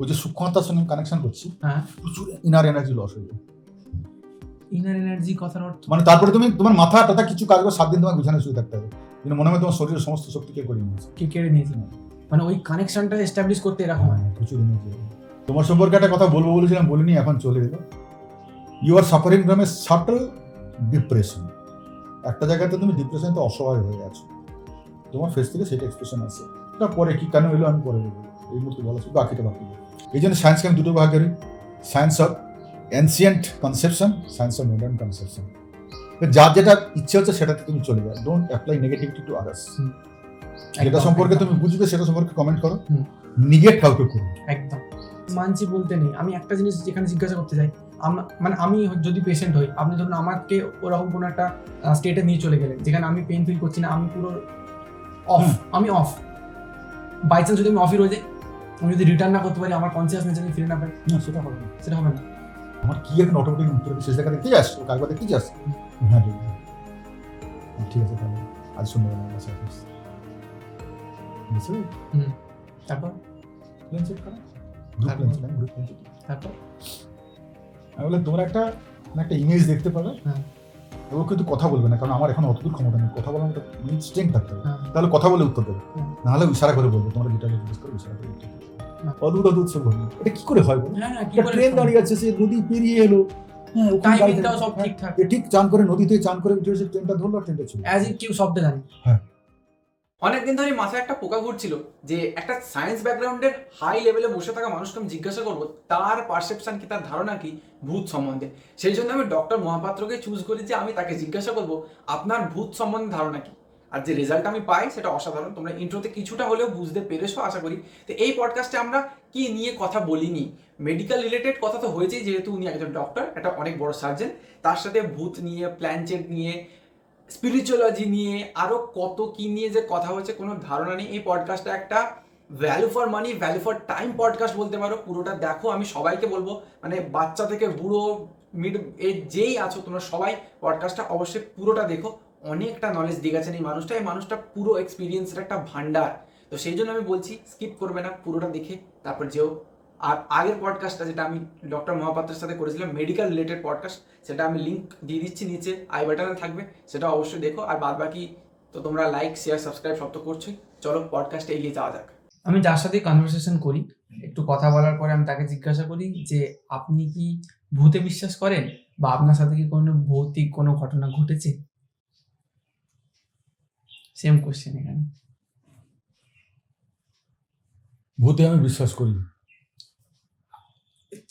ওই যে সূক্ষ্ম আত্মার সঙ্গে কানেকশন করছি, হ্যাঁ, প্রচুর ইনার এনার্জি লস হয়ে যায়। ইনার এনার্জি কথার অর্থ মানে তারপরে তুমি তোমার মাথা টাথা কিছু কাজ করে 7 দিন তোমার বিছানায় শুয়ে থাকতে হবে, কিন্তু মনে হয় তোমার শরীরের সমস্ত শক্তি কে করে নিয়েছে। কি কেড়ে নিয়েছে, মানে ওই কানেকশনটা এস্টাবলিশ করতে এরকম হয়। প্রচুর এনার্জি। তোমার সম্পর্কে একটা কথা বলবো বলেছিলাম, বলিনি, এখন চলে এলো। You are suffering from a subtle depression. একটা জায়গাতে তুমি ডিপ্রেশনতে অসহায় হয়ে আছো, তোমার ফেস থেকে সেটা এক্সপ্রেশন আছে। এটা পরে কি কেন এলো আমি পরে বলবো, এই মুহূর্তে বলা শুধু বাকিটা বাকি। এই জন্য সায়েন্সকে আমি দুটো ভাগ করি, science of ancient conception, science of modern conception. যার যেটা ইচ্ছে হচ্ছে সেটাতে তুমি চলে যাও, don't apply negativity to others. যেটা সম্পর্কে তুমি বুঝবে সেটা সম্পর্কে কমেন্ট করো, নিগেট কাউকে করো। একদম মানছি বলতে নেই। আমি একটা জিনিস যেখানে জিজ্ঞাসা করতে চাই, মানে আমি যদি পেশেন্ট হই, আপনি ধরুন আমাকে ওরকম কোনো একটা স্টেটে নিয়ে চলে গেলেন যেখানে আমি পেন ফিল করছি না, আমি পুরো অফ, আমি অফ। বাই চান্স যদি আমি অফই রয়ে যাই, আমি যদি রিটার্ন না করতে পারি, আমার কনসিয়াসনেস যদি ফিরে না পাই, না সেটা হবে না, সেটা হবে না। আমার কি এখন অটোমেটিক উত্তর শেষ দেখা দেখতে যাস, ও কাগজ দেখতে যাস। হ্যাঁ ঠিক আছে, তাহলে আজ সন্ধ্যাবেলা আমার বাসায় আসিস। বুঝলি? তারপর প্ল্যান সেট করা, group plan set, group plan set. তারপর আমি বললাম তোমরা একটা ইমেজ দেখতে পাবে, ও কিন্তু কথা বলবে না, কারণ আমার এখন অতদূর ক্ষমতা নেই কথা বলার মতো, স্ট্রেংথ থাকতে হবে। তাহলে কথা বলে উত্তর দেবে, নাহলে ইশারা করে বলবে, তোমরা গিটারে জিজ্ঞেস করে ইশারা করে উত্তর দেবে। অদ্ভুত অদ্ভুত সব বলবে। এটা কি করে হয় বলো? ট্রেন দাঁড়িয়ে আছে, সে নদী পেরিয়ে এলো, হ্যাঁ টাইমিংটাও সব ঠিকঠাক, ঠিক চান করে নদীতে চান করে উঠে এসে ট্রেনটা ধরলো, ট্রেনটা ছিল অ্যাজ ইফ কেউ শব্দে জানি। হ্যাঁ, অনেকদিন ধরে মাথায় একটা পোকা ঘুরছিল যে একটা সায়েন্স ব্যাকগ্রাউন্ডের হাই লেভেলে বসে থাকা মানুষকে আমি জিজ্ঞাসা করবো তার পারসেপশন কি, তার ধারণা কি ভূত সম্বন্ধে। সেই জন্য আমি ডক্টর মহাপাত্রকে চুজ করি যে আমি তাকে জিজ্ঞাসা করবো আপনার ভূত সম্বন্ধে ধারণা কি। আর যে রেজাল্ট আমি পাই সেটা অসাধারণ, তোমরা ইন্ট্রোতে কিছুটা হলেও বুঝতে পেরেছো আশা করি। তো এই পডকাস্টে আমরা কি নিয়ে কথা বলিনি, মেডিকেল রিলেটেড কথা তো হয়েছেই, যেহেতু উনি একজন ডক্টর, একটা অনেক বড় সার্জন, তার সাথে ভূত নিয়ে, প্ল্যানচেট নিয়ে, স্পিরিচুয়ালজি নিয়ে, আরো কত কি নিয়ে যে কথা হচ্ছে কোনো ধারণা নেই। এই পডকাস্টটা একটা value for money, value for time podcast বলতে পারো। পুরোটা দেখো, আমি সবাইকে বলবো, মানে বাচ্চা থেকে বুড়ো মিড এজ যেই আছো তোমরা সবাই পডকাস্টটা অবশ্যই পুরোটা দেখো। অনেকটা নলেজ দিয়ে গেছেন এই মানুষটা, এই মানুষটা পুরো এক্সপিরিয়েন্সের একটা ভান্ডার। তো সেই জন্য আমি বলছি স্কিপ করবে না, পুরোটা দেখে তারপর যেও। আর আগের পডকাস্টটা যেটা আমি ডক্টর মহাপাত্রের সাথে করেছিলাম মেডিকেল রিলেটেড পডকাস্ট, সেটা আমি লিঙ্ক দিয়ে দিচ্ছি নিচে, আই বাটনে থাকবে, সেটা অবশ্যই দেখো। আর বাদ বাকি তো তোমরা লাইক, শেয়ার, সাবস্ক্রাইব সব তো করছোই। চলো পডকাস্টে এগিয়ে যাওয়া যাক। আমি যার সাথে কনভারসেশন করি, একটু কথা বলার পরে আমি তাকে জিজ্ঞাসা করি যে আপনি কি ভূতে বিশ্বাস করেন, বা আপনার সাথে কি কোনো ভৌতিক কোনো ঘটনা ঘটেছে। সেম কোশ্চেন এখানে। ভূতে আমি বিশ্বাস করি।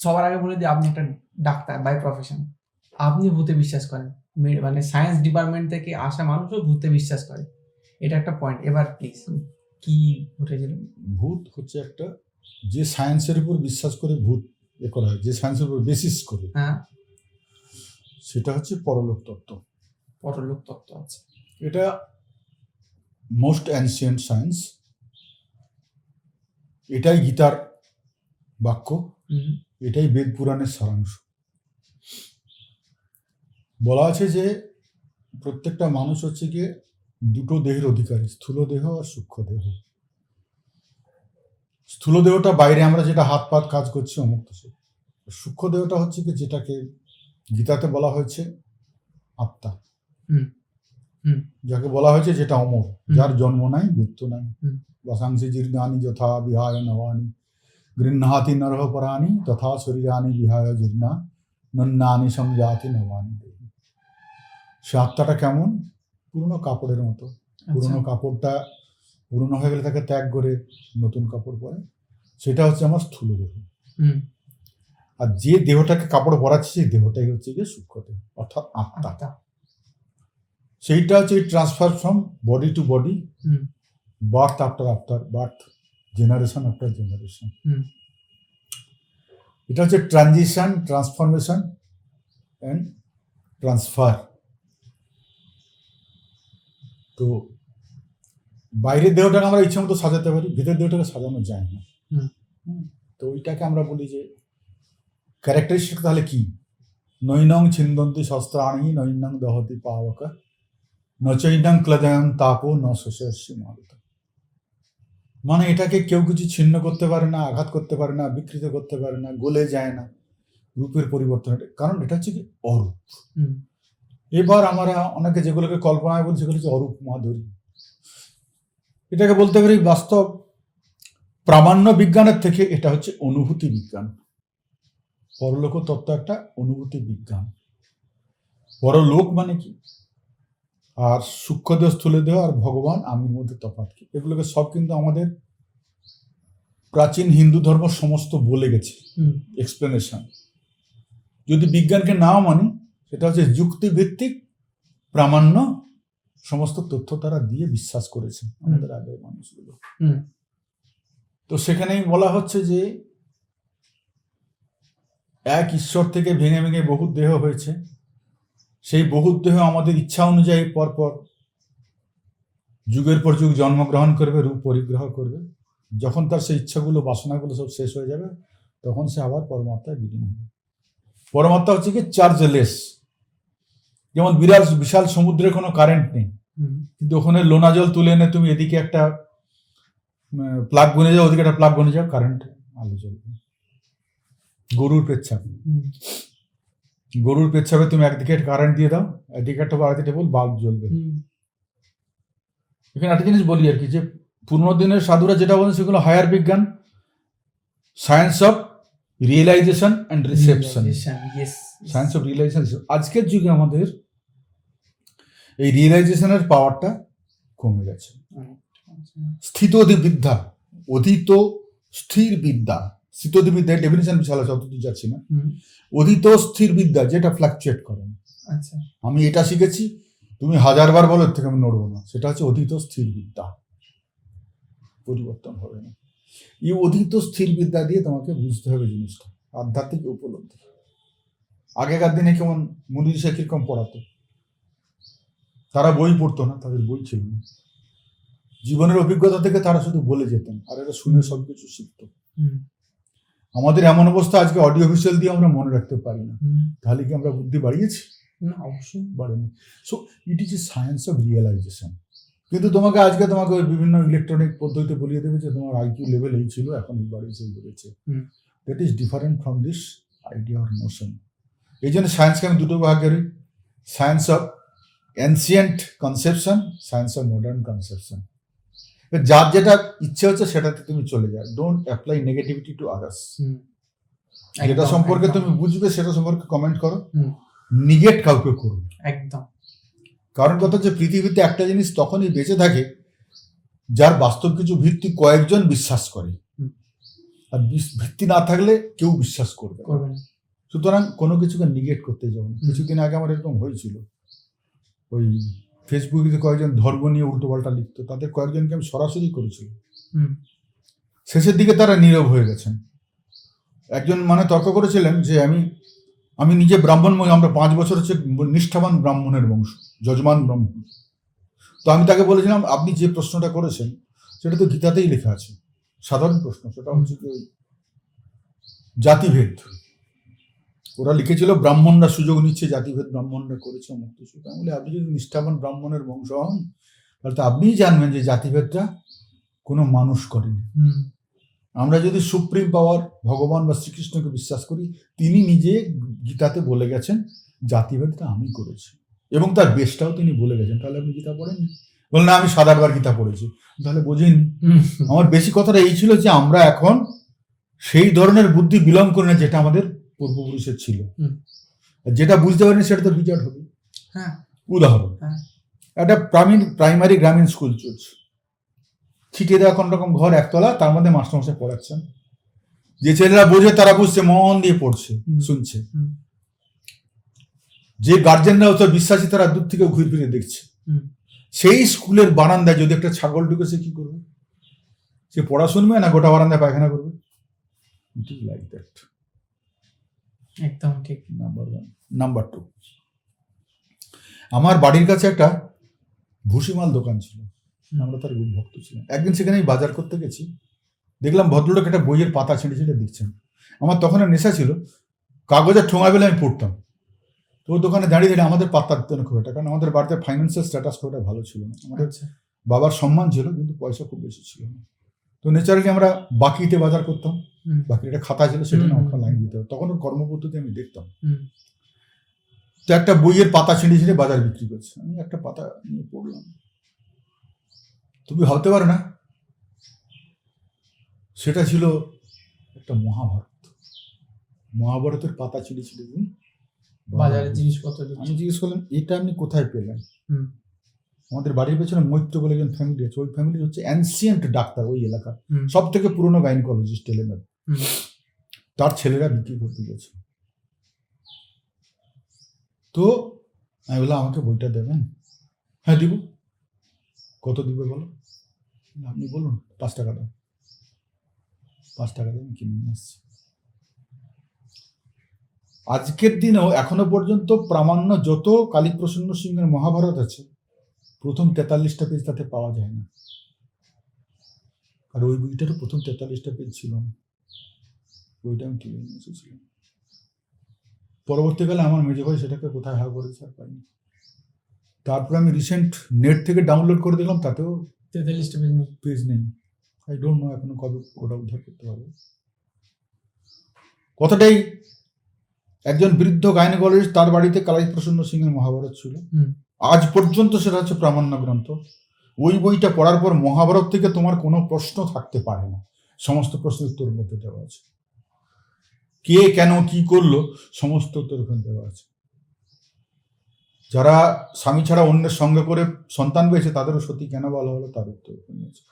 সবার আগে বলে দিই, আপনি একটা ডাক্তার বাই প্রফেশন, আপনি ভূতে বিশ্বাস করেন, মানে সায়েন্স ডিপার্টমেন্ট থেকে আসা মানুষও ভূতে বিশ্বাস করে, এটা একটা পয়েন্ট। এবার প্লিজ কি ঘটেছিল? ভূত হচ্ছে একটা, যে সায়েন্সের উপর বিশ্বাস করে ভূত করা হয়, যে সায়েন্সের উপর বেসিস করে, হ্যাঁ, সেটা হচ্ছে পরলোক তত্ত্ব। পরলোক তত্ত্ব আছে, এটা মোস্ট অ্যানসিয়েন্ট সায়েন্স, এটাই গীতার বাক্য, এটাই বেদ পুরাণের সারাংশ। বলা আছে যে প্রত্যেকটা মানুষ হচ্ছে গিয়ে দুটো দেহের অধিকারী, স্থূল দেহ আর সূক্ষ্ম দেহ। স্থূল দেহটা বাইরে আমরা যেটা হাত পাত কাজ করছি অমুক্ত, সূক্ষ্ম দেহটা হচ্ছে কি যেটাকে গীতাতে বলা হয়েছে আত্মা, যাকে বলা হয়েছে যেটা অমর, যার জন্ম নাই, মৃত্যু নাই। বসাংসি জীর্ণানি যথা বিহায় নবানি, গৃহ্ণাতি নরহ পরাণি তথা শরীরানি বিহায় জীর্ণা নন্নানি সংজাতি নবানি। সে আত্মাটা কেমন? পুরনো কাপড়ের মতো, পুরনো কাপড়টা পুরনো হয়ে গেলে তাকে ত্যাগ করে নতুন কাপড় পরে, সেটা হচ্ছে আমার স্থূল দেহ। আর যে দেহটাকে কাপড় পরাচ্ছে সেই দেহটাই হচ্ছে গিয়ে সূক্ষ্ম দেহ, অর্থাৎ আত্মা। সেইটা হচ্ছে transfer from body to body, birth after birth, generation after generation. এটা হচ্ছে ট্রানজিশন, ট্রান্সফরমেশন অ্যান্ড ট্রান্সফার। তো বাইরের দেহটাকে আমরা ইচ্ছে মতো সাজাতে পারি, ভিতরের দেহটাকে সাজানো যায় না। তো ওইটাকে আমরা বলি যে ক্যারেক্টারিস্টিক তাহলে কি? নৈনং ছিন্দন্তি শস্ত্রাণি নৈনং দহতি পাবক নচৈনং ক্লদয়ং তাপো ন শোষয়সি মারুত। মানে এটাকে কেউ কিছু ছিন্ন করতে পারে না, আঘাত করতে পারে না, বিকৃত করতে পারে না, গলে যায় না, রূপের পরিবর্তন কারণ এটা হচ্ছে কি অরূপ। এবার আমরা অনেকে যেগুলোকে কল্পনায় বলি সেগুলো হচ্ছে অরূপ মাধুরী। এটাকে বলতে পারি বাস্তব প্রামাণ্য বিজ্ঞানের থেকে এটা হচ্ছে অনুভূতি বিজ্ঞান। পরলোক তত্ত্ব একটা অনুভূতি বিজ্ঞান। পরলোক মানে কি, আর সূক্ষ্ম দেহ স্থূল দেহ আর ভগবান আমির মধ্যে তফাৎ কি, এগুলোকে সব কিন্তু আমাদের প্রাচীন হিন্দু ধর্ম সমস্ত বলে গেছে এক্সপ্লেনেশন। যদি বিজ্ঞানকে না মানি সেটা হচ্ছে যুক্তিভিত্তিক প্রামাণ্য সমস্ত তথ্য তারা দিয়ে বিশ্বাস করেছে আমাদের আগের মানুষগুলো। তো সেখানেই বলা হচ্ছে যে এক ঈশ্বর থেকে ভেঙে ভেঙে বহু দেহ হয়েছে, সেই বহু দেহ আমাদের ইচ্ছা অনুযায়ী পরপর যুগের পর যুগ জন্মগ্রহণ করবে, রূপ পরিগ্রহ করবে। যখন তার সেই ইচ্ছাগুলো বাসনাগুলো সব শেষ হয়ে যাবে তখন সে আবার পরমাত্মায় বিলীন হবে। পরমাত্মা হচ্ছে কি চার্জলেস। যেমন বিশাল সমুদ্রে কোনো কারেন্ট নেই, কিন্তু ওখানে লোনা জল তুলে এনে তুমি এদিকে একটা প্লাগ বনে যাও, ওদিকে একটা প্লাগ বনে যাও, কারেন্ট আলো জ্বলবে। গরুর পেচ্ছাপে তুমি একদিকে কারেন্ট দিয়ে দাও, এদিকে একটা বাল্ব জ্বলবে। এখানে একটা জিনিস বলি আর কি, যে পুরোনো দিনের সাধুরা যেটা বলেন সেগুলো হায়ার বিজ্ঞান, science of realisation and reception. Science of realisation. আজকের যুগে আমাদের এই রিয়েলাইজেশনের পাওয়ারটা কমে গেছে। স্থিতবিদ্যা, অধীত স্থির বিদ্যা, স্থিতবিদ্যার ডেফিনিশন বিশাল আছে, অত যাচ্ছি না। অধীত স্থির বিদ্যা যেটা ফ্লাকচুয়েট করে না। আমি এটা শিখেছি, তুমি 1000 বার বলো, এর থেকে আমি নড়বো না, সেটা হচ্ছে অধীত স্থির বিদ্যা, পরিবর্তন হবে না। এই অধীত স্থির বিদ্যা দিয়ে তোমাকে বুঝতে হবে জিনিসটা, আধ্যাত্মিক উপলব্ধি। আগেকার দিনে কেমন মুনি ঋষি কিরকম পড়াতো, তারা বই পড়তো না, তাদের বই ছিল না, জীবনের অভিজ্ঞতা থেকে তারা শুধু বলে যেতেন, আর এরা শুনে সবকিছু শিখতো। আমাদের এমন অবস্থা, আজকে অডিও ভিজুয়াল দিয়ে আমরা মনে রাখতে পারি না, তাহলে কি আমরা বুদ্ধি বাড়িয়েছি? না, অবশ্যই বাড়েনি। So it is a science of realisation. কিন্তু তোমাকে ওই বিভিন্ন ইলেকট্রনিক পদ্ধতিতে বলিয়ে দেবে যে তোমার আইকিউ লেভেল এই ছিল, এখন এই বাড়িয়েছে, এই বেড়েছে। That is different from this idea or Notion. এই জন্য সায়েন্সকে আমি দুটো ভাগ করি, science of ancient conception, science of modern conception. যার যেটা ইচ্ছে হচ্ছে সেটাতে তুমি চলে যাও, don't apply negativity to others. যেটা সম্পর্কে তুমি বুঝবে সেটা সম্পর্কে কমেন্ট করো, নিগেট কাউকে করো একদম। কারণ কথা হচ্ছে পৃথিবীতে একটা জিনিস তখনই বেঁচে থাকে যার বাস্তব কিছু ভিত্তি কয়েকজন বিশ্বাস করে, আর ভিত্তি না থাকলে কেউ বিশ্বাস করবে না। সুতরাং কোনো কিছুকে নিগেট করতে যাও না। কিছুদিন আগে আমার এরকম হয়েছিল, ওই ফেসবুকে কয়েকজন ধর্ম নিয়ে উল্টোপাল্টা লিখতো, তাদের কয়েকজনকে আমি সরাসরি করেছিলাম। শেষের দিকে তারা নীরব হয়ে গেছেন। একজন তর্ক করেছিলেন যে আমি নিজে ব্রাহ্মণ, আমরা 5 বছর হচ্ছে নিষ্ঠাবান ব্রাহ্মণের বংশ, যজমান ব্রাহ্মণ। তো আমি তাকে বলেছিলাম, আপনি যে প্রশ্নটা করেছেন সেটা তো গীতাতেই লেখা আছে, সাধারণ প্রশ্ন, সেটা হচ্ছে কি জাতিভেদ। ওরা লিখেছিল ব্রাহ্মণরা সুযোগ নিচ্ছে, জাতিভেদ ব্রাহ্মণরা করেছে, মুক্ত সুখ। আমি বলি, আপনি যদি নিষ্ঠাবান ব্রাহ্মণের বংশ হন তাহলে তো আপনিই জানবেন যে জাতিভেদটা কোনো মানুষ করেনি। আমরা যদি সুপ্রিম পাওয়ার ভগবান বা শ্রীকৃষ্ণকে বিশ্বাস করি, তিনি নিজে গীতাতে বলে গেছেন জাতিভেদটা আমি করেছি, এবং তার বেশটাও তিনি বলে গেছেন। তাহলে আপনি গীতা পড়েননি? বলেন না, আমি 7-8 বার গীতা পড়েছি। তাহলে বোঝেন, আমার বেশি কথাটা এই ছিল যে আমরা এখন সেই ধরনের বুদ্ধি বিলং করি না যেটা আমাদের পূর্বপুরুষের ছিল। যেটা বুঝতে পারিনি সেটা তো বিজয় হবে। উদাহরণ, একটা প্রাইমারি গ্রামীণ স্কুল চলছে, ছিটিয়ে দেওয়া কোন রকম ঘর, একতলা, তার মধ্যে মাস্টারমশাই পড়াচ্ছেন। যে ছেলেরা বোঝে তারা বুঝছে, মন দিয়ে পড়ছে, শুনছে। যে গার্জেনরা হচ্ছে বিশ্বাসী, তারা দূর থেকে ঘুরে ফিরে দেখছে। সেই স্কুলের বারান্দায় যদি একটা ছাগল ঢুকে, সে কি করবে? সে পড়া শুনবে না গোটা বারান্দায় পায়খানা করবে? It is like that. একদম ঠিক। নাম্বার 1। নাম্বার 2, আমার বাড়ির কাছে একটা ভুসিমাল দোকান ছিল, আমরা তার খুব ভক্ত ছিলাম। একদিন সেখানে বাজার করতে গেছি, দেখলাম ভদ্রলোক একটা বইয়ের পাতা ছিঁড়ে ছিঁড়ে দিচ্ছেন। আমার তখন নেশা ছিল, কাগজের ঠোঙা বেলে আমি পড়তাম। তো দোকানে দাঁড়িয়ে দাঁড়িয়ে আমাদের পাত্তা দিত না খুব একটা, কারণ আমাদের বাড়িতে ফাইন্যান্সিয়াল স্ট্যাটাস খুব একটা ভালো ছিল না। আমাদের বাবার সম্মান ছিল, কিন্তু পয়সা খুব বেশি ছিল না। তো ন্যাচারালি আমরা বাকিতে বাজার করতাম, হুম, বাকির একটা খাতা ছিল, সেখানে হুম, আমাকে লাইন দিতে হবে। তখন ওর কর্মপদ্ধতি আমি দেখতাম। হুম, তো একটা বইয়ের পাতা ছিঁড়ে ছিঁড়ে বাজার বিক্রি করছে, আমি একটা পাতা নিয়ে পড়লাম। তুমি ভাবতে পারো না, সেটা ছিল একটা মহাভারতের পাতা ছিঁড়ে ছিঁড়ে তুমি বাজারের জিনিসপত্র আমি দিচ্ছে। জিজ্ঞেস করলাম, এটা আপনি কোথায় পেলেন? হুম, আমাদের বাড়ির পেছনে মৈত্র বলে একজন ফ্যামিলি আছে, ওই ফ্যামিলি হচ্ছে অ্যানসিয়েন্ট ডাক্তার ওই এলাকার, হুম, সব থেকে পুরনো গাইনোকোলজিস্ট এলেমের। হুম, তার ছেলেরা বিক্রি করতে গেছে। তো আমি বললাম, আমাকে বইটা দেবেন? হ্যাঁ দিব। কত দিবে বলো? আপনি বলুন। 5 টাকা দাও। 5 টাকা দিয়ে আমি কিনে নিয়ে এসছি। আজকের দিনেও এখনো পর্যন্ত প্রামাণ্য যত কালীপ্রসন্ন সিংহের মহাভারত আছে, প্রথম 43টা পেজ তাতে পাওয়া যায় না। আর ওই বইটারও প্রথম 43টা পেজ ছিল না। বইটা আমি কিনে নিয়ে এসেছিলাম। পরবর্তীকালে আমার মেজো ভাই সেটাকে কোথায় হার করেছে আর পাইনি। তারপরে আমি রিসেন্ট নেট থেকে ডাউনলোড করে দেখলাম, তাতেও 43টা পেজ নেই। পেজ নেই। আই ডোন্ট নো এখনো কবে ওটা উদ্ধার করতে পারবে। কথাটাই, একজন বৃদ্ধ গাইনোকোলজিস্ট, তার বাড়িতে কালীপ্রসন্ন সিংহের মহাভারত ছিল। হুম, আজ পর্যন্ত সেটা হচ্ছে প্রামাণ্য গ্রন্থ। ওই বইটা পড়ার পর মহাভারত থেকে তোমার কোনো প্রশ্ন থাকতে পারে না, সমস্ত প্রশ্নের উত্তর মধ্যে দেওয়া আছে। কে কেন কি করলো সমস্ত উত্তর ওখানে দেওয়া আছে। যারা স্বামী ছাড়া অন্যের সঙ্গে করে সন্তান পেয়েছে, তাদেরও সতী কেন বলা হলো তার উত্তর ওখানে আছে।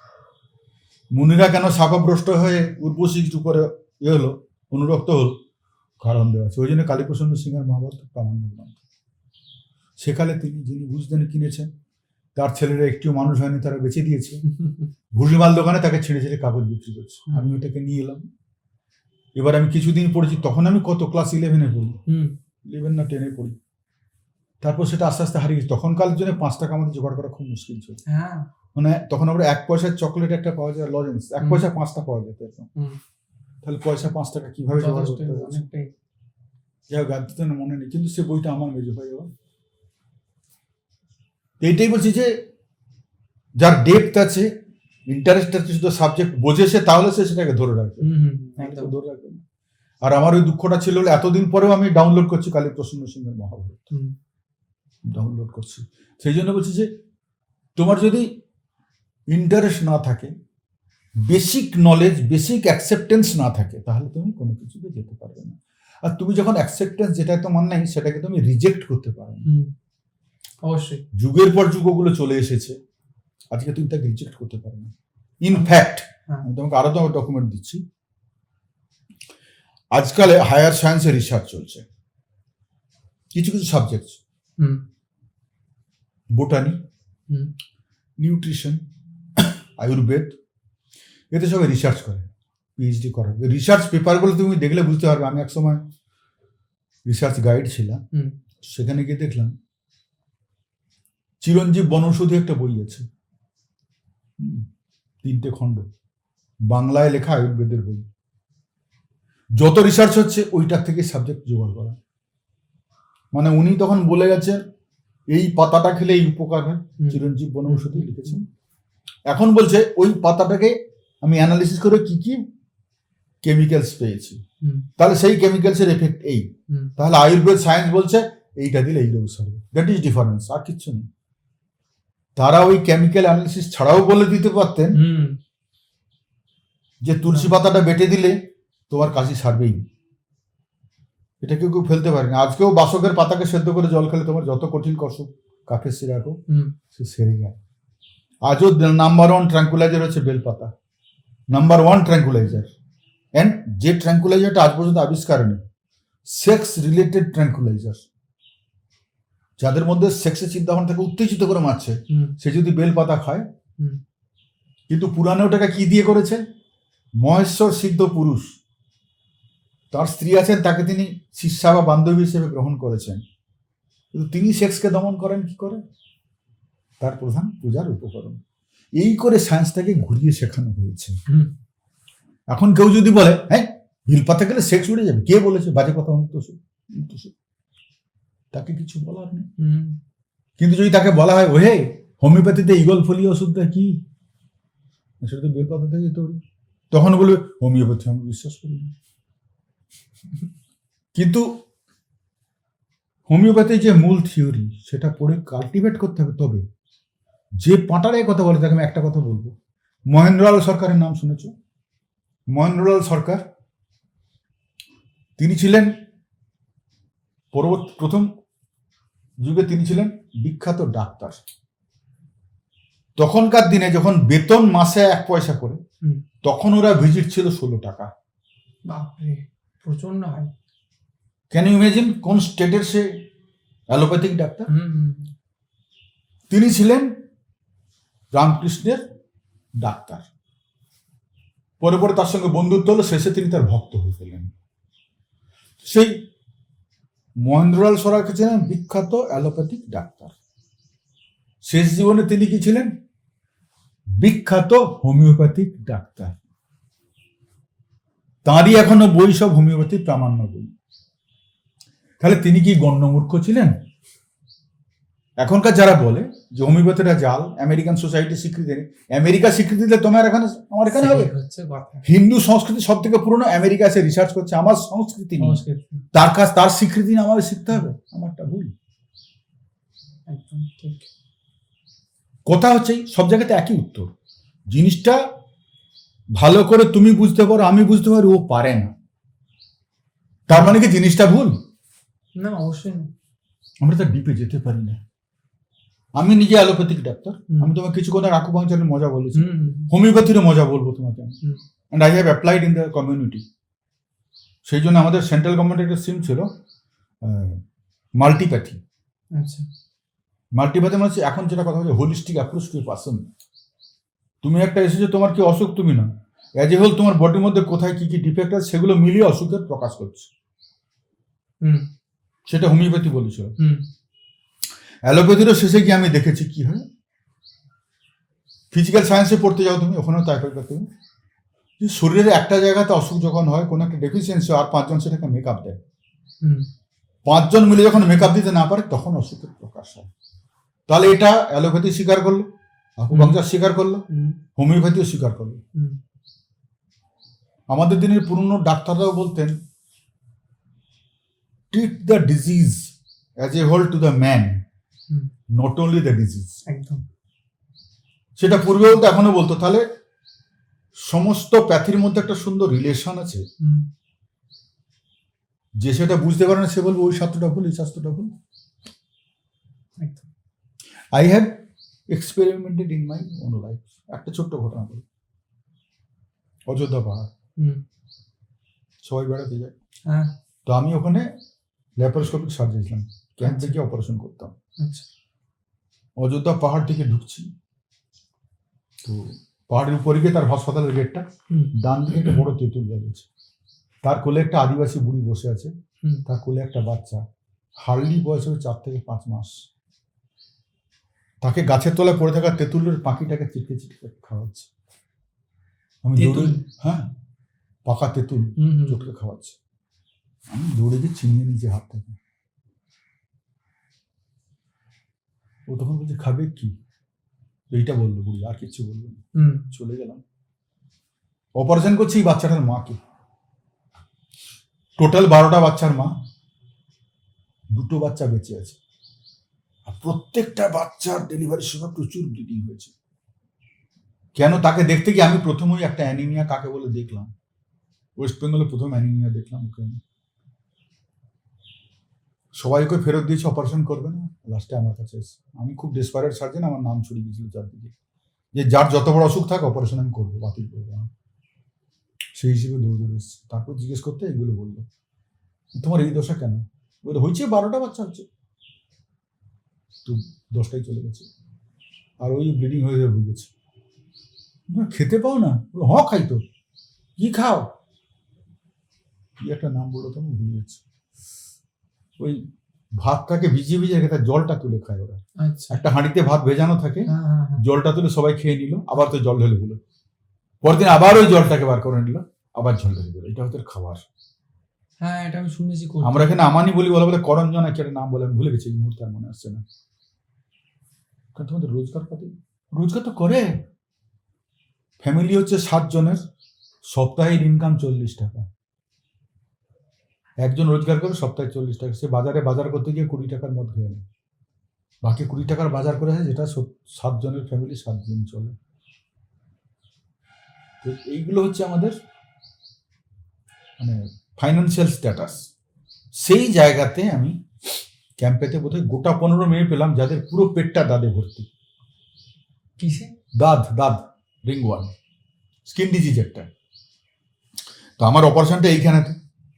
মুনিরা কেন শাপগ্রস্ত হয়ে উর্বশী করে হলো, অনুরক্ত হলো, কারণ দেওয়া আছে। ওই জন্য কালীপ্রসন্ন সিংহের মহাভারত প্রামাণ্য গ্রন্থ। সেকালে তিনি যিনি বুঝতেন কিনেছেন, তার ছেলেরা একটিও মানুষ হয়নি, তারা বেঁচে দিয়েছে। ভুসিমাল দোকানে তাকে ছেড়ে ছেড়ে কাগজ বিক্রি করছে। আমি ওটাকে নিয়ে এলাম। এবার আমি কিছুদিন পড়েছি, তখন আমি কত ক্লাস 11-এ পড়ি, 11 না 10-এ পড়ি। তারপর সেটা আস্তে আস্তে হারিয়ে গেছে। তখনকার জন্য 5 টাকা আমাদের জোগাড় করা খুব মুশকিল ছিল। হ্যাঁ, মানে তখন আমরা 1 পয়সার চকলেট একটা পাওয়া যায়, লজেন্স 1 পয়সা 5টা পাওয়া যেত এরকম। তাহলে পয়সা 5 টাকা কিভাবে জোগাড় যথেষ্ট, করতে হবে? অনেকটাই। যাই হোক, গাদ্যতে না মনে নেই, কিন্তু সে বইটা আমার মেজো ভাই। এইটাই বলছি যে যার ডেপথ আছে, ইন্টারেস্ট আছে, শুধু সাবজেক্ট বোঝেছে, তাহলে সে সেটাকে ধরে রাখবে, একদম। ধরে রাখবে না। আর আমার ওই দুঃখটা ছিল, এতদিন পরেও আমি ডাউনলোড করছি কালীপ্রসন্ন সিংহের মহাভারত, ডাউনলোড করছি। সেই জন্য বলছি যে তোমার যদি ইন্টারেস্ট না থাকে, বেসিক নলেজ, বেসিক অ্যাকসেপ্টেন্স না থাকে, তাহলে তুমি কোনো কিছুতে যেতে পারবে না। আর তুমি যখন অ্যাকসেপ্টেন্স যেটা তোমার নাই, সেটাকে তুমি রিজেক্ট করতে পারো না। অবশ্যই। যুগের পর যুগ ওগুলো চলে এসেছে, আজকে তুমি তাকে রিজেক্ট করতে পারো না। ইনফ্যাক্ট আমি তোমাকে আরো তো ডকুমেন্ট দিচ্ছি, আজকালে হায়ার সায়েন্সে রিসার্চ চলছে কিছু কিছু সাবজেক্ট, বোটানি, নিউট্রিশন, আয়ুর্বেদ, এতে সবাই রিসার্চ করে, পিএইচডি করা। রিসার্চ পেপারগুলো তুমি দেখলে বুঝতে পারবে। আমি একসময় রিসার্চ গাইড ছিলাম, সেখানে গিয়ে দেখলাম চিরঞ্জীব বনৌষধি একটা বই আছে, 3টে খণ্ড, বাংলায় লেখা আয়ুর্বেদের বই। যত রিসার্চ হচ্ছে ওইটার থেকে সাবজেক্ট জোগাড় করা। মানে উনি তখন বলে গেছেন এই পাতাটা খেলে এই উপকার হয়, চিরঞ্জীব বনৌষধি লিখেছেন। এখন বলছে ওই পাতাটাকে আমি অ্যানালিসিস করে কি কি কেমিক্যালস পেয়েছি, তাহলে সেই কেমিক্যালসের এফেক্ট এই, তাহলে আয়ুর্বেদ সায়েন্স বলছে এইটা দিলে এই রোগ সারবে। দ্যাট ইজ ডিফারেন্স, আর কিচ্ছু নেই। তারা ওই কেমিক্যাল অ্যানালিসিস ছাড়াও বলে দিতে পারতেন যে তুলসী পাতাটা বেটে দিলে তোমার কাশি সারবেই, এটা কেউ কেউ ফেলতে পারে না। আজকেও বাসকের পাতাকে সেদ্ধ করে জল খেলে তোমার যত কঠিন অসুখ, কাফের সিরাপ হোক, সে সেরে যায়। আজও নাম্বার 1 ট্র্যাঙ্কুলাইজার হচ্ছে বেলপাতা, নাম্বার 1 ট্র্যাঙ্কুলাইজার। অ্যান্ড যে ট্র্যাঙ্কুলাইজারটা আজ পর্যন্ত আবিষ্কার নেই, সেক্স রিলেটেড ট্র্যাঙ্কুলাইজার, যাদের মধ্যে সেক্সের চিন্তাভাবনা থেকে উত্তেজিত করে মারছে, সে যদি বেলপাতা খায়। কিন্তু পুরাণে ওটাকে কি দিয়ে করেছে? মহেশ্বর সিদ্ধ পুরুষ, তার স্ত্রী আছেন, তাকে তিনি শিষ্যা বা বান্ধবী হিসেবে গ্রহণ করেছেন, কিন্তু তিনি সেক্সকে দমন করেন কি করে? তার প্রধান পূজার উপকরণ। এই করে সায়েন্সটাকে ঘুরিয়ে শেখানো হয়েছে। এখন কেউ যদি বলে হ্যাঁ বেলপাতা গেলে সেক্স উড়ে যাবে, কে বলেছে? বাজে কথা, তাকে কিছু বলার নেই। কিন্তু যদি তাকে বলা হয় ওহে হোমিওপ্যাথিতে ইগল ফলি ওষুধটা কি, সেটা তো বেলপাতা থেকে তৈরি। তখন বলবে হোমিওপ্যাথি আমি বিশ্বাস করি না। কিন্তু হোমিওপ্যাথি যে মূল থিওরি সেটা পড়ে কাল্টিভেট করতে হবে। তবে যে পাঁটারে কথা বলে তাকে আমি একটা কথা বলবো, মহেন্দ্রলাল সরকারের নাম শুনেছ? মহেন্দ্রলাল সরকার, তিনি ছিলেন প্রথম যুগে তিনি ছিলেন বিখ্যাত ডাক্তার। তখনকার দিনে যখন বেতন মাসে 1 পয়সা করে, তখন ওরা ভিজিট ছিল 16 টাকা। বাপরে, প্রচন্ড হয়। ক্যান ইউ ইমাজিন কোন স্টেটের সে অ্যালোপ্যাথিক ডাক্তার? তিনি ছিলেন রামকৃষ্ণের ডাক্তার। পরে পরে তার সঙ্গে বন্ধুত্ব হলো, শেষে তিনি তার ভক্ত হয়ে গেলেন। সেই মহেন্দ্রলাল সরকার ছিলেন বিখ্যাত অ্যালোপ্যাথিক ডাক্তার। শেষ জীবনে তিনি কি ছিলেন? বিখ্যাত হোমিওপ্যাথিক ডাক্তার। তাঁরই এখনো বই সব হোমিওপ্যাথিক প্রামাণ্য বই। তাহলে তিনি কি গণ্যমূর্খ ছিলেন? এখনকার যারা বলে যে হোমিওপ্যাথিটা জাল, আমেরিকান সোসাইটি স্বীকৃতি নেই, আমেরিকা স্বীকৃতি দিলে তোমার এখানে আমার এখানে হবে? হিন্দু সংস্কৃতি সব থেকে পুরনো, আমেরিকা এসে রিসার্চ করছে, আমার সংস্কৃতি নেই, তার স্বীকৃতি না আমাদের শিখতে হবে। আমারটা ভুল। কথা হচ্ছে সব জায়গাতে একই উত্তর। জিনিসটা ভালো করে তুমি বুঝতে পারো, আমি বুঝতে পারি, ও পারে না, তার মানে কি জিনিসটা ভুল? না, অবশ্যই না। আমরা তো ডিপে যেতে পারি না। আমি নিজে অ্যালোপ্যাথিক ডাক্তার, আমি তোমাকে কিছু কথা আকুপাংচারের মজা বলেছি, হোমিওপ্যাথিরও মজা বলবো তোমাকে। And I have applied in the community. সেই জন্য আমাদের সেন্ট্রাল গভর্নমেন্টের একটা স্কিম ছিল মাল্টিপ্যাথি। আচ্ছা, মাল্টিপ্যাথি মানে এখন যেটা কথা হচ্ছে হোলিস্টিক অ্যাপ্রোচ টু পার্সন। তুমি একটা এসেছো, তোমার কি অসুখ তুমি না, অ্যাজ এ হোল তোমার বডির মধ্যে কোথায় কি কি ডিফেক্ট আছে সেগুলো মিলিয়ে অসুখের প্রকাশ করছে। সেটা হোমিওপ্যাথি বলেছিল। অ্যালোপ্যাথিরও শেষে গিয়ে আমি দেখেছি কি হয়। ফিজিক্যাল সায়েন্সে পড়তে যাও তুমি, ওখানেও তাই পাবে তুমি, যে শরীরের একটা জায়গাতে অসুখ যখন হয়, কোনো একটা ডেফিসিয়েন্সি, আর 5 জন সেটাকে মেকআপ দেয়। 5 জন মিলে যখন মেকআপ দিতে না পারে তখন অসুখের প্রকাশ হয়। তাহলে এটা অ্যালোপ্যাথি স্বীকার করলো, আকুপাংচার স্বীকার করলো, হোমিওপ্যাথিও স্বীকার করলো। আমাদের দিনের পুরনো ডাক্তাররাও বলতেন treat the disease as a whole to the man, not only the disease. একদম সেটা পূর্বে বলতো, এখনো বলতো। তাহলে সমস্ত প্যাথির মধ্যে একটা সুন্দর রিলেশন আছে। যে সেটা বুঝতে পারে না সে বলবে ওই শাস্ত্রটা ভুল, এই শাস্ত্রটা ভুল। I have experimented in my own life. একটা ছোট্ট ঘটনা বলি। অযোধ্যা পাহাড় সবাই বেড়াতে যায়, তো আমি ওখানে ল্যাপারোস্কোপিক সার্জারি ছিলাম, ক্যান্সার গিয়ে অপারেশন করতাম। অযোধ্যা পাহাড় থেকে ঢুকছি, তো পাহাড়ের উপরে গিয়ে তার হাসপাতালের গেটটা, ডান দিকে একটা বড় তেঁতুল গাছ আছে, তার কোলে একটা আদিবাসী বুড়ি বসে আছে, তার কোলে একটা বাচ্চা, হার্ডলি বয়স হবে 4 থেকে 5 মাস। তাকে গাছের তলায় পড়ে থাকা তেঁতুলের পাখিটাকে চিটকে চিটকে খাওয়াচ্ছে। আমি হ্যাঁ, পাকা তেঁতুল চটকে খাওয়াচ্ছে। আমি দৌড়ে গিয়ে চিনিয়ে নিয়েছি হাত থেকে। ও তখন বলছে খাবে কি, এইটা বললো বুড়ি, আর কিচ্ছু বললো না। চলে গেলাম। অপারেশন করছি এই বাচ্চাটার মাকে। টোটাল 12টা বাচ্চার মা, 2টো বাচ্চা বেঁচে আছে। আর প্রত্যেকটা বাচ্চার ডেলিভারির সময় প্রচুর ব্লিডিং হয়েছে। কেন? তাকে দেখতে গিয়ে আমি প্রথম ওই একটা অ্যানিমিয়া কাকে বলে দেখলাম, ওয়েস্ট বেঙ্গলে প্রথম অ্যানিমিয়া দেখলাম ওকে। সবাইকে ফেরত দিয়েছে, অপারেশন করবে না, লাস্টে আমার কাছে এসে। আমি খুব ডেসপারেট সার্জেন, আমার নাম ছড়িয়ে গেছিল চারদিকে, যে যার যত বড় অসুখ থাক অপারেশন আমি করবো, বাতিল করবো না। সেই হিসেবে দৌড়ে এসেছি। তারপর জিজ্ঞেস করতে এগুলো বললো, তোমার এই দশা কেন? বলে হয়েছে 12টা বাচ্চা হচ্ছে, তো 10টাই চলে গেছে, আর ওই ব্লিডিং হয়ে হয়ে ভুগেছে। খেতে পাও না? খাই তো। কি খাও? কি একটা নাম বললো তো, আমি ভুলে যাচ্ছি। ওই ভাতটাকে ভিজিয়ে ভিজিয়ে রেখে তার জলটা তুলে খায় ওরা। একটা হাঁড়িতে ভাত ভেজানো থাকে, জলটা তুলে সবাই খেয়ে নিল, আবার তো জল ঢেলে দিল, পরদিন আবার ওই জলটাকে বার করে নিল, আবার জল ঢেলে দিল। এটা হচ্ছে খাবার। হ্যাঁ, এটা আমি শুনেছি। আমরা এখানে আমানি বলি, বলা বলে করঞ্জনা, কি একটা নাম বলে, ভুলে গেছি, এই মুহূর্তে আর মনে আসছে না। কারণ তোমাদের রোজগার পাতি, রোজগার তো করে, ফ্যামিলি হচ্ছে 7 জনের, সপ্তাহের ইনকাম 40 টাকা। একজন রোজগার করে সপ্তাহে 40 টাকা, সে বাজারে বাজার করতে গিয়ে 20 টাকার মদ খেয়ে নেয়, বাকি 20 টাকার বাজার করে আছে, যেটা 7 জনের ফ্যামিলি 7 দিন চলে। তো এইগুলো হচ্ছে আমাদের মানে ফাইন্যান্সিয়াল স্ট্যাটাস। সেই জায়গাতে আমি ক্যাম্পেতে বোধহয় গোটা 15 মেয়ে পেলাম যাদের পুরো পেটটা দাঁতে ভর্তি। কিসে? দাঁত রিংওয়ার্ম, স্কিন ডিজিজ একটা। তো আমার অপারেশনটা এইখানেতে,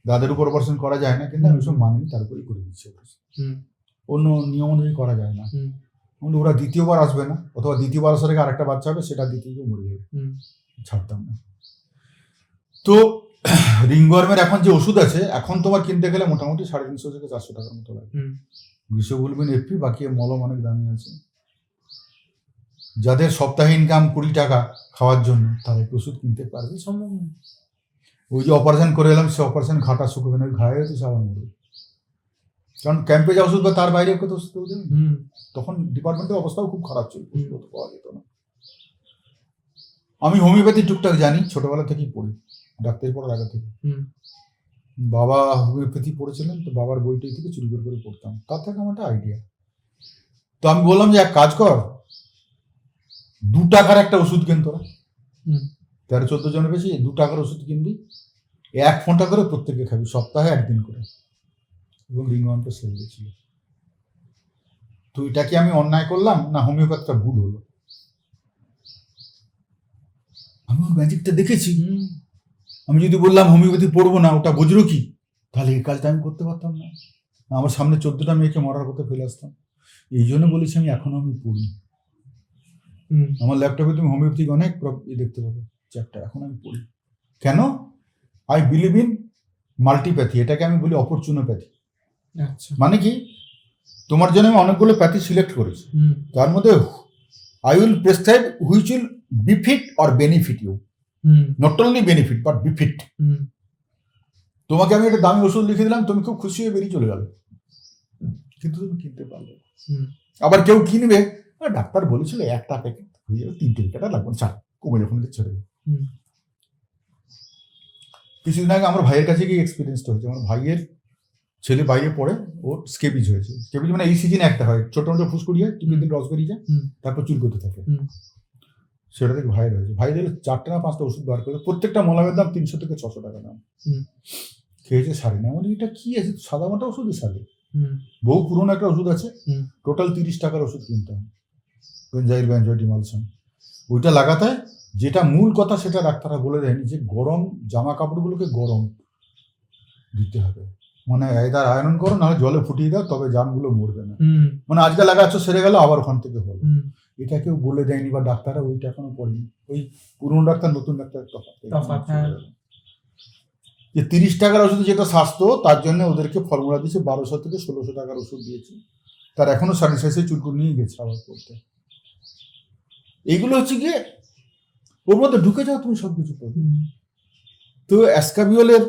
দাঁতের উপর অপারেশন করা যায় না, কিন্তু আমি ওসব মানিনি, তারপরেই করে দিচ্ছি অপারেশন। অন্য নিয়ম অনুযায়ী করা যায় না, কিন্তু ওরা দ্বিতীয়বার আসবে না, অথবা দ্বিতীয়বার আসার আগে আরেকটা বাচ্চা হবে, সেটা দ্বিতীয় মরে যাবে, ছাড়তাম না। তো রিংওয়ার্মের এখন যে ওষুধ আছে, এখন তোমার কিনতে গেলে মোটামুটি 350 থেকে 400 টাকার মতো লাগে। গ্রীষ্মগুলবিন এফপি, বাকি মলম অনেক দামি আছে। যাদের সপ্তাহে ইনকাম 20 টাকা খাওয়ার জন্য, তারা একটু ওষুধ কিনতে পারবে, সম্ভব না। ওই যে অপারেশন করে এলাম, সে অপারেশন ঘাটা শুকবে না, ওই ঘায়ে হয়তো সাবান মরবে, কারণ ক্যাম্পে যা ওষুধ বা তার বাইরে কত ওষুধ দেবে। তখন ডিপার্টমেন্টের অবস্থাও খুব খারাপ ছিল, ওষুধ পাওয়া যেত না। আমি হোমিওপ্যাথি টুকটাক জানি, ছোটবেলা থেকেই পড়ি, ডাক্তারি পড়ার আগে থেকে। বাবা হোমিওপ্যাথি পড়েছিলেন, তো বাবার বইটাই থেকে চুরি করে পড়তাম, তার থেকে আমার একটা আইডিয়া। তো আমি বললাম যে এক কাজ কর, 2 টাকার একটা ওষুধ কেন তোরা, 13-14 জনের বেশি, 2 টাকার ওষুধ কিনবি, 1 ফোঁটা করে প্রত্যেকে খাবি, সপ্তাহে 1 দিন করে। এবং রিংওয়ার্মটা সেরে গেছিল। তো এটা কি আমি অন্যায় করলাম, না হোমিওপ্যাথিটা ভুল হলো? আমি ওর ম্যাজিকটা দেখেছি। আমি যদি বললাম হোমিওপ্যাথি পড়বো না, ওটা বুঝলো কি, তাহলে এই কাজটা আমি করতে পারতাম না, আমার সামনে 14টা মেয়েকে মরার কথা ফেলে আসতাম। এই জন্য বলেছি আমি এখনো আমি পড়ি। আমার ল্যাপটপে তুমি হোমিওপ্যাথিক অনেক দেখতে পাবে চ্যাপ্টার, এখন আমি পড়ি। কেন? আই বিলিভ ইন মাল্টিপ্যাথি, এটাকে আমি বলি অপরচুনোপ্যাথি। মানে কি, তোমার জন্য আমি অনেকগুলো প্যাথি সিলেক্ট করেছি, তার মধ্যে I will prescribe which will befit or benefit you, not only benefit but befit. তোমাকে আমি একটা দামি ওষুধ লিখে দিলাম, তুমি খুব খুশি হয়ে বেরিয়ে চলে গেল, কিন্তু তুমি কিনতে পারবে। আবার কেউ কিনবে, ডাক্তার বলেছিল 1টা প্যাকেট হয়ে যাবে, 3টে প্যাকেট লাগবে, 4 কমে যখন ছেড়ে দেবে। কিছুদিন আগে আমার ভাইয়ের কাছে গিয়ে এক্সপিরিয়েন্সটা হয়েছে। আমার ভাইয়ের ছেলে বাইরে পড়ে, ওর স্কেবিজ হয়েছে। স্কেবিজ মানে এই সিজনে একটা হয়, ছোট ছোট ফুসকুড়ি হয়, 2 দিন রস বেরিয়ে যায়, তারপর চুল করতে থাকে। সেটা থেকে ভাইয়ের হয়েছে। ভাই দিলে 4টা না 5টা ওষুধ বার করে, প্রত্যেকটা মলমের দাম 300 থেকে 600 টাকা দাম। খেয়েছে সারে না। বলি এটা কি আছে, সাদা মাটা ওষুধই সারে। বহু পুরোনো একটা ওষুধ আছে, টোটাল 30 টাকার ওষুধ কিনতে হয়, বেনজাইল বেনজোডিমালসন। ওইটা লাগাতে হয়। যেটা মূল কথা সেটা ডাক্তাররা বলে দেয়নি, যে গরম জামা কাপড়গুলোকে গরম দিতে হবে, মানে এদার আয়রন করো, নাহলে জলে ফুটিয়ে দাও, তবে জামগুলো মরবে না। মানে আজকে লাগাচ্ছ, সেরে গেল, আবার ওখান থেকে হলো। এটা কেউ বলে দেয়নি, বা ডাক্তাররা ওইটা এখনো পড়েনি। ওই পুরনো ডাক্তার নতুন ডাক্তার তফাৎ। যে 30 টাকার ওষুধ যেটা স্বাস্থ্য, তার জন্য ওদেরকে ফর্মুলা দিয়েছে 1200 থেকে 1600 টাকার ওষুধ দিয়েছে, তার এখনো সার্ভিসে চুলকুর নিয়ে গেছে আবার করতে। এইগুলো হচ্ছে গিয়ে ওর মধ্যে ঢুকে যাও, তুমি সবকিছু পাবে। তো অ্যাসকাবিওলের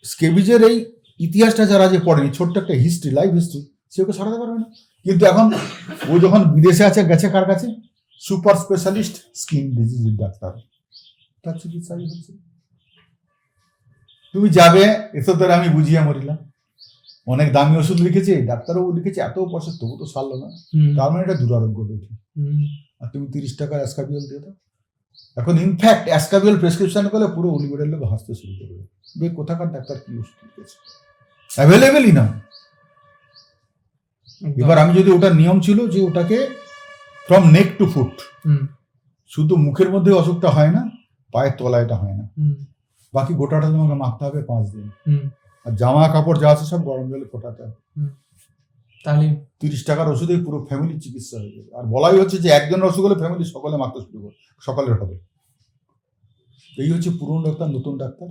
স্কেবিজের এই ইতিহাসটা যারা যে পড়েনি, ছোট্ট একটা হিস্ট্রি, লাইফ হিস্ট্রি, সে ওকে সারাতে পারবে না। কিন্তু এখন ও যখন বিদেশে আছে, গেছে কার কাছে, সুপার স্পেশালিস্ট স্কিন ডিজিজের ডাক্তার, তার চিকিৎসাই হচ্ছে। তুমি যাবে, এসব ধরে আমি বুঝিয়ে মরিলাম, অনেক দামি ওষুধ লিখেছে, ডাক্তারও লিখেছে, এত পয়সা, তবু তো সারলো না, তার মানে এটা দুরারোগ্য ব্যাধি। আর তুমি 30 টাকার অ্যাসকাবিওল দিয়ে দাও। এখন ইনফ্যাক্ট অ্যাসকাবিওল প্রেসক্রিপশন করলে পুরো উলিবেড়ের লোক হাসতে শুরু করবে, কোথাকার ডাক্তার কি ওষুধ লিখেছে, অ্যাভেলেবেলই না। এবার আমি যদি, ওটার নিয়ম ছিল যে ওটাকে ফ্রম নেক টু ফুট, শুধু মুখের মধ্যে অসুখটা হয় না, পায়ের তলায় এটা হয় না, বাকি গোটাটা তোমাকে মাখতে হবে 5 দিন। আর জামা কাপড় যা আছে সব গরম জলে ফোটাতে হবে, তাহলে 30 টাকার ওষুধে পুরো ফ্যামিলির চিকিৎসা হয়ে যাবে। আর বলাই হচ্ছে যে একজনের অসুখ হলে ফ্যামিলি সকলে মাখতে শুরু করবে, সকলের হবে। এই হচ্ছে পুরনো ডাক্তার, নতুন ডাক্তার।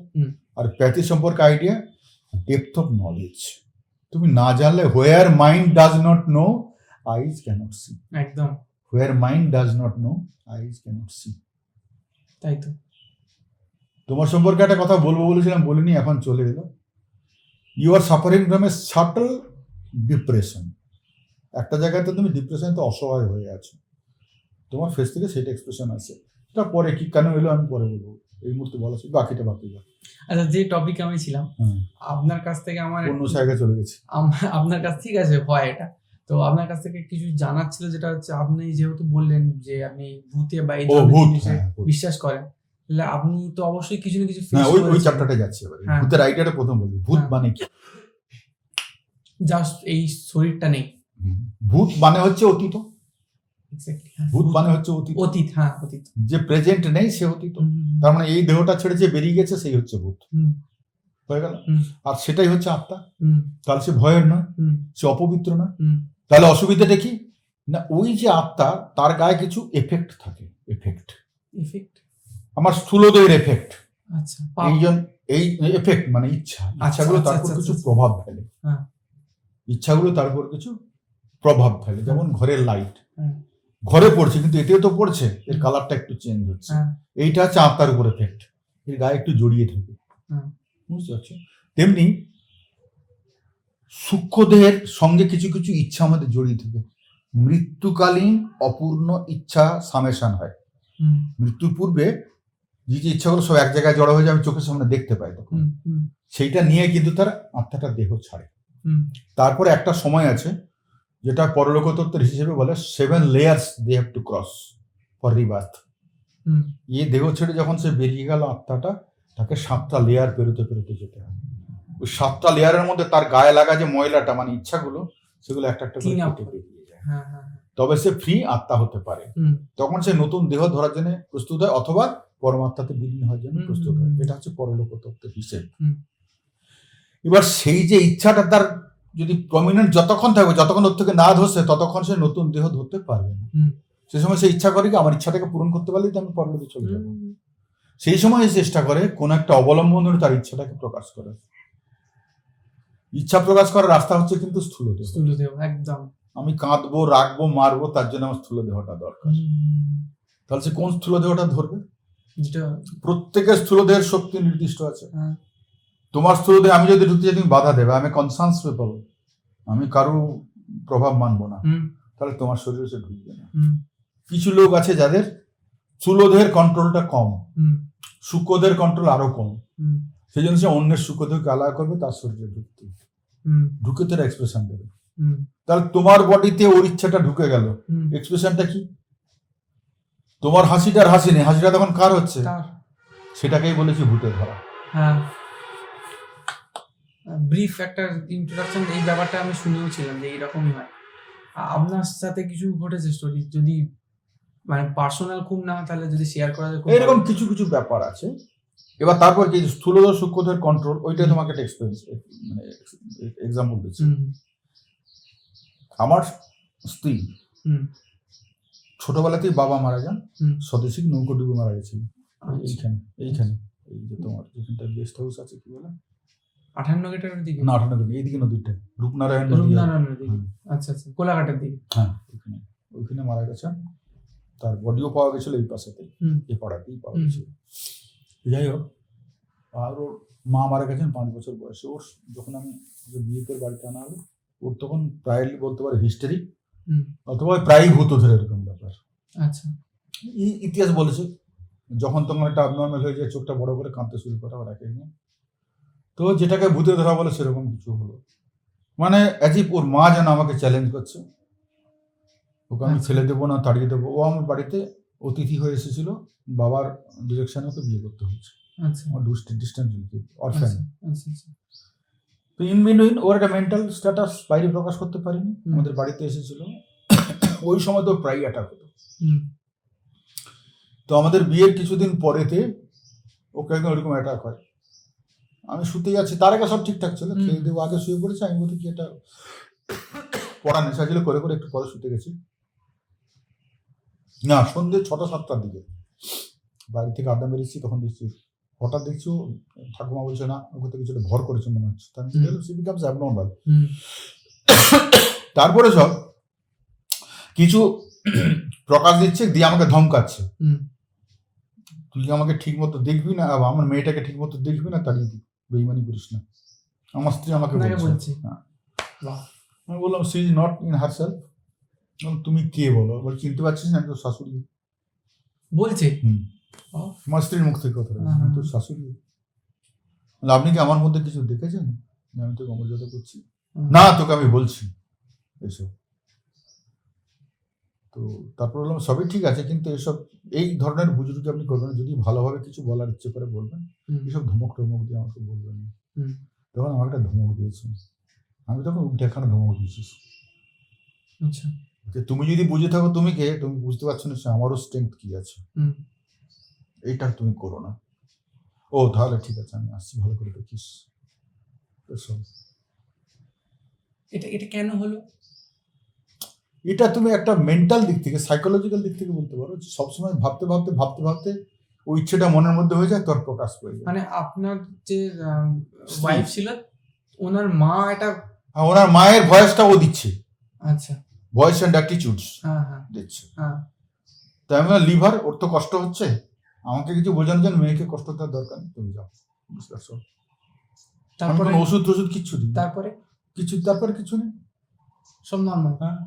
আর প্যাথি সম্পর্কে আইডিয়া, ডেপথ অফ নলেজ। তুমি না জানলে, where mind does not know, eyes cannot see. একদম, where mind does not know, eyes cannot see. তাই তো। তোমার সম্পর্কে একটা কথা বলবো বলেছিলাম, বলিনি, এখন চলে এলো। You are suffering from a subtle depression. একটা জায়গাতে তুমি ডিপ্রেশনে তো অসহায় হয়ে আছো, তো তোমার ফেস থেকে সেটা এক্সপ্রেশন আসে। এটা পরে কি কেন এলো আমি পরে বলবো, এই মুহূর্তে বলা ছিল, বাকিটা বাকি যাবে। আচ্ছা, যে টপিকে আমি ছিলাম, হ্যাঁ, আপনার কাছ থেকে আমার অন্য জায়গায় চলে গেছি। আপনার কাছ ঠিক আছে হয় এটা, তো আপনার কাছ থেকে কিছু জানার ছিল, যেটা হচ্ছে আপনি যেহেতু বললেন যে আপনি ভূতে বা এই ধরনের ভূত, জিনিসে হ্যাঁ, ভূত। বিশ্বাস করেন, তাহলে আপনি তো অবশ্যই কিছু না কিছু হ্যাঁ, ফেস ওই করেছেন। চ্যাপ্টারটা যাচ্ছে এবারে। হ্যাঁ। ভূতের আইডিয়াটা প্রথম বলবি। ভূত হ্যাঁ। মানে কি? জাস্ট এই শরীরটা নেই। ভূত মানে হচ্ছে অতীত। Exactly, হ্যাঁ। ভূত মানে হচ্ছে অতীত। অতীত, হ্যাঁ অতীত। যে প্রেজেন্ট নেই সে অতীত। হুম, তার মানে এই দেহটা ছেড়ে যে বেরিয়ে গেছে সেই হচ্ছে ভূত। হুম, হয়ে গেল। হুম, আর সেটাই হচ্ছে আত্মা। হুম, তাহলে সে ভয়ের নয়, হুম, সে অপবিত্র নয়। হুম, তাহলে অসুবিধাটা কি? না, ওই যে আত্মা, তার গায়ে কিছু এফেক্ট থাকে। এফেক্ট, effect, আমার স্থূলদেহের এফেক্ট। আচ্ছা, এই এফেক্ট মানে ইচ্ছাগুলো আচ্ছা, তার উপর আচ্ছা, কিছু আচ্ছা। প্রভাব ফেলে। হ্যাঁ। ইচ্ছাগুলো তার উপর কিছু প্রভাব ফেলে। যেমন ঘরের লাইট হ্যাঁ। ঘরে পড়ছে, কিন্তু এতেও তো পড়ছে, এর কালারটা একটু চেঞ্জ হচ্ছে। হ্যাঁ। এইটা হচ্ছে আত্মার উপর এফেক্ট, এর গায়ে একটু জড়িয়ে থাকে। হ্যাঁ। বুঝতে পারছো? তেমনি সূক্ষ্মদেহের সঙ্গে কিছু কিছু ইচ্ছা আমাদের জড়িয়ে থাকে। মৃত্যুকালীন অপূর্ণ ইচ্ছা সামেশন হয়। হুম, মৃত্যুর পূর্বে যে যে ইচ্ছাগুলো সব এক জায়গায় জড়ো হয়ে যায়, আমি চোখের সামনে দেখতে পাই তখন। হুম, হুম, সেইটা নিয়ে কিন্তু তার আত্মাটা দেহ ছাড়ে। হুম, তারপরে একটা সময় আছে যেটা পরলোক তত্ত্বের হিসেবে বলে 7 layers they have to cross for rebirth. হুম, এই দেহ ছেড়ে যখন সে বেরিয়ে গেল আত্মাটা, তাকে 7টা লেয়ার পেরোতে পেরোতে যেতে হয়। ওই 7টা লেয়ারের মধ্যে তার গায়ে লাগা যে ময়লাটা মানে ইচ্ছাগুলো, সেগুলো একটা একটা করে Clean up কেটে বেরিয়ে যায়। হ্যাঁ, হ্যাঁ, হ্যাঁ। তবে সে ফ্রি আত্মা হতে পারে। হুম, তখন সে নতুন দেহ ধরার জন্য প্রস্তুত হয়, অথবা পরমাত্মাতে বিলীন হওয়ার জন্য হুম, প্রস্তুত হয়। হুম, এটা হচ্ছে পরলোক তত্ত্বের হিসেব। হুম। এবার সেই যে ইচ্ছাটা তার যদি প্রমিনেন্ট যতক্ষণ থাকবে, যতক্ষণ ওর থেকে না ধরছে, ততক্ষণ সে নতুন দেহ ধরতে পারবে না। হুম। সে সময় সে ইচ্ছা করে কি, আমার ইচ্ছাটাকে পূরণ করতে পারলেই তো আমি পরলোকে চলে যাবো। হুম, সেই সময় সে চেষ্টা করে কোন একটা অবলম্বন ধরে তার ইচ্ছাটাকে প্রকাশ করার। ইচ্ছা প্রকাশ করার রাস্তা হচ্ছে কিন্তু স্থূল দেহ। স্থূলদেহ, একদম। আমি কাঁদবো, রাখবো, মারবো, তার জন্য আমার স্থূল দেহটা দরকার। হুম, তাহলে সে কোন স্থূল দেহটা ধরবে? যেটা প্রত্যেকের স্থূল দেহের শক্তি নির্দিষ্ট আছে। হ্যাঁ। তোমার স্থূল দেহে আমি যদি ঢুকতে যাই, তুমি বাধা দেবে, আমি কনসান্স পেপার, আমি কারো প্রভাব মানবো না, হুম, তাহলে তোমার শরীরে সে ঢুকবে না। হুম, কিছু লোক আছে যাদের স্থূলদেহের কন্ট্রোলটা কম, হুম, সূক্ষ্মদেহের কন্ট্রোল আরো কম। হুম, সেই জন্য সে অন্যের সূক্ষ্মদেহকে আলাদা করবে, তার শরীরে ঢুকতে হুম, ঢুকে তার এক্সপ্রেশন দেবে। হুম, তাহলে তোমার বডিতে ওর ইচ্ছাটা ঢুকে গেল, হুম। এক্সপ্রেশনটা কি? তোমার হাসিটার হাসি নেই, হাসিটা তখন কার হচ্ছে? তার। সেটাকেই বলেছি ভূতে ধরা। হ্যাঁ। ব্রিফ একটা ইন্ট্রোডাকশন এই ব্যাপারটা আমি শুনেও ছিলাম যে এইরকমই হয়। আপনার সাথে কিছু ঘটেছে স্টোরি, যদি মানে পার্সোনাল খুব না, তাহলে যদি শেয়ার করা যায় খুব এরকম ভালো। কিছু কিছু ব্যাপার আছে। এবার তারপর কি স্থূলদেহ সূক্ষ্মদেহের কন্ট্রোল, ওইটাই তোমাকে একটা এক্সপিরিয়েন্স মানে এক্সাম্পল দিচ্ছি। হুম, আমার স্ত্রী হুম, ছোটবেলাতেই বাবা মারা যান, হুম। স্বদেশী নৌকো ডুবে মারা গেছিল। আচ্ছা। এইখানে এই যে তোমার যেখানটা গেস্ট হাউস আছে, কি বলে 58 গেটের দিকে, না, 58 এইদিকে নদীটা, রূপনারায়ণ নদী। রূপনারায়ণের দিকে। হুম। আচ্ছা, আচ্ছা, কোলাঘাটের দিকে। হ্যাঁ, ওইখানে মারা গেছেন। তার বডিও পাওয়া গেছিল এই পাশেতে, হুম, এই পাড়াতেই পাওয়া হুম। গেছিল। যাই হোক, আর ওর মা মারা গেছেন 5 বছর বয়সে। ওর যখন আমি বিয়ে করে বাড়িতে আনা হলো, ওর তখন প্রায়লি বলতে পারে হিস্টেরি, হুম। অথবা প্রায়ই ভূত ধরে এরকম ব্যাপার। আচ্ছা। ইতিহাস বলেছে, যখন তখন একটা abnormal হয়ে যায়, চোখটা বড় করে কাঁদতে শুরু করা ওর একে নিয়ে। তো যেটাকে ভূতে ধরা বলে সেরকম কিছু হলো। মানে অ্যাজিভ ওর মা যেন আমাকে চ্যালেঞ্জ করছে, ওকে আমি আচ্ছা। ফেলে দেবো না, তাড়িয়ে দেবো। ও আমার বাড়িতে অতিথি হয়ে এসেছিল, বাবার ডিরেকশনে ওকে বিয়ে করতে হয়েছে। আচ্ছা, আমার ডিস্টেন্স অরফ্যান। আচ্ছা, আচ্ছা। তো ইন বিটুইন ওর একটা মেন্টাল স্ট্যাটাস বাইরে প্রকাশ করতে পারিনি, হুম। আমাদের বাড়িতে এসেছিল। ওই সময় তো প্রায় অ্যাটাক হতো। হুম, তো আমাদের বিয়ের কিছুদিন পরেতে ওকে একদম ওরকম অ্যাটাক হয়। আমি শুতে যাচ্ছি, তার আগে সব ঠিকঠাক ছিল, হুম। খেয়ে দেবো, আগে শুয়ে পড়েছে। আমি বলি কি, এটা পড়া নেশা ছিল, করে করে একটু পরে শুতে গেছি। না, সন্ধ্যে 6টা-7টার দিকে বাড়ি থেকে আড্ডা মেরেছি, তখন দেখছি হঠাৎ দেখছি ও, ঠাকুমা বলছে না, ওকে তো কিছু একটা ভর করেছে মনে হচ্ছে। তার সি বিকামস অ্যাবনর্মাল। হুম, তারপরে সব কিছু প্রকাশ দিচ্ছে, দিয়ে আমাকে ধমকাচ্ছে, হুম। তুই আমাকে ঠিক মতো দেখবি না, আমার মেয়েটাকে ঠিক মতো দেখবি না, তাড়িয়ে দিবি, বেইমানি করিস না। আমার স্ত্রী আমাকে আপনাকে বলছে। বলছে? হ্যাঁ। বাহ। আমি বললাম she is not in herself, তুমি কে বলো, বল চিনতে পারছিস না, আমি তো শাশুড়ি। বলছে আমার স্ত্রীর মুখ থেকে কথা, আমি তো শাশুড়ি। আপনি কি আমার মধ্যে কিছু দেখেছেন যে আমি তোকে অমর্যাদা করছি? না, তোকে আমি বলছি এসব। তো তারপর বললাম সবই ঠিক আছে, কিন্তু এসব এই ধরনের বুজরুকি আপনি করবেন না। যদি ভালোভাবে কিছু বলার ইচ্ছে করে বলবেন, এসব ধমক টমক দিয়ে আমাকে বলবেন না। তখন আমাকে একটা ধমক দিয়েছে, আমি তখন উল্টে এখানে ধমক দিয়েছিস। আচ্ছা, যে তুমি যদি বুঝে থাকো তুমি কে, তুমি বুঝতে পারছো না আমারও স্ট্রেংথ কি আছে, এইটা তুমি করো না। ও তাহলে ঠিক আছে, আমি আসছি, ভালো করে দেখিস। এটা কেন হলো? এটা তুমি একটা মেন্টাল দিক থেকে, সাইকোলজিক্যাল দিক থেকে বলতে পারো। সবসময় ভাবতে ভাবতে ভাবতে ভাবতে ওই ইচ্ছেটা মনের মধ্যে হয়ে যায়, তোর প্রকাশ পেয়ে যায়। মানে আপনার যে ওয়াইফ ছিল, ওনার মা এটা, ওনার মায়ের ভয়েসটা ও দিচ্ছে। আচ্ছা, ভয়েস অ্যান্ড অ্যাটিটিউডস দিচ্ছে। তাই আমি লিভার, ওর তো কষ্ট হচ্ছে, আমাকে কিছু বোঝানোর জন্য মেয়েকে কষ্ট দেওয়ার দরকার নেই, তুমি যাও, বুঝতে পারছো? তারপরে ওষুধ টষুধ কিচ্ছু দিই, তারপরে কিছু নেই, সব নর্মাল। হ্যাঁ,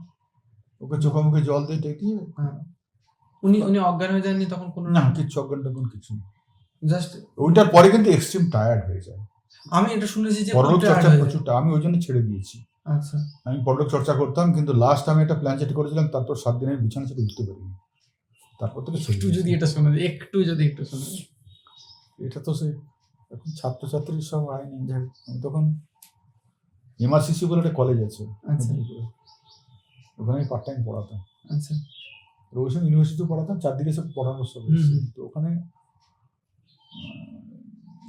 ওকে চোখে মুখে জল দিয়ে টেকিয়ে। উনি অজ্ঞান হয়ে যাননি তখন? কোনো না, কিচ্ছু অজ্ঞান টজ্ঞান কিছু নেই, জাস্ট ওইটার পরে কিন্তু এক্সট্রিম টায়ার্ড হয়ে যায়। আমি এটা শুনেছি যে পরলোক চর্চা প্রচুরটা, আমি ওই জন্য ছেড়ে দিয়েছি। আচ্ছা, আমি পরলোক চর্চা করতাম, কিন্তু লাস্ট আমি একটা প্ল্যান সেট করেছিলাম, তারপর 7 দিন আমি বিছানা ছেড়ে উঠতে পারিনি। তারপর থেকে একটু যদি এটা শোনা যায়, একটু শোনা যায়। এটা তো সে এখন ছাত্রছাত্রীর সব আইন। আমি তখন এমআরসিসি বলে একটা কলেজ আছে, আচ্ছা, ওখানে আমি পার্ট টাইম পড়াতাম। আচ্ছা, রোশন ইউনিভার্সিটিতে পড়াতাম, চারদিকে সব পড়ানোর সব। তো ওখানে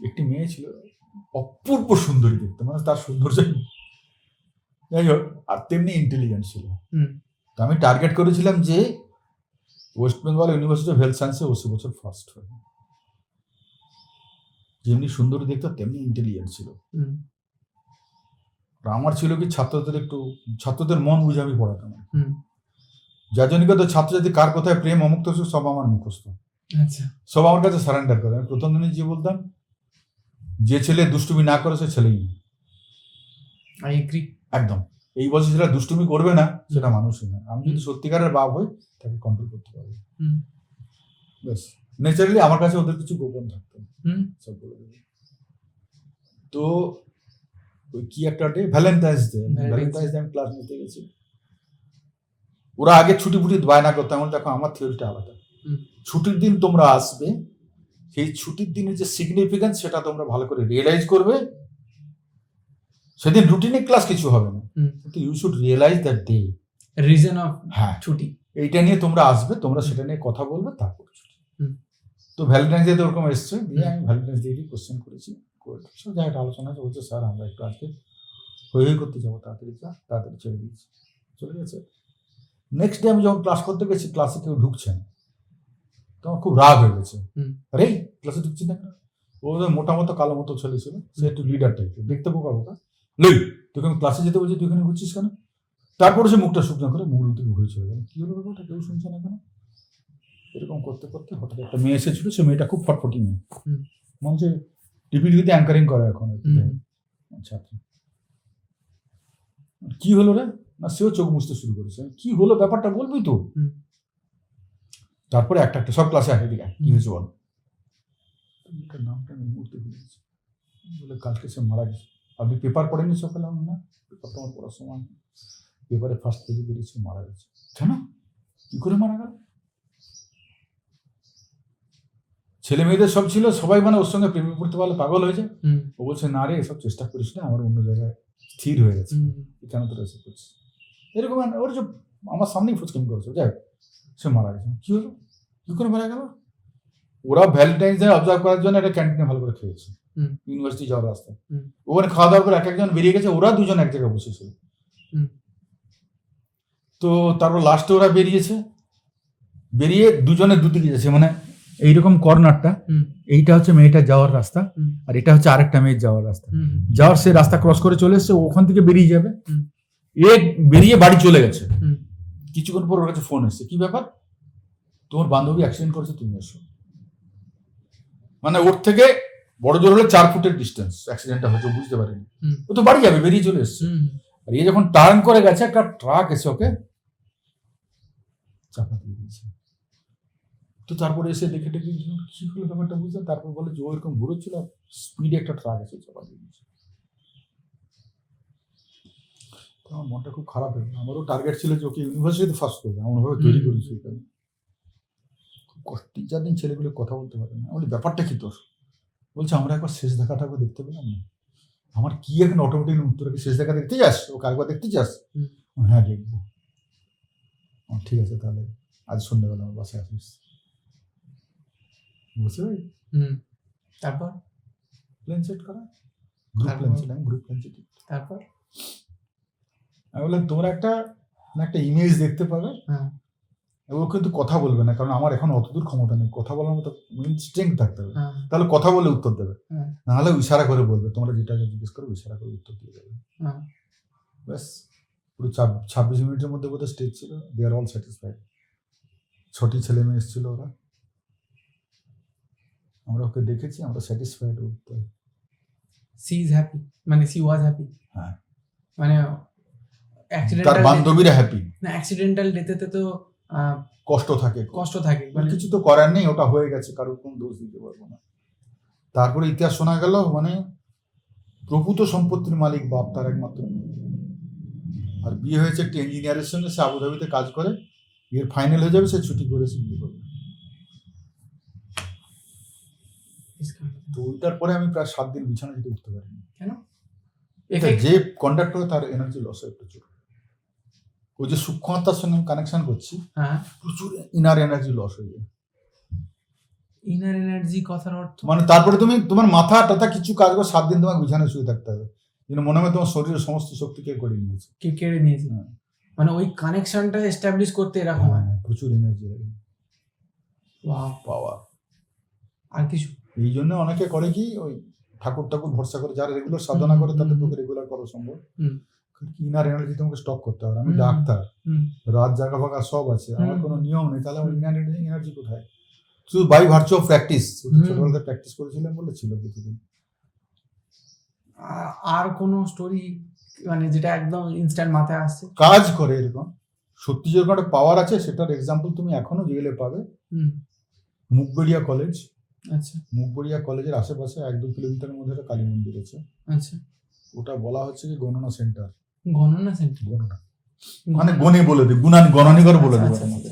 একটি মেয়ে ছিল, অপূর্ব সুন্দরী দেখতে, মানে তার সৌন্দর্য, যাই হোক, আর তেমনি ইন্টেলিজেন্ট ছিল। তো আমি টার্গেট করেছিলাম যে West Bengal university of health সায়েন্সে 80 বছর ফার্স্ট হয়। যেমনি সুন্দরী দেখতে তেমনি ইন্টেলিজেন্ট ছিল। আমার ছিল কি, ছাত্রদের মন বুঝে আমি পড়াতাম। যার জন্য তো ছাত্রছাত্রী কার কোথায় প্রেম অমুক্ত সব আমার মুখস্থ, সব আমার কাছে সারেন্ডার করে। আমি প্রথম দিনে যে বলতাম, যে ছেলে দুষ্টুমি না করে সে ছেলেই না। আই এগ্রি, একদম। এই বয়সে যেটা দুষ্টুমি করবে না সেটা মানুষই না। আমি যদি সত্যিকারের বাপ হই, তাকে কন্ট্রোল করতে পারবো। ব্যাস, ন্যাচারালি আমার কাছে ওদের কিছু গোপন থাকতো, সব বলে দেবে। তো ওই কি একটা ডে, ভ্যালেন্টাইন্স ডে আমি ক্লাস নিতে গেছি। ওরা আগে ছুটি ফুটি বায়না করতো, এমন দেখো আমার থিওরিটা আলাদা। ছুটির দিন তোমরা আসবে, সেই ছুটির দিনের যে সিগনিফিকেন্স সেটা তোমরা ভালো করে রিয়েলাইজ করবে। সেদিন রুটিনে ক্লাস কিছু হবে না, কিন্তু you should realise that day, reason of হ্যাঁ ছুটি, এইটা নিয়ে তোমরা আসবে, তোমরা সেটা নিয়ে কথা বলবে, তারপর ছুটি। তো ভ্যালেন্টাইন্স ডে ওরকম এসছে, দিয়ে আমি ভ্যালেন্টাইন্স ডে কোশ্চেন করেছি। যা একটা আলোচনা আছে, বলছে স্যার আমরা একটু আজকে হই করতে যাবো, তাড়াতাড়ি ছেড়ে দিয়েছি, চলে গেছে। নেক্সট ডে আমি যখন ক্লাস করতে গেছি, ক্লাসে কেউ ঢুকছে না, তখন খুব রাগ হয়ে গেছে। আরে ক্লাসে ঢুকছি না কেন? ও মোটা মতো কালো মতো ছেলে ছিল, সে একটু লিডার টাইপের দেখতে, বোকা বোকা। লই, তোকে আমি ক্লাসে যেতে বলছি, তুই এখানে ঘুরছিস কেন? তারপরে সে মুখটা শুকনো করে মুখ থেকে ঘুরে চলে গেল। কি হলো ব্যাপারটা, কেউ শুনছে না কেন? এরকম করতে করতে হঠাৎ একটা মেয়ে এসেছিল, সে মেয়েটা খুব ফটফটি মেয়ে, মনে টিভিতে অ্যাঙ্কারিং করে এখন ছাত্র। কি হলো রে? না, সেও চোখ মুছতে শুরু করেছে। কি হলো ব্যাপারটা বলবি তো? তারপরে একটা সব ক্লাসে আসে, দিকে কি হয়েছে বল। নামটা আমি মুহূর্তে ভুলে গেছি, বলে কালকে সে মারা গেছে। আপনি পেপার পড়েননি সকালে? না, পেপার তোমার পড়ার সময়, পেপারে ফার্স্ট পেজে বেরিয়েছে মারা গেছে। কেন, কি করে মারা গেল? ছেলে মেয়েদের সব ছিল, সবাই মানে ওর সঙ্গে প্রেমে পড়তে পারলে পাগল হয়ে যায়। ও বলছে না রে, এসব চেষ্টা করিস না, আমার অন্য জায়গায় স্থির হয়ে গেছে, কেন তোরা এসে করছিস এরকম? ওর যে আমার সামনেই ফুচকামি করেছে। যাই, সে মারা গেছে। কি হলো, কি করে মারা গেল? ওরা ভ্যালেন্টাইন্স ডে অবজার্ভ করার জন্য একটা ক্যান্টিনে ভালো করে খেয়েছে, ইউনিভার্সিটি যাওয়ার রাস্তায়। ওখানে খাওয়া দাওয়ার পর এক একজন বেরিয়ে গেছে, ওরা দুজন এক জায়গায় বসেছিল। তো তারপর লাস্টে ওরা বেরিয়ে দুজনে দুদিকে গেছে, মানে এইরকম কর্নারটা, এইটা হচ্ছে মেয়েটা যাওয়ার রাস্তা, আর এটা হচ্ছে আরেকটা মেয়ের যাওয়ার রাস্তা। যাওয়ার সে রাস্তা ক্রস করে চলে এসছে, ওখান থেকে বেরিয়ে যাবে, এ বেরিয়ে বাড়ি চলে গেছে। কিছুক্ষণ পর ওর কাছে ফোন এসছে, কি ব্যাপার, তোমার বান্ধবী অ্যাক্সিডেন্ট করেছে, তুমি এসো। মানে ওর থেকে বড় জোর হলে 4 ফুটের ডিস্টেন্স, অ্যাক্সিডেন্টটা হয়েছে, বুঝতে পারেনি। ও তো বাড়ি যাবে, বেরিয়ে চলে এসছে। আর এ যখন টার্ন করে গেছে, একটা ট্রাক এসে ওকে চাপা দিয়ে দিয়েছে। তো তারপরে এসে দেখে কি হলো ব্যাপারটা বুঝলাম। তারপর বলে যে ও এরকম ঘুরোচ্ছিল, স্পিডে একটা ট্রাক এসে চাপা দিয়ে দিয়েছে। তো আমার মনটা খুব খারাপ হয়ে গেল। আমারও টার্গেট ছিল যে ওকে ইউনিভার্সিটিতে ফার্স্ট করবে, এমনভাবে তৈরি করেছি এখানে। 3-4 দিন ছেলেগুলো কথা বলতে পারে না। বলি ব্যাপারটা কি তোর? বলছে আমরা একবার শেষ দেখাটা একবার দেখতে পেলাম না। আমার কি এখন অটোমেটিক তোরা কি শেষ দেখা দেখতে যাস? ওকে একবার দেখতে চাস? হ্যাঁ দেখবো। ঠিক আছে তাহলে আজ সন্ধ্যাবেলা আমার বাসায় আসিস। বুঝতে পারি? তারপর প্ল্যান সেট করা, গ্রুপ প্ল্যান ছিল, গ্রুপ প্ল্যান সেট। তারপর আমি বললাম তোমরা একটা ইমেজ দেখতে পাবে, ও কিন্তু কথা বলবে না, কারণ আমার এখন অতদূর ক্ষমতা নেই। কথা বলার মতো স্ট্রেংথ থাকতে হবে, তাহলে কথা বলে উত্তর দেবে। নাহলে ইশারা করে বলবে, তোমরা যেটা জিজ্ঞেস করো ইশারা করে উত্তর দিয়ে দেবে। ব্যাস পুরো 26 মিনিটের মধ্যে বোধহয় স্টেজ ছিল। দে আর অল স্যাটিসফাইড। 6টি ছেলে মেয়ে এসেছিল ওরা। আমরা ওকে দেখেছি, আমরা স্যাটিসফাইড। সি ইজ হ্যাপি, মানে সি ওয়াজ হ্যাপি। হ্যাঁ, মানে তার বান্ধবীরা হ্যাপি না। অ্যাক্সিডেন্টাল ডেথেতে তো কষ্ট থাকে, মানে কিছু তো করার নেই, ওটা হয়ে গেছে, কারোর কোনো দোষ দিতে পারবো না। তারপরে ইতিহাস শোনা গেল, মানে প্রভূত সম্পত্তির মালিক বাপ, তার একমাত্র মেয়ে। আর বিয়ে হয়েছে একটা ইঞ্জিনিয়ারের সঙ্গে, সে আবুধাবিতে কাজ করে। এর ফাইনাল হয়ে যাবে, সে ছুটি করেছে বিয়ে করবে। তো ওইটার পরে আমি প্রায় 7 দিন বিছানা থেকে উঠতে পারিনি। কেন? যে কন্ডাক্টর তার এনার্জি লস হয় প্রচুর। ওই যে সূক্ষ্ম আত্মার সঙ্গে কানেকশন করছি, প্রচুর ইনার এনার্জি লস হয়ে যায়। ইনার এনার্জি কথার অর্থ মানে তারপরে তুমি তোমার মাথা টাথা কিছু কাজ করে 7 দিন তোমাকে বিছানায় শুয়ে থাকতে হবে, যেন মনে হয় তোমার শরীরের সমস্ত শক্তি কেড়ে নিয়েছে। কেড়ে নিয়েছে। মানে ওই কানেকশনটা এস্টাবলিশ করতে এরকম হয়। প্রচুর এনার্জি লাগে, পাওয়ার। আর কিছু এই জন্য অনেকে করে কি, ওই ঠাকুর ভরসা করে, যারা রেগুলার সাধনা করে তাদের পক্ষে রেগুলার করা সম্ভব। ইনার এনার্জি তোমাকে স্টক করতে হবে। আমি ডাক্তার, রাত জাগা ফাগা সব আছে, আমার কোনো নিয়ম নেই, তাহলে আমার ইনার এনার্জি কোথায়? শুধু বাই ভার্চু অফ প্র্যাকটিস। ছোটবেলাতে প্র্যাকটিস করেছিলাম বলে ছিল কিছুদিন। আর কোন স্টোরি মানে যেটা একদম ইনস্ট্যান্ট মাথায় আসছে কাজ করে এরকম সত্যি যেরকম একটা পাওয়ার আছে, সেটার এক্সাম্পল তুমি এখনো জেলে পাবে। মুগবেড়িয়া কলেজ। আচ্ছা। মুগবেড়িয়া কলেজের আশেপাশে 1-2 কিলোমিটারের মধ্যে একটা কালী মন্দির আছে। আচ্ছা। ওটা বলা হচ্ছে কি গণনা সেন্টার। গণনা সেন্টার? গণনা মানে গণে বলে দিই, গণনিকর বলে দেবো তোমাকে।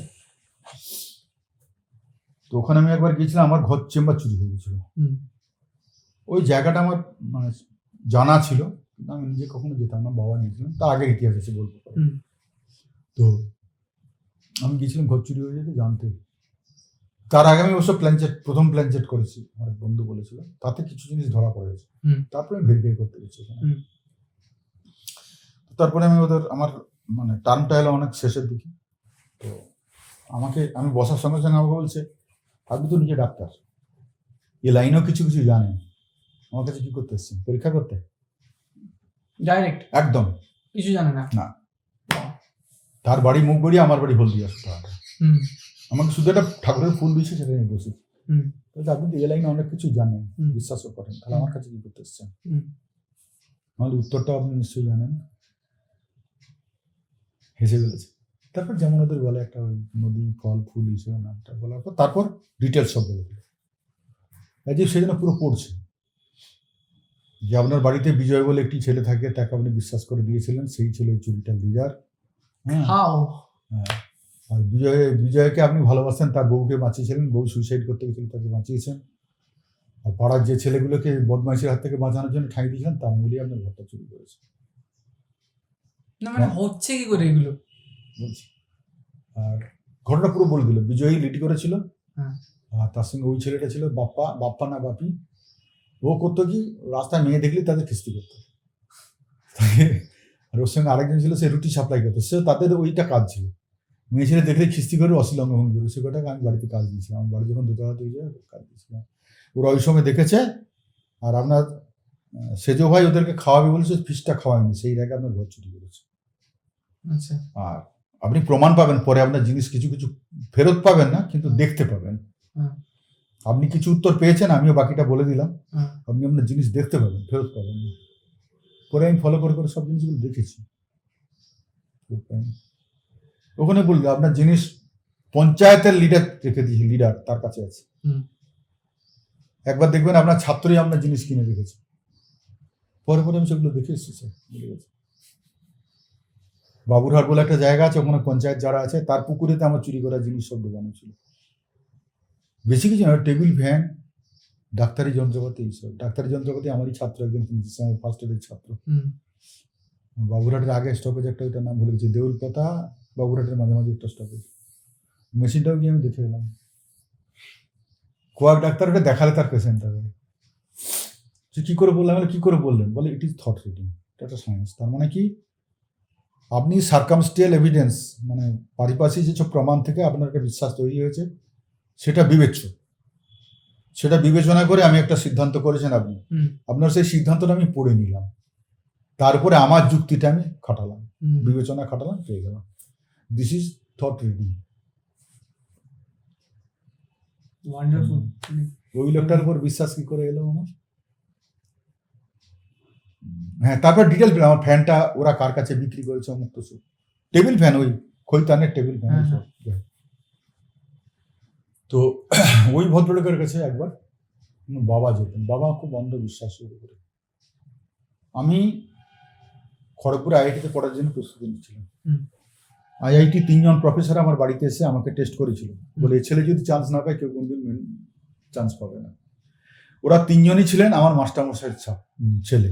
তো ওখানে আমি একবার গিয়েছিলাম, আমার ঘর চেম্বার চুরি হয়ে গেছিল। ওই জায়গাটা আমার মানে জানা ছিল, কিন্তু আমি নিজে কখনো যেতাম না, বাবা গিয়েছিলাম। তার আগের ইতিহাস আছে বলবো। তো আমি গিয়েছিলাম ঘর চুরি হয়ে যেতে জানতে। তার আগে আমি অবশ্য প্রথম প্ল্যান সেট করেছি, আমার বন্ধু বলেছিল, তাতে কিছু জিনিস ধরা পড়ে গেছে। তারপরে আমি ভেরিফাই করতে গেছি ওখানে। তারপরে আমি আমার মানে টার্মটা এলো অনেক শেষের দিকে। তো আমি বসার সঙ্গে সঙ্গে আমাকে বলছে, আপনি তো নিজে ডাক্তার, এ লাইনেও কিছু কিছু জানেন, আমার কাছে কি করতে এসছেন? পরীক্ষা করতে? ডাইরেক্ট একদম কিছু জানে না। তার বাড়ি মুগবেড়িয়া, আমার বাড়ি হলদিয়া। আমাকে শুধু একটা ঠাকুরের ফুল দিয়েছে, সেটা নিয়ে বসে। আপনি তো এ লাইনে অনেক কিছু জানেন, বিশ্বাসও করেন, তাহলে আমার কাছে কি করতে এসছেন? আমাদের উত্তরটা আপনি নিশ্চয়ই জানেন। হেসে ফেলেছে। তারপর যেমন ওদের বলে একটা ওই নদী, ফল, ফুল, হিসেবে নামটা বলার পর তারপর ডিটেলস সব বলে দিল। যে সেজন্য পুরো পড়ছে যে আপনার বাড়িতে বিজয় বলে একটি ছেলে থাকে, তাকে আপনি বিশ্বাস করে দিয়েছিলেন, সেই ছেলে চুরিটার লিডার। হ্যাঁ, আর বিজয়কে আপনি ভালোবাসেন, তার বউকে বাঁচিয়েছিলেন, বউ সুইসাইড করতে গেছিল, তাকে বাঁচিয়েছেন। আর পাড়ার যে ছেলেগুলোকে বদমাইশের হাত থেকে বাঁচানোর জন্য ঠাঁই দিয়েছেন, তার মিলিয়ে আপনার ঘরটা চুরি করেছে। না মানে হচ্ছে কি করে এগুলো বলছি। আর ঘটনা পুরো বলে দিল। বিজয়ী লিড করেছিল, আর তার সঙ্গে ওই ছেলেটা ছিল বাপ্পা না বাপি। ও করতো কি, রাস্তায় মেয়ে দেখলে তাদের খিস্তি করতো। আর ওর সঙ্গে আরেকজন ছিল, সে রুটি সাপ্লাই করতো। সে তাদের ওইটা কাজ ছিল, মেয়ে ছেলে দেখলে খিস্তি করে, অশ্লীল অঙ্গভঙ্গি করে। সে কটাকে আমি বাড়িতে কাজ দিয়েছিলাম, আমার বাড়ি যখন দোতলা তৈরি হয় কাজ দিয়েছিলাম। ওরা ওই সময় দেখেছে। আর আপনার সেজো ভাই ওদেরকে খাওয়াবে বলেছে, ফিসটা খাওয়ায়নি, সেই রেখে আপনার ঘর চুরি করেছে। আচ্ছা। আর আপনি প্রমাণ পাবেন পরে, আপনার জিনিস কিছু কিছু ফেরত পাবেন না, কিন্তু দেখতে পাবেন। আপনি কিছু উত্তর পেয়েছেন, আমিও বাকিটা বলে দিলাম, আপনি আপনার জিনিস দেখতে পাবেন, ফেরত পাবেন না। পরে আমি ফলো করে সব জিনিসগুলো দেখেছি। ওখানে বললো আপনার জিনিস পঞ্চায়েতের লিডার রেখে দিয়েছে, লিডার তার কাছে আছে। হুম। একবার দেখবেন আপনার ছাত্রই আপনার জিনিস কিনে রেখেছে, পরে পরে আমি সেগুলো দেখে এসেছি স্যার, ভুলে গেছি। বাবুরহাট বলে একটা জায়গা আছে, ওখানে পঞ্চায়েত যারা আছে তার পুকুরেতে আমার চুরি করা জিনিস সব ঢোকানো ছিল। বেশি কিছু না, টেবিল ফ্যান, ডাক্তারি যন্ত্রপাতি, এইসব। ডাক্তারি যন্ত্রপাতি আমারই ছাত্র একজন কিনেছে, আমার ফার্স্ট ইয়ারের ছাত্র। বাবুরহাটের আগে স্টপেজ একটা, ওইটার নাম ভুলে গেছি, দেউলপাতা বাবুরহাটের মাঝামাঝি একটা স্টপেজ। মেশিনটাও গিয়ে আমি দেখে এলাম। কোয়াক ডাক্তার ওটা দেখালে তার পেশেন্ট হবে। সে কী করে বললাম, কি করে বললেন, বলে ইট ইজ থট রিডিং, এটা একটা সায়েন্স। তার মানে কি, আপনি সার্কামস্টিয়াল এভিডেন্স, মানে পারিপার্শ্বিক যেসব প্রমাণ থেকে আপনার একটা বিশ্বাস তৈরি হয়েছে, সেটা বিবেচ্য, সেটা বিবেচনা করে আমি একটা সিদ্ধান্ত করেছেন আপনি, আপনার সেই সিদ্ধান্তটা আমি পড়ে নিলাম, তারপরে আমার যুক্তিটা আমি খাটালাম, বিবেচনা খাটালাম, পেয়ে গেলাম। This is thought reading. Wonderful. ওই লোকটার উপর বিশ্বাস কি করে এলো আমার? হ্যাঁ, তারপর ডিটেল পেলাম, আমার ফ্যানটা ওরা কার কাছে বিক্রি করেছে, অমুক তো সব। টেবিল ফ্যান, ওই খৈতানের টেবিল ফ্যান। তো ওই ভদ্রলোকের কাছে একবার বাবা যেতেন, বাবা খুব অন্ধবিশ্বাসের উপরে। আমি খড়গপুরে আইআইটিতে পড়ার জন্য প্রস্তুতি নিচ্ছিলাম। আইআইটি 3 জন প্রফেসর আমার বাড়িতে এসে আমাকে টেস্ট করেছিল, বলে এই ছেলে যদি চান্স না পায় কেউ কোনদিন চান্স পাবে না। ওরা 3 জনই ছিলেন আমার মাস্টারমশাইয়ের ছেলে।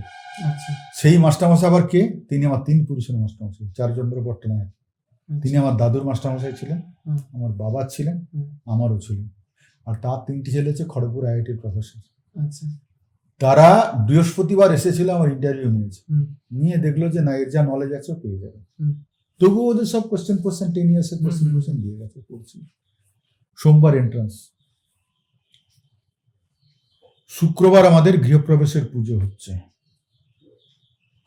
সেই মাস্টারমশাই আবার কে? তিনি আমার 3 পুরুষের মাস্টারমশাই, 4 চন্দ্র পট্টনায়ক। তিনি আমার দাদুর মাস্টারমশাই ছিলেন, আমার বাবার ছিলেন, আমারও ছিলেন। আর তার 3টি ছেলে হচ্ছে খড়গপুর আইআইটির প্রফেসর। তারা বৃহস্পতিবার এসেছিল আমার ইন্টারভিউ নিয়েছে, নিয়ে দেখলো যে না, এর যা নলেজ আছে ও পেয়ে যাবে। তবুও ওদের সব কোশ্চেন 10 ইয়ার্সের কোশ্চেন দিয়ে গেছে, পড়ছি। সোমবার এন্ট্রান্স, শুক্রবার আমাদের গৃহপ্রবেশের পুজো হচ্ছে।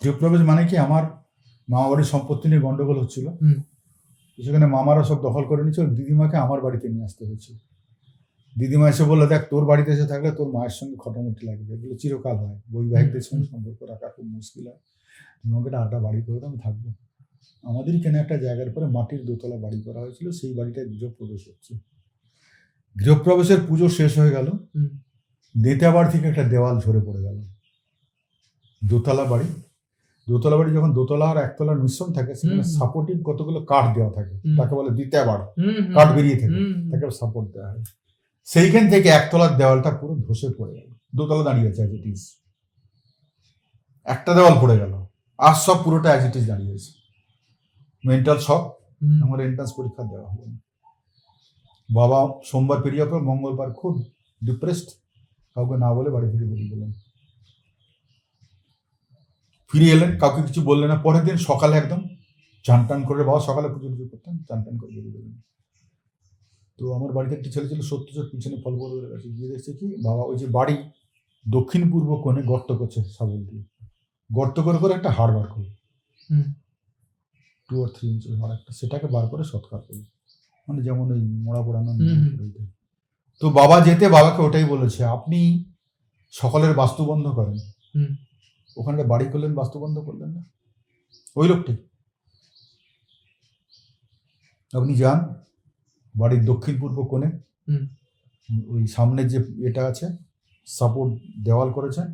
গৃহপ্রবেশ মানে কি, আমার মামা বাড়ির সম্পত্তি নিয়ে গন্ডগোল হচ্ছিল, সেখানে মামারা সব দখল করে নিচ্ছে। দিদিমাকে আমার বাড়িতে নিয়ে আসতে হয়েছে। দিদিমা এসে বললো, দেখ তোর বাড়িতে এসে থাকলে তোর মায়ের সঙ্গে খটামটি লাগবে, এগুলো চিরকাল হয়, বৈবাহিকদের সঙ্গে সম্পর্ক রাখা খুব মুশকিল হয়, তোমাকে একটা আড্ডা বাড়ি করে আমি থাকবো। আমাদেরই কেন একটা জায়গার পরে মাটির দোতলা বাড়ি করা হয়েছিল, সেই বাড়িটায় গৃহপ্রবেশ হচ্ছে। গৃহপ্রবেশের পুজো শেষ হয়ে গেল, দেতা বাড়ি থেকে একটা দেওয়াল ঝরে পড়ে গেল। দোতলা বাড়ি যখন দোতলা আর একতলার মিশ্রণ থাকে, সেখানে সাপোর্টিভ কতগুলো কাঠ দেওয়া থাকে, তাকে বলে দ্বিতীয় বাড়ি, কাঠ বেরিয়ে থাকে, তাকে সাপোর্ট দেওয়া হয়। সেইখান থেকে একতলার দেওয়ালটা পুরো ধসে পড়ে গেল। দোতলা দাঁড়িয়ে আছে অ্যাজ ইট ইজ, একটা দেওয়াল পড়ে গেল, আর সব পুরোটা অ্যাজ ইট ইজ দাঁড়িয়ে আছে। মেন্টাল শক, আমার এন্ট্রান্স পরীক্ষা দেওয়া হলো। বাবা সোমবার পেরিয়ে পর মঙ্গলবার খুব ডিপ্রেসড, কাউকে না বলে বাড়ি থেকে বেরিয়ে গেলেন। ফিরে এলেন, কাউকে কিছু বললেন না। পরের দিন সকালে একদম চান টান করে, বাবা সকালে পুজো করতেন, চান টান করে বেরিয়ে গেলেন। তো আমার বাড়িতে একটি ছেলে ছিল, 70 পিছনে ফল বড় হয়ে গেছে। গিয়ে দেখছে কি, বাবা ওই যে বাড়ি দক্ষিণ পূর্ব কোণে গর্ত করছে শাবল দিয়ে, গর্ত করে করে একটা হাড় বার করলো, 2 or 3 ইঞ্চি হাড় একটা, সেটাকে বার করে সৎকার করলো, মানে যেমন ওই মোড়া পোড়ানো। তো বাবা যেতে বাবাকে ওটাই বলেছে, আপনি সকলের বাস্তু বন্ধ করেন, ওখানে বাড়ি করলেন, বাস্তু বন্ধ করলেন না। ওই লোকটি, আপনি যান বাড়ির দক্ষিণ পূর্ব কোণে, ওই সামনে যে এটা আছে সাপোর্ট দেওয়াল করেছেন,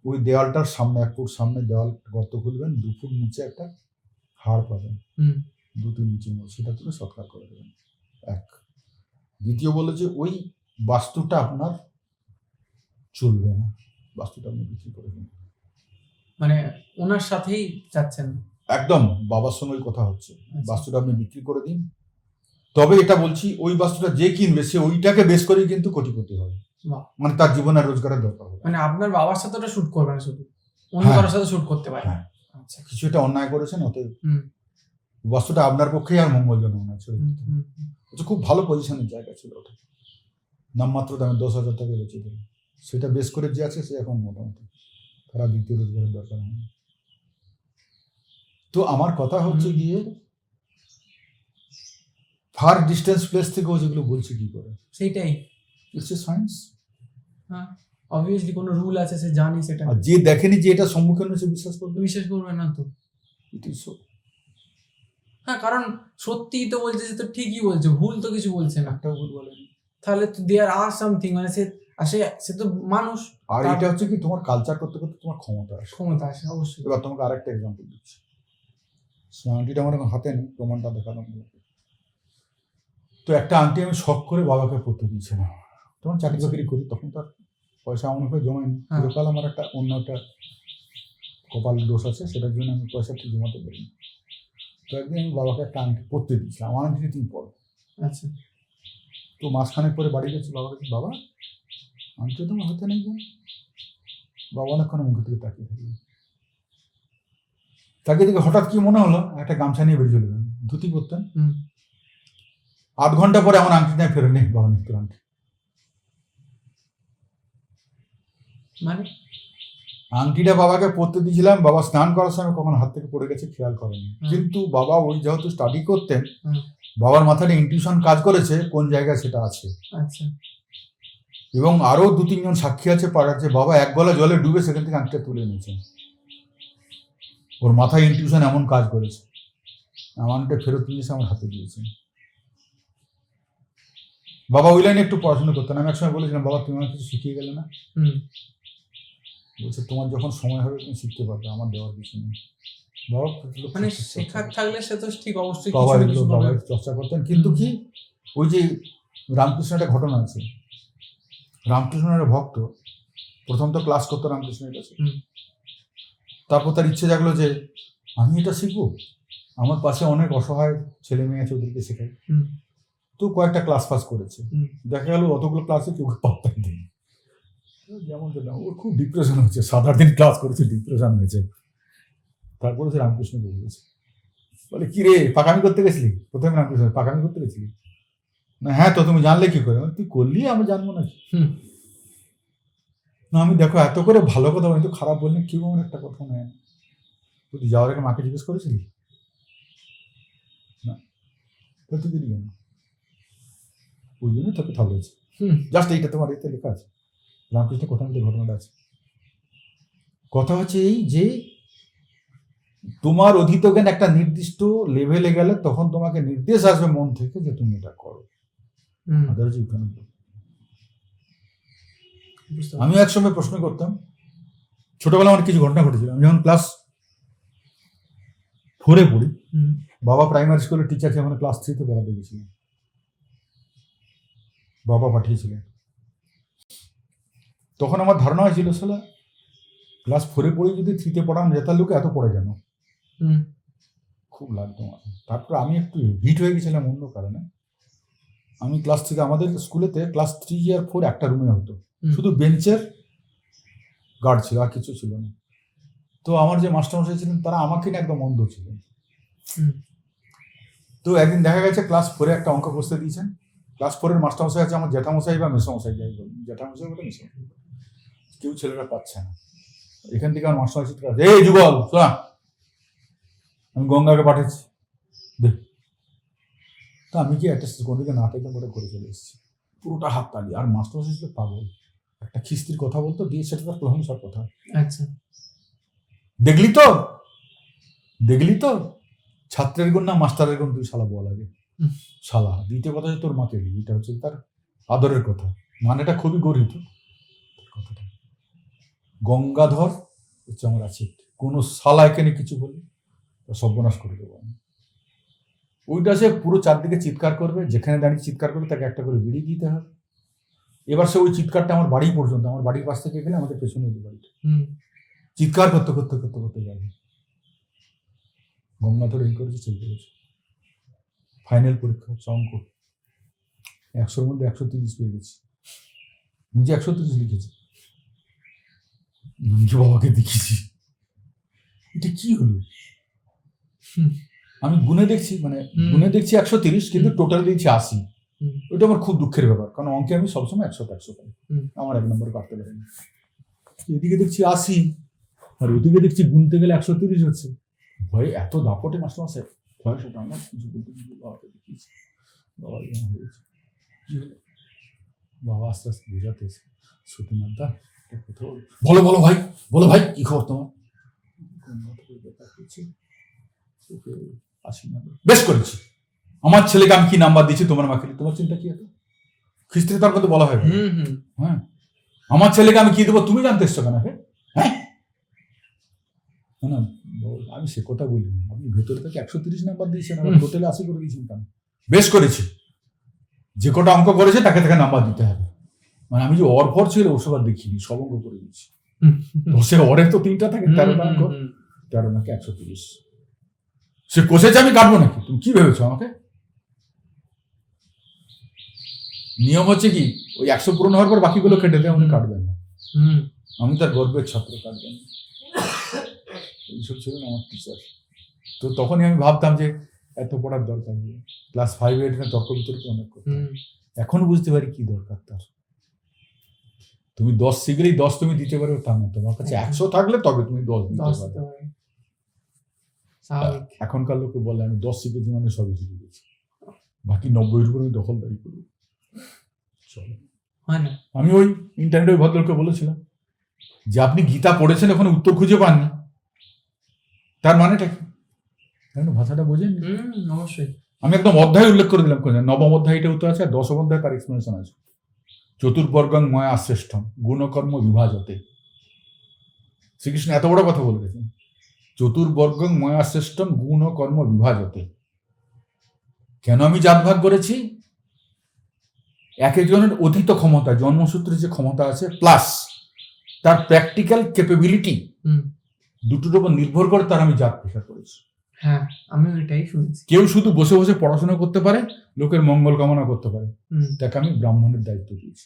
ওই দেওয়ালটার সামনে 1 ফুট সামনে দেওয়াল গর্ত খুলবেন, 2 ফুট নিচে একটা হাড় পাবেন, 2-3 ইঞ্চির মতো, সেটা তুলে সৎকার করে দেবেন। 1 দ্বিতীয় বলে যে ওই বাস্তুটা আপনার চলবে না, বাস্তুটা আপনি বিক্রি করে দিন। মানে ওনার সাথেই যাচ্ছেন একদম, বাবার সঙ্গে কথা হচ্ছে, বাস্তুটা আপনি বিক্রি করে দিন। তবে এটা বলছি, ওই বাস্তুটা যে কিনবে সে ওইটাকে বেশ করেই কিন্তু কোটিপতি হবে, মানে তার জীবনের রোজগারের দরকার হবে। মানে আপনার বাবার সাথে ওটা শুট করবে না, শুধু অন্য কারোর সাথে শুট করতে পারে। আচ্ছা, কিছু একটা অন্যায় করেছেন, অতএব বাস্তুটা আপনার পক্ষেই আর মঙ্গলজনক মনে হচ্ছে। খুব ভালো পজিশনের জায়গা ছিল ওটা, নামমাত্র দামে 10,000 টাকা বেঁচে দিল। সেটা বেশ করে যে আছে সে এখন মোটামুটি, তারা দ্বিতীয় রোজগারের দরকার হয়। তো আমার কথা হচ্ছে গিয়ে, ফার ডিস্টেন্স প্লেস থেকেও যেগুলো বলছে কি করে, সেইটাই ইটস এ সায়েন্স। হ্যাঁ, অবভিয়াসলি কোনো রুল আছে, সে জানি সেটা। আর যে দেখেনি যে এটা সম্মুখীন হয়েছে, বিশ্বাস করবে না তো। It is so. হ্যাঁ, কারণ সত্যিই তো বলছে, যে তো ঠিকই বলছে, ভুল তো কিছু বলছে না। একটাও ভুল বলেনি। তাহলে তো দেয়ার আর সামথিং, মানে সে তো মানুষ, আর তার- এটা হচ্ছে কি, তোমার কালচার করতে করতে তোমার ক্ষমতা আসে। ক্ষমতা আছে অবশ্যই। এবার তোমাকে আরেকটা এক্সাম্পল দিচ্ছি। আংটিটা আমার এখন হাতে নেই, প্রমাণটা দেখালাম। তো একটা আংটি আমি শখ করে বাবাকে পরতে দিয়েছিলাম। তখন চাকরি বাকরি করি, তখন তার পয়সা আমার উপরে জমায়নি। হ্যাঁ। চিরকাল আমার একটা অন্য একটা কপাল দোষ আছে, সেটার জন্য আমি পয়সা ঠিক জমাতে পারিনি। তো একদিন আমি বাবাকে একটা আংটি পরতে দিয়েছিলাম, আমার আংটি তুমি পরো। আচ্ছা, তো মাসখানেক পরে বাড়ি গেছি, বাবা কাছে, বাবা আংটি তো আমার হাতে নেই কেন? বাবা অনেকক্ষণ মুখের থেকে তাকিয়ে থাকলেন। তাকিয়ে থেকে হঠাৎ কি মনে হলো, একটা গামছা নিয়ে বেরিয়ে চলে গেলেন। ধুতি পরতেন। 8 ঘন্টা পরে আমার আংটি নিয়ে ফেরেন, নেই বাবা, নিত্য আংটি। মানে আংটিটা বাবাকে পরতে দিয়েছিলাম, বাবা স্নান করার সময় কখন হাত থেকে পড়ে গেছে খেয়াল করেনি। কিন্তু বাবা ওই যেহেতু স্টাডি করতেন, বাবার মাথায় ইনটিউশন কাজ করেছে কোন জায়গায় সেটা আছে। আচ্ছা, এবং আরো 2-3 জন সাক্ষী আছে পাড়ার, যে বাবা এক গলা জলে ডুবে সেখান থেকে আংটিটা তুলে নিয়েছেন। ওর মাথায় ইনটিউশন এমন কাজ করেছে, আমার আংটিটা ফেরত নিয়ে এসে আমার হাতে দিয়েছেন। বাবা ওই লাইনে একটু পড়াশোনা করতেন। আমি একসময় বলেছিলাম, বাবা তুমি আমার কিছু শিখিয়ে গেলে না? বলছে তোমার যখন সময় হবে তুমি শিখতে পারবে, আমার দেওয়ার কিছু নেই। বাবা মানে শেখার থাকলে সে তো ঠিক অবশ্যই বাবা কিছু না এগুলো কিছু বাবা করবে। চর্চা করতেন। কিন্তু কি, ওই যে রামকৃষ্ণের একটা ঘটনা আছে। রামকৃষ্ণের একটা ভক্ত প্রথম তো ক্লাস করতো রামকৃষ্ণের কাছে, তারপর তার ইচ্ছে জাগলো যে আমি এটা শিখবো, আমার পাশে অনেক অসহায় ছেলে মেয়ে আছে, ওদেরকে শেখাই। তো কয়েকটা ক্লাস পাস করেছে। দেখা গেল অতগুলো ক্লাসে কেউ পাত্তাই দেয়নি। যেমন ওর খুব ডিপ্রেশন হচ্ছে, 7-8 দিন ক্লাস করেছে, ডিপ্রেশন হয়েছে। তারপরে সে রামকৃষ্ণকে বলেছে, বলে কি রে পাকামি করতে গেছিলি? প্রথমে রামকৃষ্ণ, পাকামি করতে গেছিলি? না, হ্যাঁ। তো তুমি জানলে কি করে? তুই করলি, আমি জানবো না? না, আমি দেখো এত করে ভালো কথা বলি, তো খারাপ বললি, কেউ আমার একটা কথা নেয় না। তুই যাওয়ার আগে মাকে জিজ্ঞেস করেছিলি? না। তো তুই দিলি কেন? ওই জন্য তোকে থাকলেছে। জাস্ট এইটা তোমার এতে লেখা আছে, রামকৃষ্ণ কথার মধ্যে ঘটনাটা আছে। কথা হচ্ছে এই যে তোমার অধীত জ্ঞান একটা নির্দিষ্ট লেভেলে গেলে তখন তোমাকে নির্দেশ আসবে মন থেকে যে তুমি এটা করো। আমি একসময় প্রশ্ন করতাম, ছোটবেলা আমার কিছু ঘটনা ঘটেছিল। আমি যখন ক্লাস 4-এ পড়ি, বাবা প্রাইমারি স্কুলের টিচার ছিল, মানে ক্লাস 3-তে পড়াতে গেছিলেন, বাবা পাঠিয়েছিলেন। তখন আমার ধারণা হয়েছিল, সালা ক্লাস 4-এ পড়ে যদি 3-তে পড়ানো যেত, লোক এত পড়ে কেন? খুব লাগতো আমার। তারপর আমি একটু হিট হয়ে গেছিলাম অন্য কারণে। আমি ক্লাস 3 আমাদের স্কুলেতে ক্লাস 3 আর 4 একটা রুমে হতো, শুধু বেঞ্চের গার্ড ছিল, আর কিছু ছিল না। তো আমার যে মাস্টারমশাই ছিলেন তারা আমাকে নিয়ে একদম অন্ধ ছিলেন। তো একদিন দেখা গেছে ক্লাস 4-এ একটা অঙ্ক বসতে দিয়েছেন। ক্লাস 4-এর মাস্টারমশাই আছে আমার জ্যাঠামশাই বা মেসোমশাই, যাই বলুন, জ্যাঠামশাই বলে মেসোমশাই, কেউ ছেলেরা পাচ্ছে না। এখান থেকে আমার মাস্টারমশাই চিৎকার, এই যুগল শোনা, আমি গঙ্গাকে পাঠাচ্ছি দেখ। তো আমি কি একটা কোনদিকে না থেকে বলে করে চলে এসেছি, পুরোটা হাত তালি। আর মাস্টারমশাই ছিল পাগল, একটা খিস্তির কথা বলতো, দিয়ে সেটা তার প্রশংসার কথা। আচ্ছা, দেখলি তো, দেখলি তো, ছাত্রের গুণ না মাস্টারের গুণ, তুই শালা বল আগে শালা। দ্বিতীয় কথা হচ্ছে তোর মাকে, এটা হচ্ছে তার আদরের কথা, মানেটা খুবই গর্হিত কথাটা। গঙ্গাধর হচ্ছে আমার আছে, কোনো শালা এখানে কিছু বলে সর্বনাশ করে দেবো আমি। ওইটা সে পুরো চারদিকে চিৎকার করবে, যেখানে দাঁড়িয়ে চিৎকার করবে তাকে একটা করে বিড়ি দিতে হবে। এবার সে ওই চিৎকারটা আমার বাড়ি পর্যন্ত, আমার বাড়ির পাশ থেকে গেলে আমাদের পেছনে ওই বাড়িটা, চিৎকার করতে করতে করতে করতে যাবে। গঙ্গাধর এই করেছে, সেই করেছে। ফাইনাল পরীক্ষা হচ্ছে অঙ্ক, 100-র মধ্যে 130 পেয়ে গেছি। নিজে 130 লিখেছি, নিজে বাবাকে দেখিয়েছি। এটা কি হলো? আমি গুনে দেখছি, মানে গুনে দেখছি 130, কিন্তু টোটাল দিয়েছি 80। ওইটা আমার খুব দুঃখের ব্যাপার, কারণ অঙ্কে আমি সবসময় 100 পাই, আমার 1 নম্বর কাটতে পারিনি। এদিকে দেখছি 80, আর ওদিকে দেখছি গুনতে গেলে 130 হচ্ছে। ভয়ে এত দাপটে মাস্টারমশাই, ভয় সেটা আমার কিছু বলতে কিন্তু বাবাকে দেখিয়েছি। বাবা এরকম হয়েছে, কি হলো? বাবা আস্তে আস্তে বোঝাতে সতীনাথ দা কোথাও, বলো বলো ভাই, বলো ভাই, কি খবর তোমার? ব্যাপার হচ্ছে 80 নাম্বার বেশ করেছি। আমার ছেলেকে আমি কি নাম্বার দিচ্ছি তোমার মাকে, তোমার চিন্তা কি আছে? খ্রিস্টে তার কথা বলা হয়। হ্যাঁ, আমার ছেলেকে আমি কি দেবো তুমি জানতে এসছো কেন? হ্যাঁ, না আমি সে কথা বলিনি, আপনি ভেতর থেকে 130 নাম্বার দিয়েছেন, আবার টোটালে 80 করে দিয়েছেন কেন? বেশ করেছি, যে কটা অঙ্ক করেছে তাকে তাকে নাম্বার দিতে হবে। মানে আমি যে অর ছিল ওসব আর দেখিনি, সব অঙ্ক করে দিচ্ছি। সে অরের তো 3টা থাকে, 13টা অঙ্ক, 13 নাকি 130। সে কষেছে আমি কাটবো নাকি? তুমি কি ভেবেছো আমাকে? নিয়ম হচ্ছে কি, ওই 100 পূরণ হওয়ার পর বাকিগুলো কেটে দেয়, উনি কাটবেন না। আমি তার গর্বের ছাত্র, কাটবেন না। এইসব ছিল না আমার টিচার। তো তখনই আমি ভাবতাম যে এত পড়ার দরকার নেই। ক্লাস 5-8 তর্ক বিতর্ক অনেক করতাম। এখন বুঝতে পারি কি দরকার তার। তুমি 10 শিখলেই 10 তুমি দিতে পারো তা না, তোমার কাছে 100 থাকলে তবে তুমি 10 দিতে পারো। এখনকার লোকে বলে আমি 10 শিখেছি মানে সবই শিখে গেছি, বাকি 90-এর উপরে আমি দখলদারি করবো। চলো, আমি ওই ইন্টারনেটে ভদ্রলোককে বলেছিলাম যে আপনি গীতা পড়েছেন এখন উত্তর খুঁজে পাননি, তার মানেটা কি? ভাষাটা বোঝেন? অবশ্যই। আমি একদম অধ্যায় উল্লেখ করে দিলাম, 9ম অধ্যায়টা উত্তর আছে, আর 10ম অধ্যায় তার এক্সপ্লেনেশন আছে। চতুর্বর্গং ময়া শ্রেষ্ঠম গুণকর্ম বিভাজতে। শ্রীকৃষ্ণ এত বড় কথা বলে গেছেন, চতুর্বর্গং ময়া শ্রেষ্ঠম গুণকর্ম বিভাজতে। কেন আমি জাত ভাগ করেছি? এক একজনের অধীত ক্ষমতা, জন্মসূত্রে যে ক্ষমতা আছে, প্লাস তার প্র্যাকটিক্যাল ক্যাপাবিলিটি, দুটোর উপর নির্ভর করে তার আমি জাত পেশা করেছি। হ্যাঁ, আমি এটাই শুনেছি। কেউ শুধু বসে বসে পড়াশোনা করতে পারে, লোকের মঙ্গল কামনা করতে পারে, তাকে আমি ব্রাহ্মণের দায়িত্ব দিয়েছি।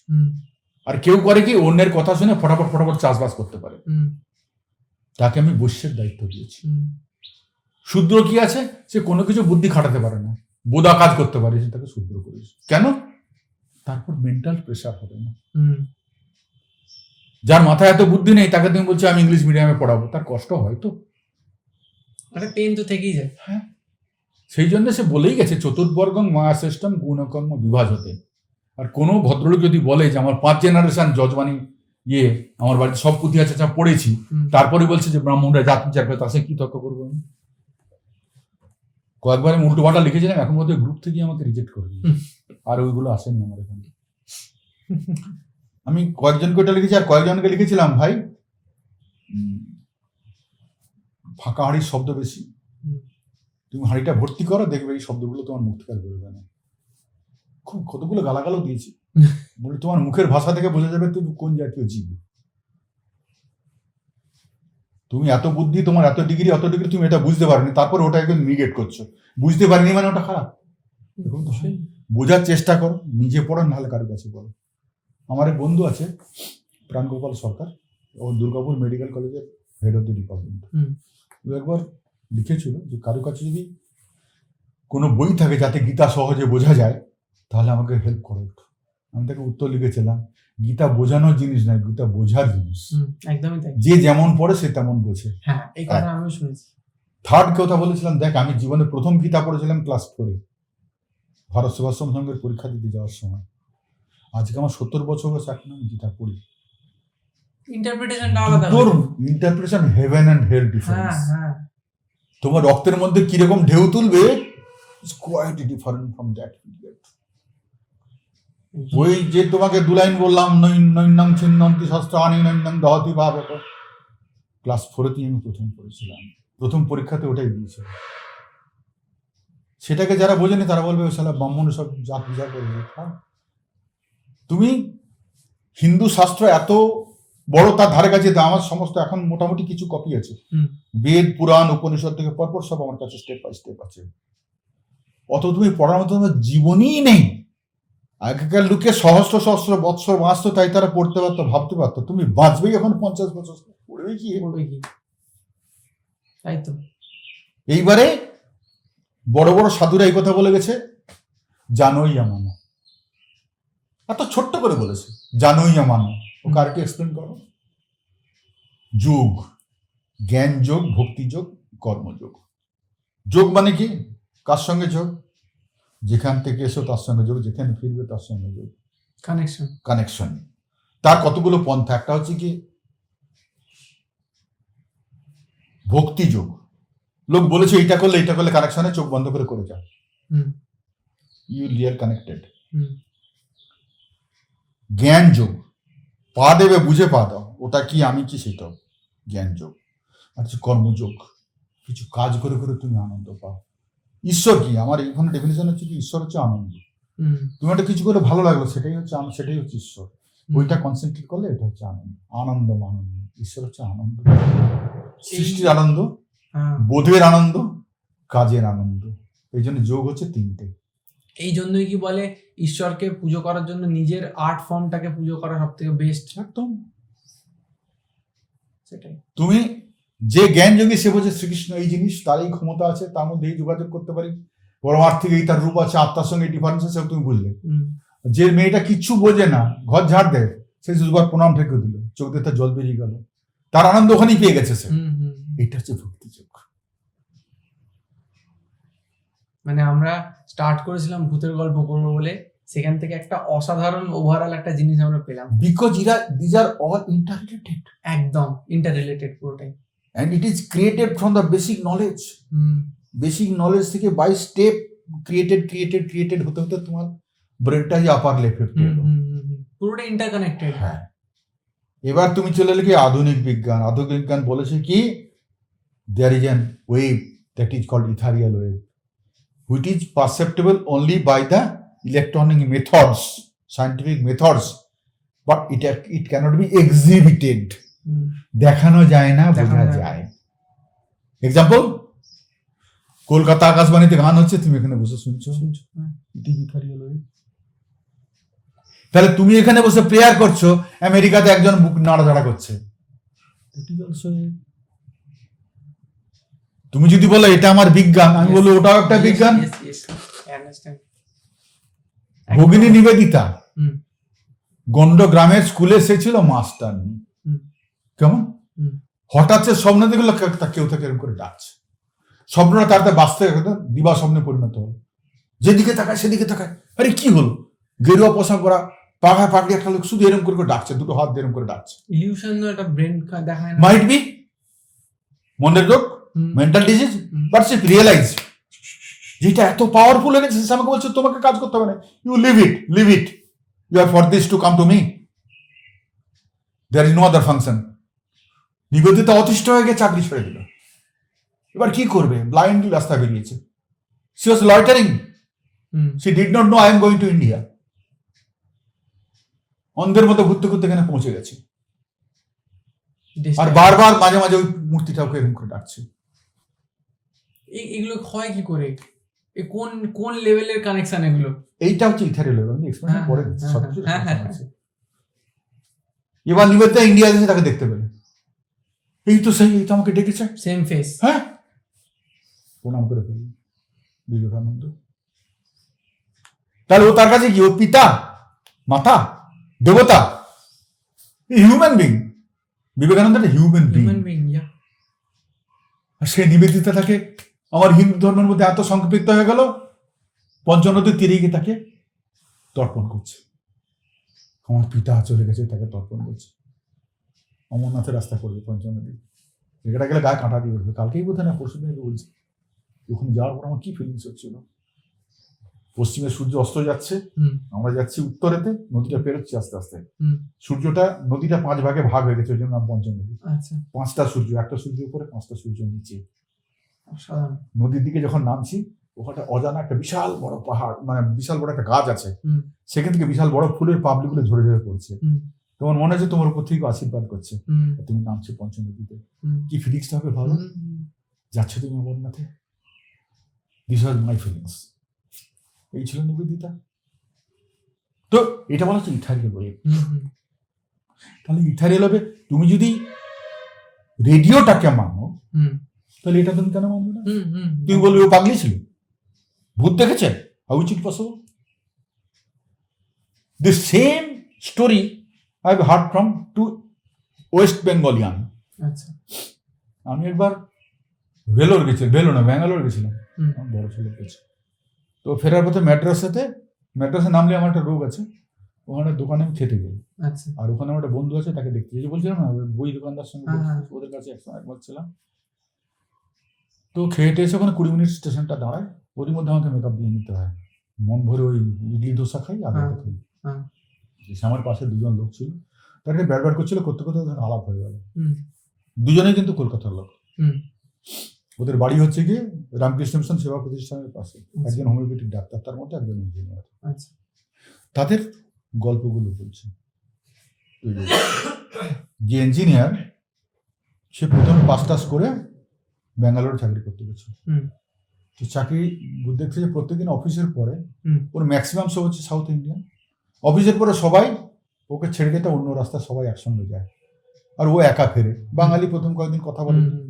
আর কেউ করে কি, অন্যের কথা শুনে ফটাফট চাষবাস করতে পারে, তাকে আমি বৈশ্যের দায়িত্ব দিয়েছি। শূদ্র কি আছে, সে কোনো কিছু বুদ্ধি খাটাতে পারে না, বোদা কাজ করতে পারে, সে তাকে শূদ্র করেছি। কেন? তারপর মেন্টাল প্রেশার হবে না। যার মাথায় এত বুদ্ধি নেই তাকে তুমি বলছো আমি ইংলিশ মিডিয়ামে পড়াবো, তার কষ্ট হয় তো, পেন তো থেকেই যায়। হ্যাঁ, সেই জন্য সে বলেই গেছে চতুর্বর্গং ময়া শ্রেষ্ঠম গুণকর্ম বিভাজতে। আর কোনো ভদ্রলোক যদি বলে যে আমার 5 জেনারেশন যজমানি আমার বাড়িতে সব পুঁথি আছে যা পড়েছি, তারপরে বলছে যে ব্রাহ্মণরা জাত বিচার করে, তার সাথে কি তর্ক করবো আমি? কয়েকবার আমি উল্টো পাল্টা লিখেছিলাম, এখন মধ্যে গ্রুপ থেকে আমাকে রিজেক্ট করে দিয়েছে, আর ওইগুলো আসেনি আমার এখানে। আমি কয়েকজনকে ওটা লিখেছি, আর কয়েকজনকে লিখেছিলাম ভাই ফাঁকা হাঁড়ির শব্দ বেশি, তুমি হাঁড়িটা ভর্তি করো, দেখবে এই শব্দগুলো তোমার মুখ থেকে বেরোবে না। খুব কতগুলো গালাগালও দিয়েছি, বলে তোমার মুখের ভাষা থেকে বোঝা যাবে তুমি কোন জাতীয় জীব। তুমি এত বুদ্ধি, তোমার এত ডিগ্রি, তুমি এটা বুঝতে পারোনি, তারপর ওটা একদম নিগেট করছো। বুঝতে পারিনি মানে ওটা খারাপ? বোঝার চেষ্টা করো, নিজে পড়ো, নাহলে কারোর কাছে পড়ো। আমার এক বন্ধু আছে প্রাণগোপাল সরকার, ও দুর্গাপুর মেডিকেল কলেজের হেড অফ দ্য ডিপার্টমেন্ট। ও একবার লিখেছিল যে কারো কাছে যদি কোনো বই থাকে যাতে গীতা সহজে বোঝা যায়, তাহলে আমাকে হেল্প করো। আমি তাকে উত্তর লিখেছিলাম, গীতা বোঝানোর জিনিস নয়, গীতা বোঝার জিনিস। একদমই তাই। যে যেমন পড়ে সে তেমন বোঝে। হ্যাঁ, এই কথা আমি শুনেছি। থার্ড কথা বলেছিলাম, দেখ আমি জীবনে প্রথম গীতা পড়েছিলাম ক্লাস 4-এ, ভারত সেবাশ্রম সংঘের পরীক্ষা দিতে যাওয়ার সময়। আজকে আমার 70 বছর বয়স, এখন আমি গীতা পড়ি। ইন্টারপ্রিটেশনটা আলাদা, তোর interpretation heaven and hell difference. হ্যাঁ, তোমার রক্তের মধ্যে কিরকম ঢেউ তুলবে, it's quite different from that period. ওই যে তোমাকে 2 লাইন বললাম, নৈন্যং ছিন্নন্তি শস্ত্রাণি নৈন্যং দহতি ভাবত, ক্লাস 4-এ আমি প্রথম পড়েছিলাম, প্রথম পরীক্ষাতে ওটাই দিয়েছিলাম। সেটাকে যারা বোঝেনি তারা বলবে ওই শালা ব্রাহ্মণ সব জাত বিচার করে। তুমি হিন্দু শাস্ত্র এত বড়, তার ধারে কাছে আমার সমস্ত এখন মোটামুটি কিছু কপি আছে, বেদ পুরাণ উপনিষদ থেকে পরপর সব আমার কাছে স্টেপ বাই স্টেপ আছে। অত তুমি পড়ার মতো তোমার জীবনই নেই। আগেকার লোকে সহস্র সহস্র বৎসর বাঁচতো, তাই তারা পড়তে পারতো, ভাবতে পারতো। তুমি বাঁচবেই এখন 50 বছর, পড়বে কি? তাই তো। এইবারে বড় বড় সাধুরা এই কথা বলে গেছে, জানোই মানো। এত ছোট্ট করে বলেছে, জানোই মানো। ও কারকে এক্সপ্লেন করো। যোগ, জ্ঞান যোগ, ভক্তি যোগ, কর্মযোগ। যোগ মানে কি? কার সঙ্গে যোগ? যেখান থেকে এসো তার সঙ্গে যোগ, যেখানে ফিরবে তার সঙ্গে যোগ, কানেকশন। তার কতগুলো পন্থা। একটা হচ্ছে কি ভক্তি যোগ, লোক বলেছে এইটা করলে কানেকশনে চোখ বন্ধ করে যা, হুম ইউ রিয়েল কানেক্টেড। হুম জ্ঞান যোগ, পা দেবে বুঝে পা দাও, ওটা কি আমি কি সেটাও জ্ঞান যোগ। আর হচ্ছে কর্মযোগ, কিছু কাজ করে করে তুমি আনন্দ পাও। ঈশ্বর কি, আমার এইখানে ডেফিনেশন হচ্ছে কি, ঈশ্বর হচ্ছে আনন্দ। হুম তুমি একটা কিছু করে ভালো লাগলো, সেটাই হচ্ছে ঈশ্বর। ওইটা কনসেন্ট্রেট করলে এটা হচ্ছে আনন্দ। ঈশ্বর হচ্ছে আনন্দ, সৃষ্টির আনন্দ, হ্যাঁ। বোধের আনন্দ, কাজের আনন্দ। এই জন্য যোগ হচ্ছে তিনটে। এই জন্যই কি বলে ঈশ্বরকে পুজো করার জন্য নিজের আর্ট ফর্মটাকে পুজো করা সব থেকে বেস্ট। একদম। সেটাই। তুমি যে জ্ঞান যোগী, সে বলছে শ্রীকৃষ্ণ এই জিনিস, তার এই ক্ষমতা আছে, তার মধ্যে এই যোগাযোগ করতে পারি, পরমার্থিক এই তার রূপ আছে, আত্মার সঙ্গে ডিফারেন্স আছে, তুমি বুঝলে। যে মেয়েটা কিচ্ছু বোঝে না, ঘর ঝাড় দেয়, সে দুবার প্রণাম ঠেকে দিল, চোখ দিয়ে তার জল বেরিয়ে গেল, তার আনন্দ ওখানেই পেয়ে গেছে সে। এটা হচ্ছে ভক্তি যোগ। মানে আমরা স্টার্ট করেছিলাম ভূতের গল্প করবো বলে, সেখান থেকে একটা অসাধারণ ওভারঅল একটা জিনিস আমরা পেলাম। বিকজ দিজ আর অল ইন্টাররিলেটেড, একদম ইন্টাররিলেটেড পুরোটাই। and it is created from the basic knowledge. Basic knowledge থেকে বাই স্টেপ ক্রিয়েটেড হতে হতে তোমার ব্রেনটা আপার লেভেলে এলো, পুরোটা ইন্টারকানেক্টেড। হ্যাঁ। এবার তুমি চলে এলে কি আধুনিক বিজ্ঞান বলেছে কি, there is an wave that is called ethereal wave, which is perceptible only by the electronic methods, scientific methods, but it cannot be exhibited. দেখানো যায় না, বোঝা যায়। এক্সাম্পল, কলকাতা আকাশবাণীতে গান হচ্ছে, তুমি এখানে বসে শুনছো, তাহলে তুমি এখানে বসে প্রেয়ার করছো, আমেরিকাতে একজন বুক নাড়াচাড়া করছে। তুমি যদি বলো এটা আমার বিজ্ঞান, আমি বলবো ওটাও একটা বিজ্ঞান। ভগিনী নিবেদিতা গন্ড গ্রামের স্কুলে সে ছিল মাস্টার, কেমন হঠাৎ সে স্বপ্ন দেখলো কেউ তাকে এরকম করে ডাকছে, স্বপ্নটা তার বাস্তবে দিবা স্বপ্নে পরিণত হলো। যেদিকে তাকায় সেদিকে তাকায়, আরে কি হলো, গেরুয়া পোশাক পরা পাগড়ি একটা লোক শুধু এরকম করে ডাকছে, দুটো হাত এরকম করে ডাকছে। ইলিউশন, একটা ব্রেন দেখায় না, মাইট বি মনের রোগ, মেন্টাল ডিজিজ, বাট সে রিয়েলাইজ যেটা এত পাওয়ারফুল হয়ে গেছে, আমাকে বলছে তোমাকে কাজ করতে হবে না, you leave it, you are for this to come to me, there is no other function. Nivedita অতিষ্ঠ হয়ে গিয়ে চাকরি ছেড়ে দিল। এবার কি করবে, ব্লাইন্ডলি রাস্তা বেরিয়েছে। C was loitering, C did not know I am going to India. অন্ধের মতো ঘুরতে ঘুরতে এখানে পৌঁছে গেছে, আর বারবার মাঝে মাঝে ওই মূর্তিটাকে এরকম করে ডাকছে। এগুলো হয় কি করে, কোন লেভেলের কানেকশন এগুলো? এইটা হচ্ছে ইথারিয়াল লেভেল, এক্সপ্লেন পরে সবকিছু। এবার নিবেদিতা ইন্ডিয়া এসে তাকে দেখতে পেলে, এই তো সেই, এই তো আমাকে ডেকেছে, সেম ফেস, হ্যাঁ, প্রণাম করে ফেলল বিবেকানন্দ। তাহলে ও তার কাছে কি, ও পিতা, মাতা, দেবতা, হিউম্যান বিং। বিবেকানন্দ একটা হিউম্যান বিং, আর সে নিবেদিতা তাকে, আমার হিন্দু ধর্মের মধ্যে এত সংক্ষিপ্ত হয়ে গেল, পঞ্চনদীর তীরে গিয়ে তাকে তর্পণ করছে। আমার পিতা চলে গেছে, তাকে তর্পণ করছে। অমরনাথের রাস্তা করবে পঞ্চনদী, এখানে গেলে গায়ে কাঁটা দিয়ে উঠবে। কালকেই বোধ হয় না পরশু দিন বলছি, ওখানে যাওয়ার পর আমার কি ফিলিংস হচ্ছিল। পশ্চিমে সূর্য অস্ত যাচ্ছে, আমরা যাচ্ছি উত্তরেতে, নদীটা পেরোচ্ছি আস্তে আস্তে, সূর্যটা, নদীটা 5 ভাগে ভাগ হয়ে গেছে, ওই জন্য নাম পঞ্চনদী। 5টা সূর্য, একটা সূর্য উপরে, 5টা সূর্য নিচে। নদীর দিকে যখন নামছি, ওখানে অজানা একটা বিশাল বড় পাহাড়, মানে বিশাল বড় একটা গাছ আছে, সেখান থেকে বিশাল বড় ফুলের পাপড়িগুলো ঝরে ঝরে পড়ছে। তোমার মনে হচ্ছে তোমার উপর থেকে আশীর্বাদ করছে, তুমি নামছো পঞ্চনদীতে। কি ফিলিংসটা হবে ভালো, যাচ্ছ তুমি অমরনাথে। This was my feelings. এই ছিল নিবেদিতা। তো এটা বলা হচ্ছে ইথারিয়াল ওয়েভ। তাহলে ইথারিয়াল ওয়েভে তুমি যদি রেডিওটাকে মানো, তাহলে এটা তুমি কেন মানবে না? তুমি বলবে ও পাগলি ছিল, ভূত দেখেছে, how is it possible? The same story I have heard from 2 West Bengalian. আচ্ছা, আমি একবার ব্যাঙ্গালোর গেছিলাম, আমার বড় ছেলে গেছে। তো ফেরার পথে ম্যাড্রাসে নামলে আমার একটা রোগ আছে, ওখানে দোকানে আমি খেতে গেলাম। আর ওখানে আমার একটা বন্ধু আছে, তাকে দেখতে বলছিলাম না, বই দোকানদার সঙ্গে ওদের কাছে একবার ছিলাম। তো খেয়ে টেয়ে এসে ওখানে 20 মিনিট স্টেশনটা দাঁড়ায়, ওরই মধ্যে আমাকে মেকআপ দিয়ে নিতে হয়। মন ভরে ওই ইডলি দোসা খাই, আগে হ্যাঁ, খাই। হ্যাঁ। এসে আমার পাশে দুজন লোক ছিল, তাদেরকে ব্যাট করছিল, করতে করতে ওদের আলাপ হয়ে গেল। হুম, দুজনেই কিন্তু কলকাতার লোক। হুম, ওদের বাড়ি হচ্ছে গিয়ে রামকৃষ্ণ মিশন সেবা প্রতিষ্ঠানের পাশে। একজন হোমিওপ্যাথিক ডাক্তার, তার মধ্যে একজন ইঞ্জিনিয়ার। আচ্ছা। তাদের গল্পগুলো বলছে। যে ইঞ্জিনিয়ার, সে প্রথম পাস টাস করে ব্যাঙ্গালোরে চাকরি করতে গেছে। হুম, তো চাকরি দেখছে যে প্রত্যেকদিন অফিসের পরে হুম, ওর ম্যাক্সিমাম সব হচ্ছে সাউথ ইন্ডিয়ান। অফিসের পরে সবাই ওকে ছেড়ে যেতে অন্য রাস্তা সবাই একসঙ্গে যায়, আর ও একা ফেরে। বাঙালি প্রথম কয়েকদিন কথা বলে, হুম, হুম।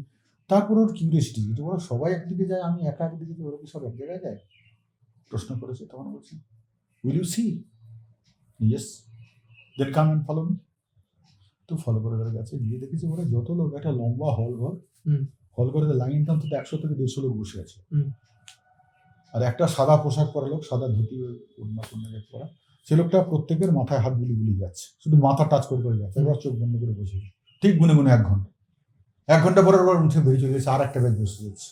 তারপর ওর কিউরিয়াসিটি, যে ওরা সবাই একদিকে যায়, আমি একা একদিকে যাই, ওরা কি সব এক জায়গায় যায়? প্রশ্ন করেছে। তখন বলছে, will you see? Yes, then come and follow me. তো ফলো করে গেছে, গিয়ে দেখেছি ওরা যত লোক, একটা লম্বা হল ঘর, হুম, হল ঘরে লাইনটা অন্তত 100 থেকে 150 লোক বসে আছে। হুম। আর একটা সাদা পোশাক পরা লোক, সাদা ধুতি ওড়না পরা, সে লোকটা প্রত্যেকের মাথায় হাত বুলি বুলি যাচ্ছে, শুধু মাথা টাচ করে যাচ্ছে। এবার চোখ বন্ধ করে বসে, ঠিক গুনে গুনে 1 ঘন্টা। 1 ঘন্টা পরে ওরা উঠে বেরিয়ে চলে গেছে, আর একটা ব্যাচ বসে যাচ্ছে।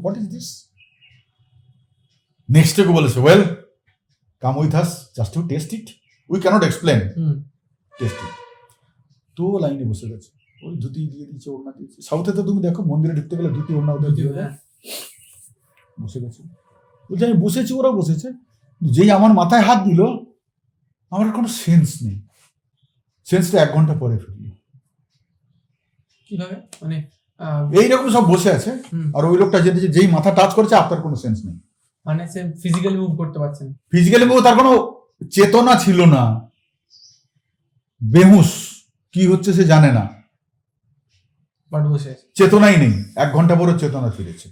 What is this? Next day বলেছে, well come with us just to test it, we cannot explain, hmm, test it. তো লাইনে বসে গেছে, ওই ধুতি দিয়ে দিচ্ছে, ওড়না দিয়েছে। সাউথে তো তুমি দেখো মন্দিরে ঢুকতে গেলে ধুতি ওড়না ওদের দিয়ে দেয়। হ্যাঁ। বসে গেছে, বলছে আমি বসেছি, ওরা বসেছে। যেই আমার মাথায় হাত দিল, আমার কোনো সেন্স নেই। সেন্সটা 1 ঘন্টা পরে ফিরল। কিভাবে? মানে এইরকম সব বসে আছে, হুম, আর ওই লোকটা যেই মাথা টাচ করেছে, আপনার কোনো সেন্স নেই। মানে সে ফিজিক্যালি মুভ করতে পারছে না। ফিজিক্যালি তার কোনো চেতনা ছিল না, বেহুশ, কি হচ্ছে সে জানে না, বাট বসে আছে। চেতনাই নেই। 1 ঘন্টা পরে চেতনা ফিরেছে।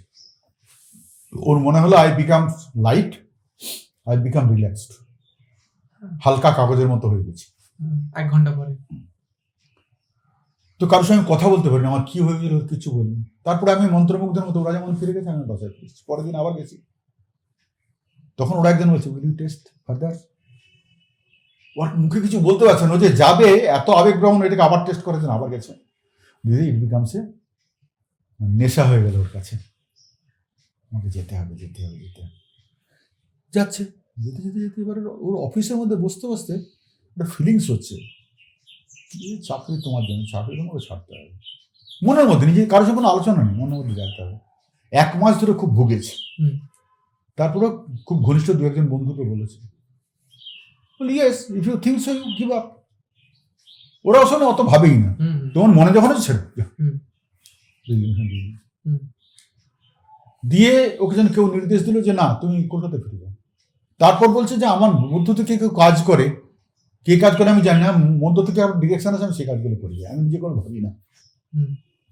ওর মনে হলো I become light, I become relaxed, হালকা কাগজের মতো হয়ে গেছে। 1 ঘন্টা পরে। তো কারোর সঙ্গে কথা বলতে পারিনি, আমার কি হয়ে গেল কিছু বলিনি। তারপরে আমি মন্ত্রমুগ্ধের মতো, ওরা যেমন ফিরে গেছে আমি বাসায় ফিরেছি। পরের দিন আবার গেছি, তখন ওরা একজন বলছে, উইল ইউ টেস্ট ফার্দার? ওর মুখে কিছু বলতে পারছে না, ও যে যাবে এত আবেগগ্রহণ, এটাকে আবার টেস্ট করার জন্য আবার গেছে। দিদি ইট বিকামসে নেশা হয়ে গেল ওর কাছে, আমাকে যেতে হবে। যাচ্ছে, যেতে এবার ওর অফিসের মধ্যে বসতে বসতে একটা ফিলিংস হচ্ছে, চাকরি তোমার জন্য, চাকরি তোমাকে ছাড়তে হবে। মনের মধ্যে, নিজে কারোর সঙ্গে কোনো আলোচনা নেই, মনের মধ্যে জানতে হবে। 1 মাস ধরে খুব ভুগেছে। তারপরে খুব ঘনিষ্ঠ 2-1 বন্ধুকে বলেছে, yes if you think so you give up. ওরা আসলে অত ভাবেই না, তোমার মনে যখন আছে ছেড়ে দিয়ে ওকে যেন কেউ নির্দেশ দিল যে না তুমি কলকাতায় ফিরে যাও। তারপর বলছে যে আমার মধ্য থেকে কেউ কাজ করে, কে কাজ করে আমি জানি না, মধ্য থেকে আমার ডিরেকশন আছে, আমি সেই কাজগুলো করি, আমি নিজে কোনো ভাবি না।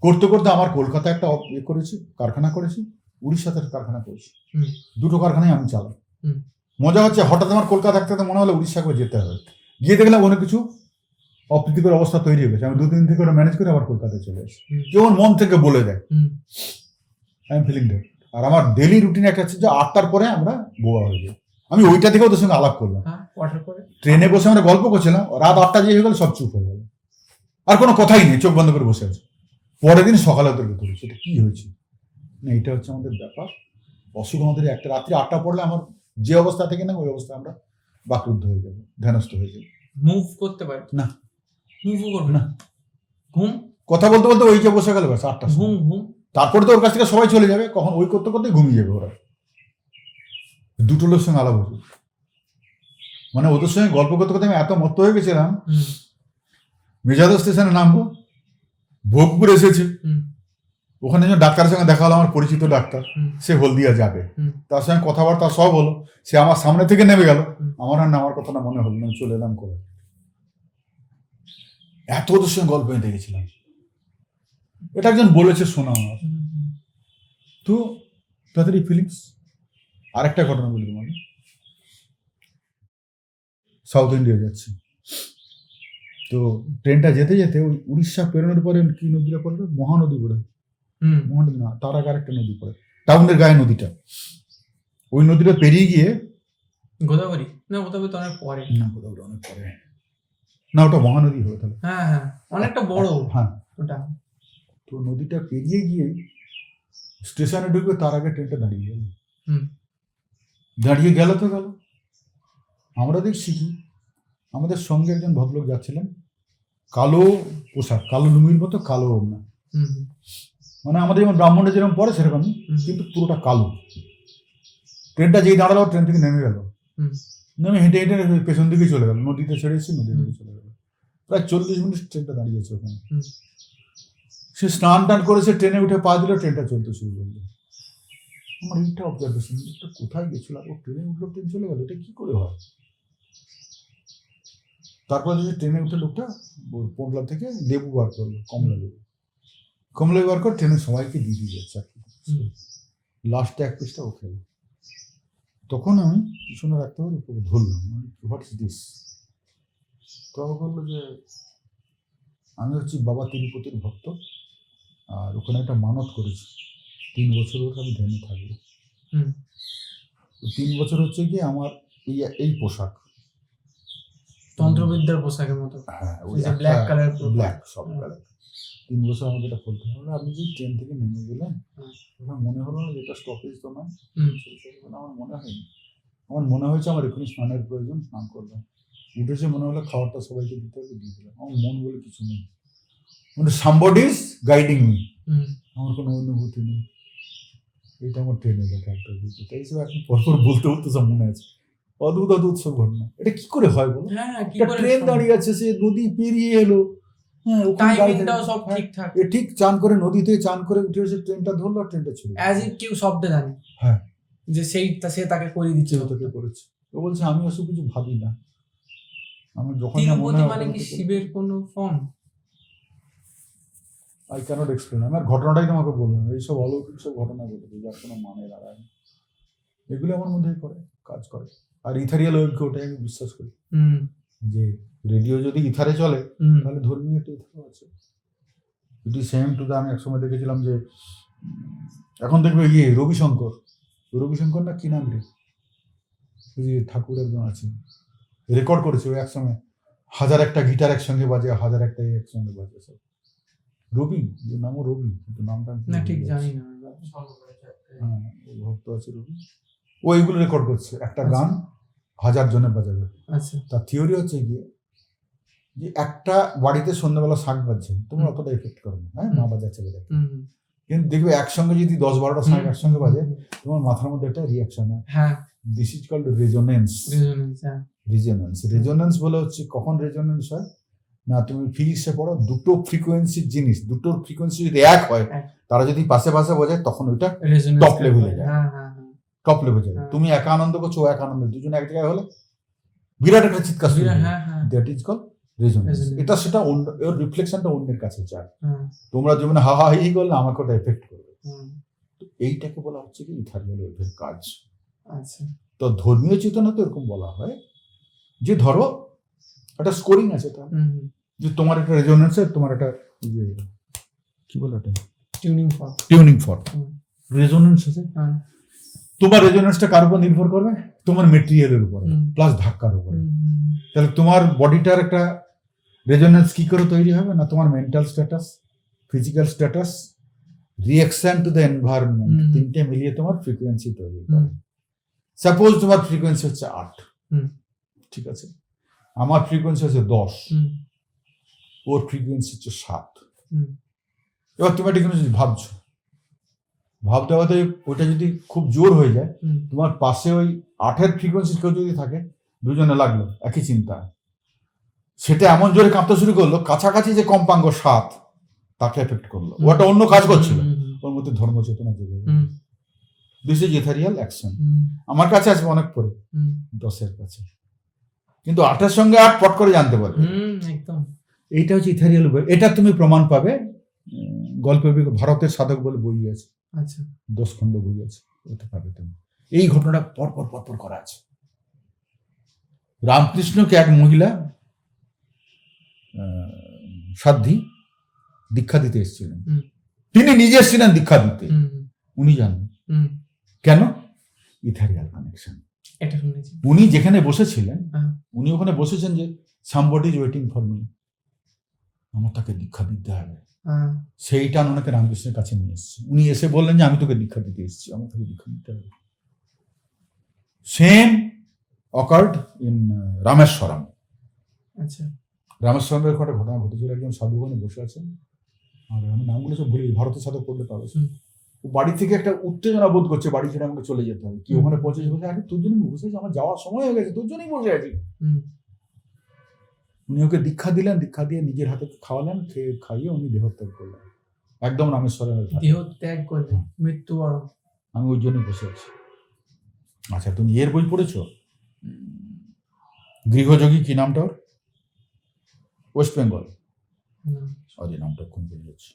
করতে করতে আমার কলকাতায় একটা করেছি, কারখানা করেছি, উড়িষ্যাতে একটা কারখানা করেছি, 2টো কারখানায় আমি চালাই। মজা হচ্ছে, হঠাৎ আমার কলকাতা থাকতে মনে হলো উড়িষ্যা করে যেতে হবে, গিয়ে দেখলাম অনেক কিছু অপ্রীতিকর অবস্থা তৈরি হয়ে গেছে। আমি 2-3 দিন থেকে ওটা ম্যানেজ করে আবার কলকাতায় চলে আসি, যেমন মন থেকে বলে দেয় আই এম ফিলিং দ্যাট। আর আমার ডেলি রুটিন একটা হচ্ছে যে 8টার পরে আমরা গোয়া হয়ে যাই। আমি ওইটা থেকে ওদের সঙ্গে আলাপ করলাম, ট্রেনে বসে আমরা গল্প করছিলাম, রাত 8টা যে হয়ে গেল সব চুপ হয়ে গেল, আর কোনো কথাই নেই, চোখ বন্ধ করে বসে আছে। পরের দিন সকালে ওদেরকে ধরেছি, এটা কি হয়েছে না, এটা হচ্ছে আমাদের ব্যাপার। অসুখ আমাদের একটা রাত্রি 8টা পড়লে আমার যে অবস্থা থেকে না, ওই অবস্থায় আমরা বাকরুদ্ধ হয়ে যাবো, ধ্যানস্থ হয়ে যাবো, মুভ করতে পারে না, মুভও করবে না। ঘুম, কথা বলতে বলতে ওই যে বসে গেল ব্যাস 8টা। ঘুম ঘুম তারপরে তো ওর কাছ থেকে সবাই চলে যাবে, কখন ওই করতে করতে ঘুমিয়ে যাবে ওরা। 2টো লোকের সঙ্গে আলাপ হতো, মানে ওদের সঙ্গে গল্প করতে করতে আমি এত মত্ত হয়ে গেছিলাম। মেজাদ স্টেশনে নামবো, ভোগপুর এসেছে, ওখানে যে ডাক্তারের সঙ্গে দেখা হলো, আমার পরিচিত ডাক্তার, সে হলদিয়া যাবে, তার সঙ্গে কথাবার্তা সব হলো, সে আমার সামনে থেকে নেমে গেল, আমার আর নামার কথাটা মনে হলো না, চলে এলাম করে। এত ওদের সঙ্গে গল্প নিতে গেছিলাম, এটা একজন বলেছে শোনা আমার। তো তাদের এই ফিলিংস। আরেকটা ঘটনা বলি তোমাকে, সাউথ ইন্ডিয়া যাচ্ছি, তো ট্রেনটা যেতে যেতে ওই উড়িষ্যা পেরোনোর পরে কি নদীটা পড়লো, মহানদী বোধ হয়, মহানদী না, তার আগে আরেকটা নদী পড়ে, টাউনের গায়ে নদীটা, ওই নদীটা পেরিয়ে গিয়ে গোদাবরী না, গোদাবরী তো অনেক পরে, না গোদাবরী অনেক পরে, না ওটা মহানদী হবে তাহলে, হ্যাঁ অনেকটা বড়, হ্যাঁ ওটা তো নদীটা পেরিয়ে গিয়ে স্টেশনে ঢুকবে তার আগে ট্রেনটা দাঁড়িয়ে গেল। হুম। দাঁড়িয়ে গেল তো গেল, আমরা দেখছি কি আমাদের সঙ্গে একজন ভদ্রলোক যাচ্ছিলেন, কালো পোশাক, কালো লুঙ্গির মতো কালো ওড়না, হুম। মানে আমাদের যেমন ব্রাহ্মণরা যেরকম পরে সেরকমই, কিন্তু পুরোটা কালো। ট্রেনটা যেই দাঁড়ালো ট্রেন থেকে নেমে গেল, হুম। নেমে হেঁটে হেঁটে পেছন দিকে চলে গেল, নদীতে ছেড়ে এসেছি, নদীর দিকে চলে গেল। প্রায় 40 মিনিট ট্রেনটা দাঁড়িয়েছে ওখানে। হুম। সে স্নান টান করেছে, ট্রেনে উঠে পা দিল, ট্রেনটা চলতে শুরু করলো। আমার এইটা অবজারভেশন, এটা কোথায় গেছিল, ও ট্রেনে উঠলো, ট্রেন চলে গেল, এটা কি করে হয়? তারপরে যদি ট্রেনে উঠে লোকটা পোটলা থেকে লেবু বার করলো, কমলা লেবু বার করে ট্রেনের সবাইকে দিয়ে দিয়ে যাচ্ছে, লাস্টে এক পিসটা ও খেলো। তখন আমি পিছনে রাখতে পারি ধরলাম, হোয়াট ইজ দিস? তো বললো যে আমি হচ্ছি বাবা তিরুপতির ভক্ত, আর ওখানে একটা মানত করেছি 3 বছর ওর আমি ধ্যানে থাকবো। 3 বছর হচ্ছে কি আমার এই পোশাক, তন্ত্রবিদ্যার পোশাকের মতো। হ্যাঁ, ওই ব্ল্যাক কালার, ব্ল্যাক সব কালার। 3 বছর আমাকে এটা বলতে হবে। আপনি যে ট্রেন থেকে নেমে গেলেন, তখন মনে হলো না যেটা স্টপেজ তো নয়? আমার মনে হয়নি, আমার মনে হয়েছে আমার এখনই স্নানের প্রয়োজন, স্নান করলাম, উঠেছে মনে হলো খাবারটা সবাইকে দিতে হবে, দিয়ে দিলাম। আমার মন বলে কিছু নেই, মানে সামবডি ইজ গাইডিং মি, আমার কোনো অনুভূতি নেই। এটা আমার ট্রেনে দেখা একটা অভিজ্ঞতা, তাই হিসেবে এখন পরপর বলতে বলতে সব মনে আছে। অদ্ভুত অদ্ভুত সব ঘটনা। এটা কি করে হয় বলো? একটা ট্রেন দাঁড়িয়ে আছে, সে নদী পেরিয়ে এলো, হ্যাঁ, ওখানে টাইমিংটাও সব ঠিকঠাক, ঠিক চান করে নদীতে চান করে উঠে এসে ট্রেনটা ধরলো, ট্রেনটা ছিল অ্যাজ ইফ কেউ শব্দে জানে, হ্যাঁ, যে সে তাকে করে দিচ্ছে, তোকে করেছে। ও বলছে আমি ওসব কিছু ভাবি না, আমি যখন তিরুপতি মানে কি শিবের কোনো ফর্ম? I cannot explain. আমার ঘটনাটাই তোমাকে বললাম, এইসব অলৌকিক সব ঘটনা ঘটেছে যার কোনো মানে দাঁড়ায় না, এগুলো আমার মধ্যে করে কাজ করে। আর ইথারিয়াল ঐক্য, ওটাই আমি বিশ্বাস করি, যে রেডিও যদি ইথারে চলে তাহলে ধর্মীয় একটা ইথারও আছে। It is same to the, আমি একসময় দেখেছিলাম যে এখন দেখবে রবিশঙ্কর না কি নাম রে, ওই যে ঠাকুর একজন আছে, রেকর্ড করেছে ওই একসঙ্গে 1001টা গিটার একসঙ্গে বাজে, 1001টা একসঙ্গে বাজে সব। রবি, নামও রবি, কিন্তু নামটা না ঠিক জানি না। হ্যাঁ, ওই ভক্ত আছে রবি, ও এইগুলো রেকর্ড করছে, একটা গান 1000 জনে বাজাবে। আচ্ছা, তার থিওরি হচ্ছে গিয়ে যে একটা বাড়িতে সন্ধ্যাবেলা শাক বাজছে, তোমার অতটা এফেক্ট করে না, হ্যাঁ, মা বাজাচ্ছে বেড়ে, কিন্তু দেখবে একসঙ্গে যদি 10-12টা শাক একসঙ্গে বাজে, তোমার মাথার মধ্যে একটা রিয়াকশন হয়। হ্যাঁ, this is called resonance. Resonance বলে হচ্ছে কখন রেজোনেন্স হয় না, তুমি ফিজিক্সে পড়ো, দুটো ফ্রিকোয়েন্সির জিনিস, দুটোর ফ্রিকোয়েন্সি যদি এক হয়, তারা যদি পাশে পাশে বাজায়, তখন ওইটা টপ লেভেলে যায়, টপ লেভেলে যায়। তুমি একা আনন্দ করছো, ও এক আনন্দ, দুজন এক জায়গায় হলে বিরাট একটা চিৎকার শুরু হয়, দ্যাট ইজ কল্ড রেজোনেন্স। এটা সেটা ওর রিফ্লেকশনটা অন্যের কাছে যায়। তোমরা যেমন হা হা হি করলে আমাকে ওটা এফেক্ট করবে। তো এইটাকে বলা হচ্ছে কি ইথারিয়াল ওয়েভের কাজ। আচ্ছা, তো ধর্মীয় চেতনা তো এরকম বলা হয় যে ধরো একটা স্কোরিং আছে, তার যে তোমার একটা রেজোনেন্স, তোমার একটা কি বলে ওটা টিউনিং ফর্ক রেজোনেন্স আছে। তোমার রেজোনেন্সটা কার উপর নির্ভর করবে? তোমার মেটেরিয়ালের উপরে প্লাস ধাক্কার উপরে। তাহলে তোমার বডিটার একটা রেজোনেন্স কি করে তৈরি হবে না, তোমার mental status, physical status, reaction to the environment, তিনটে মিলিয়ে তোমার ফ্রিকোয়েন্সি তৈরি করে। সাপোজ তোমার ফ্রিকোয়েন্সি হচ্ছে 8, ঠিক আছে, আমার ফ্রিকোয়েন্সি হচ্ছে 10, ওর ফ্রিকোয়েন্সি হচ্ছে 7। এবার তুমি একটা জিনিস ভাবছো, ভাবতে ভাবতে ওইটা যদি খুব জোর হয়ে যায়, তোমার পাশে ওই 8-এর ফ্রিকোয়েন্সি কেউ যদি থাকে, দুজনে লাগলো একই চিন্তা, সেটা এমন জোরে কাঁপতে শুরু করলো, কাছাকাছি যে কম্পাঙ্ক 7 তাকে এফেক্ট করলো, ওটা অন্য কাজ করছিল, ওর মধ্যে ধর্ম চেতনা জেগে গেল। This is ethereal action. আমার কাছে আসবে অনেক পরে 10-এর কাছে, কিন্তু 8-এর সঙ্গে 8 পট করে জানতে পারবে। এইটা হচ্ছে ইথারিয়াল ওয়েভ। এটা তুমি প্রমাণ পাবে গল্পের ভারতের সাধক বলে বই আছে, 10 খণ্ড বই আছে, ওটা পাবে তুমি। এই ঘটনাটা পরপর করা আছে। রামকৃষ্ণকে এক মহিলা সাধ্বী দীক্ষা দিতে এসেছিলেন, তিনি নিজে এসেছিলেন দীক্ষা দিতে, উনি জানেন কেন? Ethereal connection. উনি যেখানে বসেছিলেন, উনি ওখানে বসেছেন যে somebody is waiting for me, আমার তাকে দীক্ষা দিতে হবে। হ্যাঁ, সেইটা ওনাকে রামকৃষ্ণের কাছে নিয়ে এসেছে। উনি এসে বললেন যে আমি তোকে দীক্ষা দিতে এসেছি, আমার তোকে দীক্ষা দিতে হবে। Same occurred in Rameswaram. আচ্ছা, রামেশ্বরমের একটা ঘটনা ঘটেছিল। একজন সাধু ওখানে বসে আছেন, আর আমি নামগুলো সব ভুলে, ভারতের সাথে পড়লে পাবে। ও বাড়ি থেকে একটা উত্তেজনা বোধ করছে, বাড়ি ছেড়ে আমাকে চলে যেতে হবে। কি ওখানে পৌঁছেছে, বলছে আরে তোর জন্য বসে আছি, আমার যাওয়ার সময় হয়ে গেছে, তোর জন্যই বসে আছি। উনি ওকে দীক্ষা দিলেন, দীক্ষা দিয়ে নিজের হাতে খাওয়ালেন, খাইয়ে উনি দেহত্যাগ করলেন একদম রামেশ্বরের ঘাটে। দেহ ত্যাগ করবে, মৃত্যুবরণ। আমি ওই জন্য বসে আছি। আচ্ছা, তুমি এর বই পড়েছো? গৃহযোগী, কি নামটা ওর? ওয়েস্ট বেঙ্গল। আজ নামটা খুব ভুলে যাচ্ছে।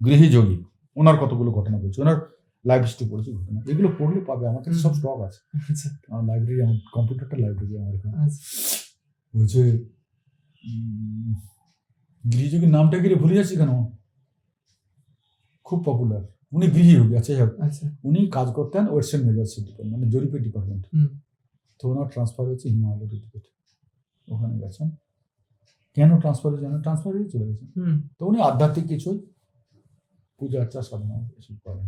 গৃহযোগী, ওনার কতগুলো ঘটনা বলছে, ওনার লাইফ হিস্ট্রি পড়েছি, ঘটনা এগুলো পড়লে পাবে। আমার কাছে সব স্টক আছে, আমার লাইব্রেরি, আমার কম্পিউটারটা লাইব্রেরি আমার এখানে। বলছে গৃহযোগীর নামটা কি রে, ভুলে যাচ্ছি কেন? খুব পপুলার, উনি গৃহযোগী। আচ্ছা, উনি কাজ করতেন ওয়েস্টার্ন মেজার্সের ডিপার্টমেন্ট, মানে জরিপের ডিপার্টমেন্ট। তো ওনার ট্রান্সফার হচ্ছে হিমালয়ের ডিপার্টমেন্ট, ওখানে গেছেন। কেন ট্রান্সফার হয়েছে? ট্রান্সফার হয়ে চলে গেছেন। তো উনি আধ্যাত্মিক কিছুই পূজা আর্চা সাধনা এসব করেন।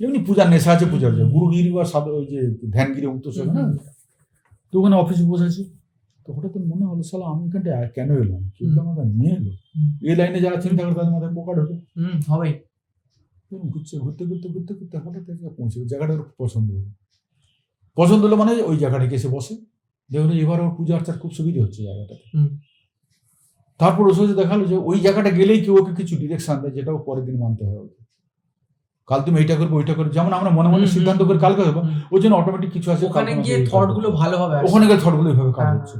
এমনি পূজার নেশা আছে, পূজার গুরুগিরি বা ওই যে ধ্যানগিরি উত্তর না। তো ওখানে অফিসে বসেছি, তো হঠাৎ মনে হলো সালা আমি এখানটা কেন এলাম, কেউ আমাকে নিয়ে এলো। এই লাইনে যারা চিন্তা করে তাদের মাথায় পোকা ঢোকে, হবে। ঘুরতে ঘুরতে ঘুরতে ঘুরতে ঘুরতে হঠাৎ পৌঁছে জায়গাটা পছন্দ হলো। পছন্দ হলো মানে ওই জায়গাটাকে এসে বসে, দেখলো এবার ওর পূজা আর্চার খুব সুবিধা হচ্ছে জায়গাটাতে। তারপর ওর সাথে দেখালো যে ওই জায়গাটা গেলেই কেউ ওকে কিছু ডিরেকশন দেয়, যেটা পরের দিন মানতে হয়। কাল তুমি এইটা করবে, ওইটা করবে, যেমন আমরা মনে মনে সিদ্ধান্ত করে কালকে হবে, ওই জন্য অটোমেটিক কিছু আছে, ওখানে গিয়ে থট গুলো ভালোভাবে, ওখানে গিয়ে থট গুলো এইভাবে কাজ হচ্ছে।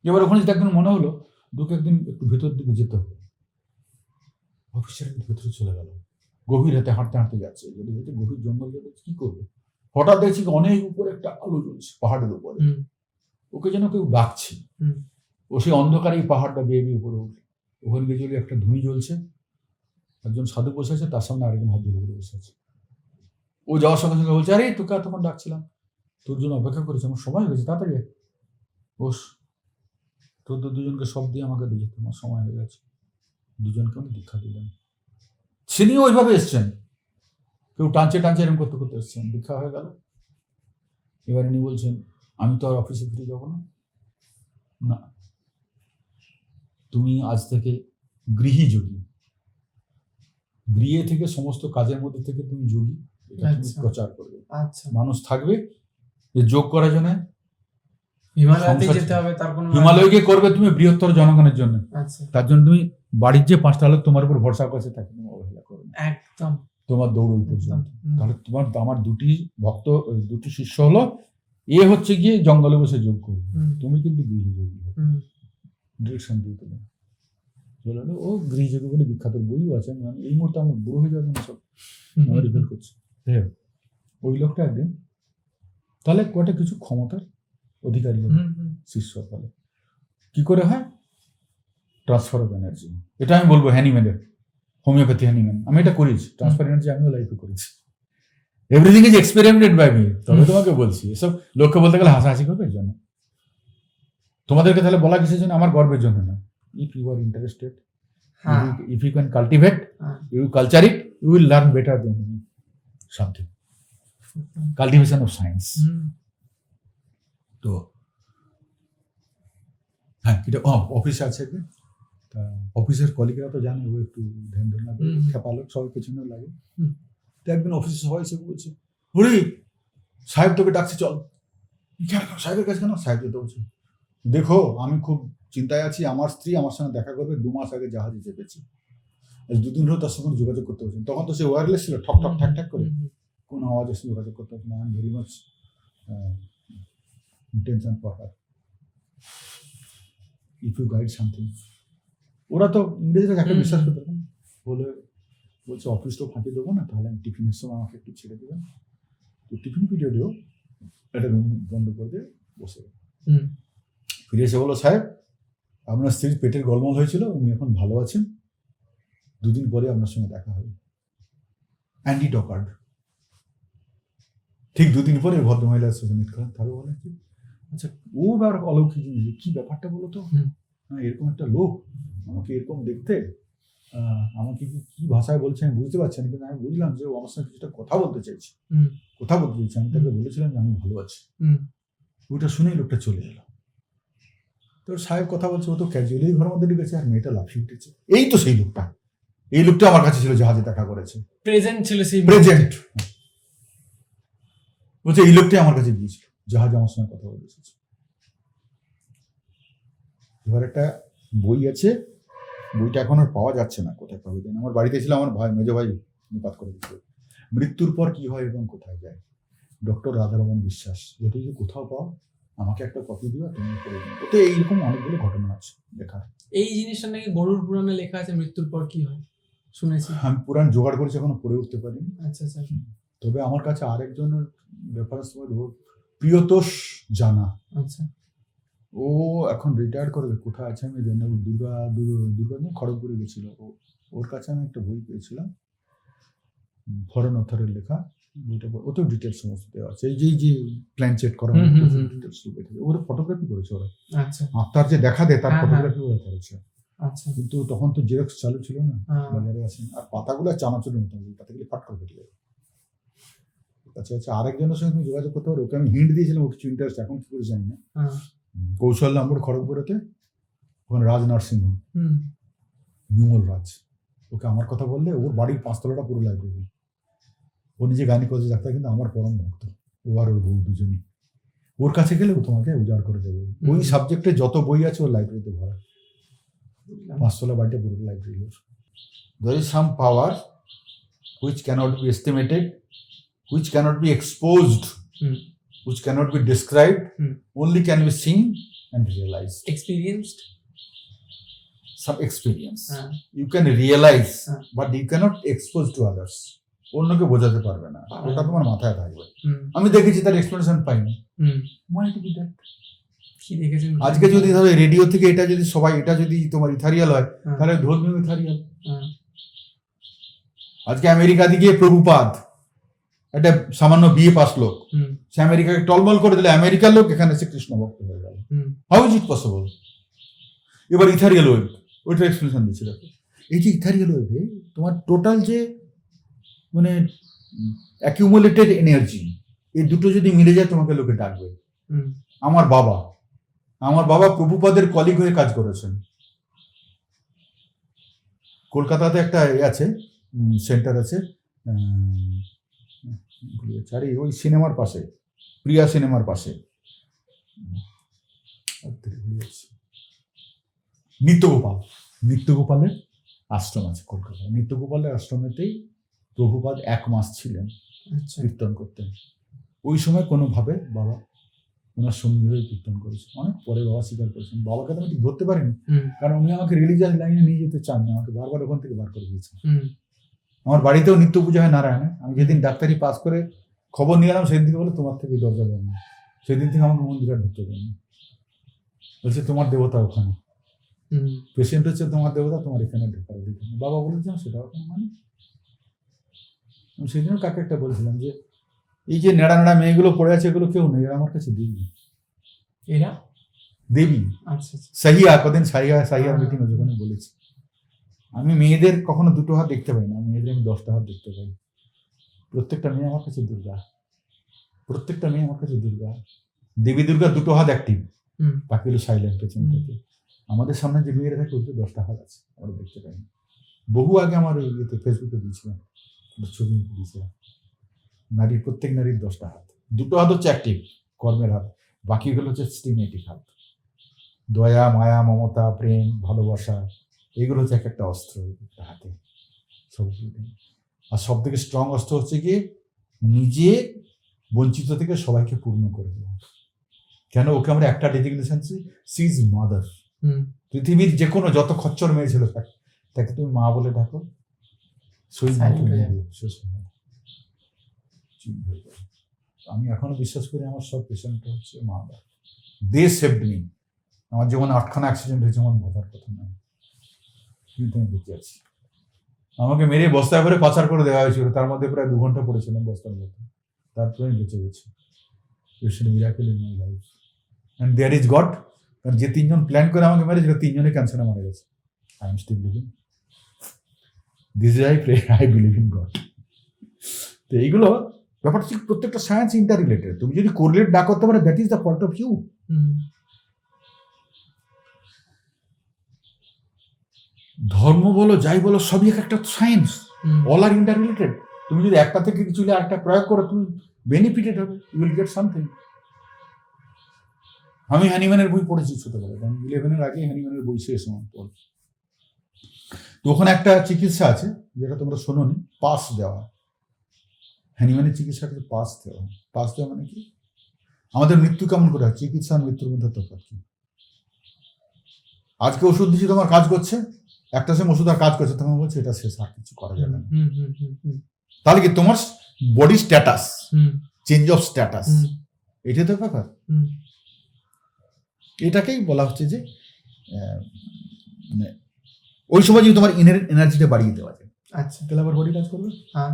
এবার ওখানে একদিন মনে হলো দুটো একদিন একটু ভেতর দিকে যেতে হবে। অফিসের ভেতরে চলে গেল, গভীর রাতে হাঁটতে হাঁটতে যাচ্ছে, যদি গভীর জঙ্গল যাবে কি করবে, হঠাৎ দেখছি অনেক উপরে একটা আলো জ্বলছে পাহাড়ের উপরে, ওকে যেন কেউ ডাকছে। ও সেই অন্ধকারে এই পাহাড়টা বেয়ে বেয়ে উপরে উঠল, ওখানে গিয়ে চলে একটা ধুনি জ্বলছে, একজন সাধু বসে আছে, তার সামনে আরেকজন হাত ধরে করে বসে আছে। ও যাওয়ার সঙ্গে সঙ্গে বলছে আরে তোকে তখন ডাকছিলাম, তোর জন্য অপেক্ষা করেছি, আমার সময় হয়ে গেছে, তাড়াতাড়ি বস। তোদের দুজনকে সব দিয়ে আমাকে দিয়ে যেতে, আমার সময় হয়ে গেছে। দুজনকে আমি দীক্ষা দিলাম। তিনিও ওইভাবে এসছেন, কেউ টানছে টানছে এরকম করতে করতে এসছেন, দীক্ষা হয়ে গেল। এবার ইনি বলছেন আমি তো আর অফিসে ফিরে যাবো না, না তুমি আজ থেকে গৃহী যোগী, গৃহে থেকে সমস্ত কাজের মধ্যে থেকে তুমি যোগী, এটা তুমি প্রচার করবে। মানুষ থাকবে যে যোগ করার জন্য হিমালয়তে যেতে হবে, তার কোনো হিমালয়কে করবে তুমি বৃহত্তর জনগণের জন্য। তার জন্য তুমি বাড়ির যে 5টা লোক তোমার উপর ভরসা করছে তাকে তুমি অবহেলা করবে, একদম তোমার দৌড় পর্যন্ত। তাহলে তোমার আমার দুটি ভক্ত, দুটি শিষ্য হলো, এ হচ্ছে গিয়ে জঙ্গলে বসে যোগ করবে, তুমি কিন্তু গৃহযোগী ডিরেকশন দিয়ে দেবে। চলে ও গৃহযোগী বলে বিখ্যাত বইও আছে। এই মুহূর্তে আমার বুড়ো হয়ে যাওয়ার জন্য সব রিফিল করছে। ওই লোকটা একদিন তাহলে কয়টা কিছু ক্ষমতার অধিকারী শিষ্য, তাহলে কি করে হয় ট্রান্সফার অফ এনার্জি। এটা আমি বলবো হ্যানিম্যানের, হোমিওপ্যাথি হ্যানিম্যান, আমি এটা করেছি, ট্রান্সফার এনার্জি আমিও লাইফে করেছি। Everything is experimented by me. তবে তোমাকে বলছি এসব লোককে বলতে গেলে হাসাহাসি করবে, এর জন্য তোমাদেরকে তাহলে বলা কিসের জন্য, আমার গর্বের জন্য না। If you are interested, if you can cultivate, you culture it, you will learn better then something. Cultivation of science. তো হ্যাঁ, এটা অফিসে আছে, তা অফিসের কলিগরা তো জানে ও একটু ধ্যান ধারণা করে, খেপালো, সবাই পেছনে লাগে। তো একদিন অফিসে সবাই এসে বলছে হরি সাহেব তোকে ডাকছে, চল। সাহেবের কাছে কেন? সাহেব যেতে বলছে দেখো আমি খুব চিন্তায় আছি, আমার স্ত্রী আমার সঙ্গে দেখা করবে, 2 মাস আগে জাহাজে চেপেছি, 2 দিন হলো তার সঙ্গে যোগাযোগ করতে পারছি। তখন তো সে ওয়্যারলেস ছিল, ঠক ঠক ঠাক ঠাক করে কোনো আওয়াজ এসে যোগাযোগ করতে পারছি না। I am very much tension for her, if you guide something. ওরা তো ইংরেজরা যাকে বিশ্বাস করতে পারেন, বলছে অফিস তো ফাঁকি দেবো না, তাহলে আমি টিফিনের সময় আমাকে একটু ছেড়ে দেবেন। তো টিফিন পিরিয়ডেও একটা রুম বন্ধ করে দিয়ে বসে ফিরে এসে বলো সাহেব আপনার স্ত্রীর পেটের গলমল হয়েছিল, উনি এখন ভালো আছেন, 2 দিন পরে আপনার সঙ্গে দেখা হবে। অ্যান্ডি ডকার্ড ঠিক 2 দিন পরে ভদ্রমহিলার সাথে মিট করেন। তাহলে বলেন কি আচ্ছা ও আর অলৌকিক জিনিস কি ব্যাপারটা বলো তো, হ্যাঁ এরকম একটা লোক আমাকে এরকম দেখতে, আমাকে কি ভাষায় বলছে আমি বুঝতে পারছি না, কিন্তু আমি বুঝলাম যে ও আমার সঙ্গে কিছুটা কথা বলতে চাইছে। আমি তাকে বলেছিলাম যে আমি ভালো আছি। ওটা শুনেই লোকটা চলে গেল। তোর সাহেব কথা বলছে, ও তো ক্যাজুয়ালি ঘরের মধ্যে ঢুকেছে আর মেয়েটা লাফিয়ে উঠেছে। এই তো সেই লোকটা, এই লোকটা আমার কাছে ছিল, জাহাজে দেখা করেছে, প্রেজেন্ট ছিল, সেই প্রেজেন্ট। বলছে এই লোকটাই আমার কাছে গিয়েছিল, জাহাজে আমার সঙ্গে কথা বলে এসেছে। এবার একটা বই আছে, বইটা এখন আর পাওয়া যাচ্ছে না, কোথায় পাওয়া যায় না। আমার বাড়িতে ছিল, আমার ভাই, মেজো ভাই নিপাত করে দিচ্ছে, মৃত্যুর পর কি হয় এবং কোথায় যায়, ডক্টর রাধারমন বিশ্বাস। ওইটা যদি কোথাও পাও আমাকে একটা কপি দিও, তুমি পড়ে দিও। ওতে এইরকম অনেকগুলো ঘটনা আছে লেখা। এই জিনিসটা নাকি গরুর পুরাণে লেখা আছে, মৃত্যুর পর কি হয় শুনেছি। আমি পুরাণ জোগাড় করেছি, এখনো পড়ে উঠতে পারিনি। আচ্ছা আচ্ছা। তবে আমার কাছে আরেকজনের রেফারেন্স দেবো, প্রিয়তোষ জানা। আচ্ছা। ও এখন রিটায়ার করবে, কোথায় আছে আমি জানি না। দুর্গা খড়গপুরে গেছিল। ওর কাছে আমি একটা বই পেয়েছিলাম, ফরেন অথরের লেখা। বইটা ওতেও ডিটেলস সমস্ত দেওয়া আছে। এই যে প্ল্যান চেট করা, ডিটেলস ওরা ফটোগ্রাফি করেছে ওরা। আচ্ছা। আত্মার যে দেখা দেয় তার ফটোগ্রাফি ওরা করেছে। আচ্ছা। কিন্তু তখন তো জেরক্স চালু ছিল না, বাজারে আসেন। আর পাতাগুলো চানাচুরের মতো, পাতা গেলে ফাট করে ফেটে যাবে। আচ্ছা আচ্ছা, আরেকজনের সঙ্গে তুমি যোগাযোগ করতে পারো, ওকে আমি হিন্ট দিয়েছিলাম, ও কিছু ইন্টারেস্ট, এখন কি করে জানি না। কৌশল নম্বর খড়গপুরেতে, ওখানে রাজ নার্সিং হোম, বিমল রাজ। ওকে আমার কথা বললে, ওর বাড়ির 5 তলাটা পুরো লাইব্রেরি। ও নিজে গাইনি কলেজে ডাক্তার, কিন্তু আমার পরম ভক্ত। ও আর ওর বউ দুজনই। ওর কাছে গেলে ও তোমাকে উজাড় করে দেবে। ওই সাবজেক্টে যত বই আছে ওর লাইব্রেরিতে ভরা। 5 তলা বাড়িটা পুরো library or. There is some power which cannot be estimated, which cannot be exposed, which cannot be described, only can be seen and realized. Experienced? Some experience. You can realize, but you cannot expose to others. অন্যকে বোঝাতে পারবে না, ওটা তোমার মাথায় থাকবে। আমি দেখেছি, তার এক্সপ্লেনেশন পাইনি। কি দেখেছেন? আজকে যদি ধরো রেডিও থেকে এটা যদি সবাই, এটা যদি তোমার ইথারিয়াল হয়, তাহলে ধর্মীয় ইথারিয়াল। আজকে আমেরিকা দিকে প্রভুপাদ, একটা সামান্য বিয়ে পাস লোক, সে আমেরিকাকে টলমল করে দিলে আমেরিকার লোক এখানে এসে কৃষ্ণ ভক্ত হয়ে গেল। How is it possible? এবার ইথারিয়াল ওয়েভ, ওইটা এক্সপ্লেনেশন দিচ্ছে। দেখো এই যে ইথারিয়াল ওয়েভে তোমার টোটাল যে মানে অ্যাকিউমুলেটেড এনার্জি, এই দুটো যদি মিলে যায় তোমাকে লোকে ডাকবে। আমার বাবা প্রভুপাদের কলিগ হয়ে কাজ করেছেন। কলকাতাতে একটা আছে, সেন্টার আছে, ওই সিনেমার পাশে, প্রিয়া সিনেমার পাশে, নিত্যগোপালের আশ্রম আছে কলকাতায়। নিত্যগোপালের আশ্রমেতেই প্রভুপাদ 1 মাস ছিলেন, কীর্তন করতেন। ওই সময় কোনোভাবে বাবা ওনার সঙ্গী হয়ে কীর্তন করেছে। অনেক পরে বাবা স্বীকার করেছেন। বাবাকে তো আমি ঠিক ধরতে পারিনি, কারণ উনি আমাকে রিলিজিয়াস লাইনে নিয়ে যেতে চান না, আমাকে বারবার ওখান থেকে বার করে দিয়েছেন। আমার বাড়িতেও নিত্য পূজা হয় নারায়ণে। আমি যেদিন ডাক্তারি পাস করে খবর নিয়ে এলাম, সেদিন থেকে বলে তোমার থেকে দরজা বন্ধ। সেদিন থেকে আমাকে মন্দিরে ঢুকতে দেয়নি। বলছে তোমার দেবতা ওখানে, পেশেন্ট হচ্ছে তোমার দেবতা, তোমার এখানে ঢোকার অধিকার নেই। বাবা বলেছিলাম সেটা ওখানে মানে। আমি সেদিনও কাকে একটা বলছিলাম যে এই যে নেড়া নেড়া মেয়েগুলো পড়ে আছে, এগুলো কেউ নেই, এরা আমার কাছে দেবী। এরা দেবী। আচ্ছা। সাহিয়া, কদিন সাহিয়ার মিটিং ওখানে বলেছি। আমি মেয়েদের কখনো 2টো হাত দেখতে পাই না, মেয়েদের আমি 10টা হাত দেখতে পাই। প্রত্যেকটা মেয়ে আমার কাছে দুর্গা, প্রত্যেকটা মেয়ে আমার কাছে দুর্গা। দেবী দুর্গা 2টো হাত অ্যাক্টিভ, বাকিগুলো সাইলেন্ট পেছন থেকে। আমাদের সামনে যে মেয়েরা থাকে ওদের 10টা হাত আছে, আমরা দেখতে পাই না। বহু আগে আমার ইয়েতে ফেসবুকে দিয়েছিলাম, ছবি দিয়েছিলাম। নারীর, প্রত্যেক নারীর 10টা হাত। 2টো হাত হচ্ছে অ্যাক্টিভ কর্মের হাত, বাকিগুলো হচ্ছে স্টিমেটিক হাত। দয়া, মায়া, মমতা, প্রেম, ভালোবাসা, এগুলো হচ্ছে একটা অস্ত্র হাতে সব। আর সব থেকে স্ট্রং অস্ত্র হচ্ছে কি নিজে বঞ্চিত থেকে সবাইকে পূর্ণ করে দেওয়া। কেন ওকে আমরা একটা ডেজিগনেশন, সি ইজ মাদার। পৃথিবীর যে কোনো যত খচ্চর মেয়ে ছিল তাকে তুমি মা বলে ডাকো, আমি এখনো বিশ্বাস করি আমার সব পেশেন্ট হচ্ছে মা বাবা। দে সেভড মি। আমার যেমন 8খানা অ্যাক্সিডেন্ট হয়েছে, আমার বোঝার কথা নয়, কিন্তু আমি বেঁচে আছি। আমাকে মেরে বস্তায় করে পাচার করে দেওয়া হয়েছিল, তার মধ্যে প্রায় 2 ঘন্টা পড়েছিলাম বস্তার মধ্যে, তারপরে আমি বেঁচে গেছি। It's a miracle in my life. And there is God কারণ যে তিনজন প্ল্যান করে আমাকে মেরেছিল তিনজনে ক্যান্সারে মারা গেছে। I am still living, this is I pray, I believe in God. তো এইগুলো ব্যাপারটা ঠিক প্রত্যেকটা সায়েন্স ইন্টার রিলেটেড। তুমি যদি কোরিলেট না করতে পারো, that is the fault of you. ধর্ম বলো যাই বলো সবই একটা science, all are interrelated. তুমি যদি একটা থেকে কিছু আরেকটা প্রয়োগ করো, তুমি বেনিফিটেড হবে, ইউ উইল গেট সামথিং। আমি হ্যানিম্যানের বই পড়েছি ছোটবেলায়, আমি 11-এর আগে হ্যানিম্যানের বই শেষ আমার পর। তো ওখানে একটা চিকিৎসা আছে যেটা তোমরা শোনোনি, পাস দেওয়া। হ্যানিম্যানের চিকিৎসাটা পাস দেওয়া। পাস দেওয়া মানে কি? আমাদের মৃত্যু কেমন করে হয়? চিকিৎসা আর মৃত্যুর মধ্যে তফাৎ কি? আজকে ওষুধ দিচ্ছি, তোমার কাজ করছে, একটা সেম ওষুধ আর কাজ করছে, তখন বলছে এটা শেষ, আর কিছু করা যাবে না। তাহলে কি তোমার body status, change of status, এটাই তো ব্যাপার। এটাকেই বলা হচ্ছে যে মানে ওই সময় যদি তোমার এনার্জিটা বাড়িয়ে দেওয়া যায়, আচ্ছা, তাহলে আবার বডি কাজ করবে। হ্যাঁ,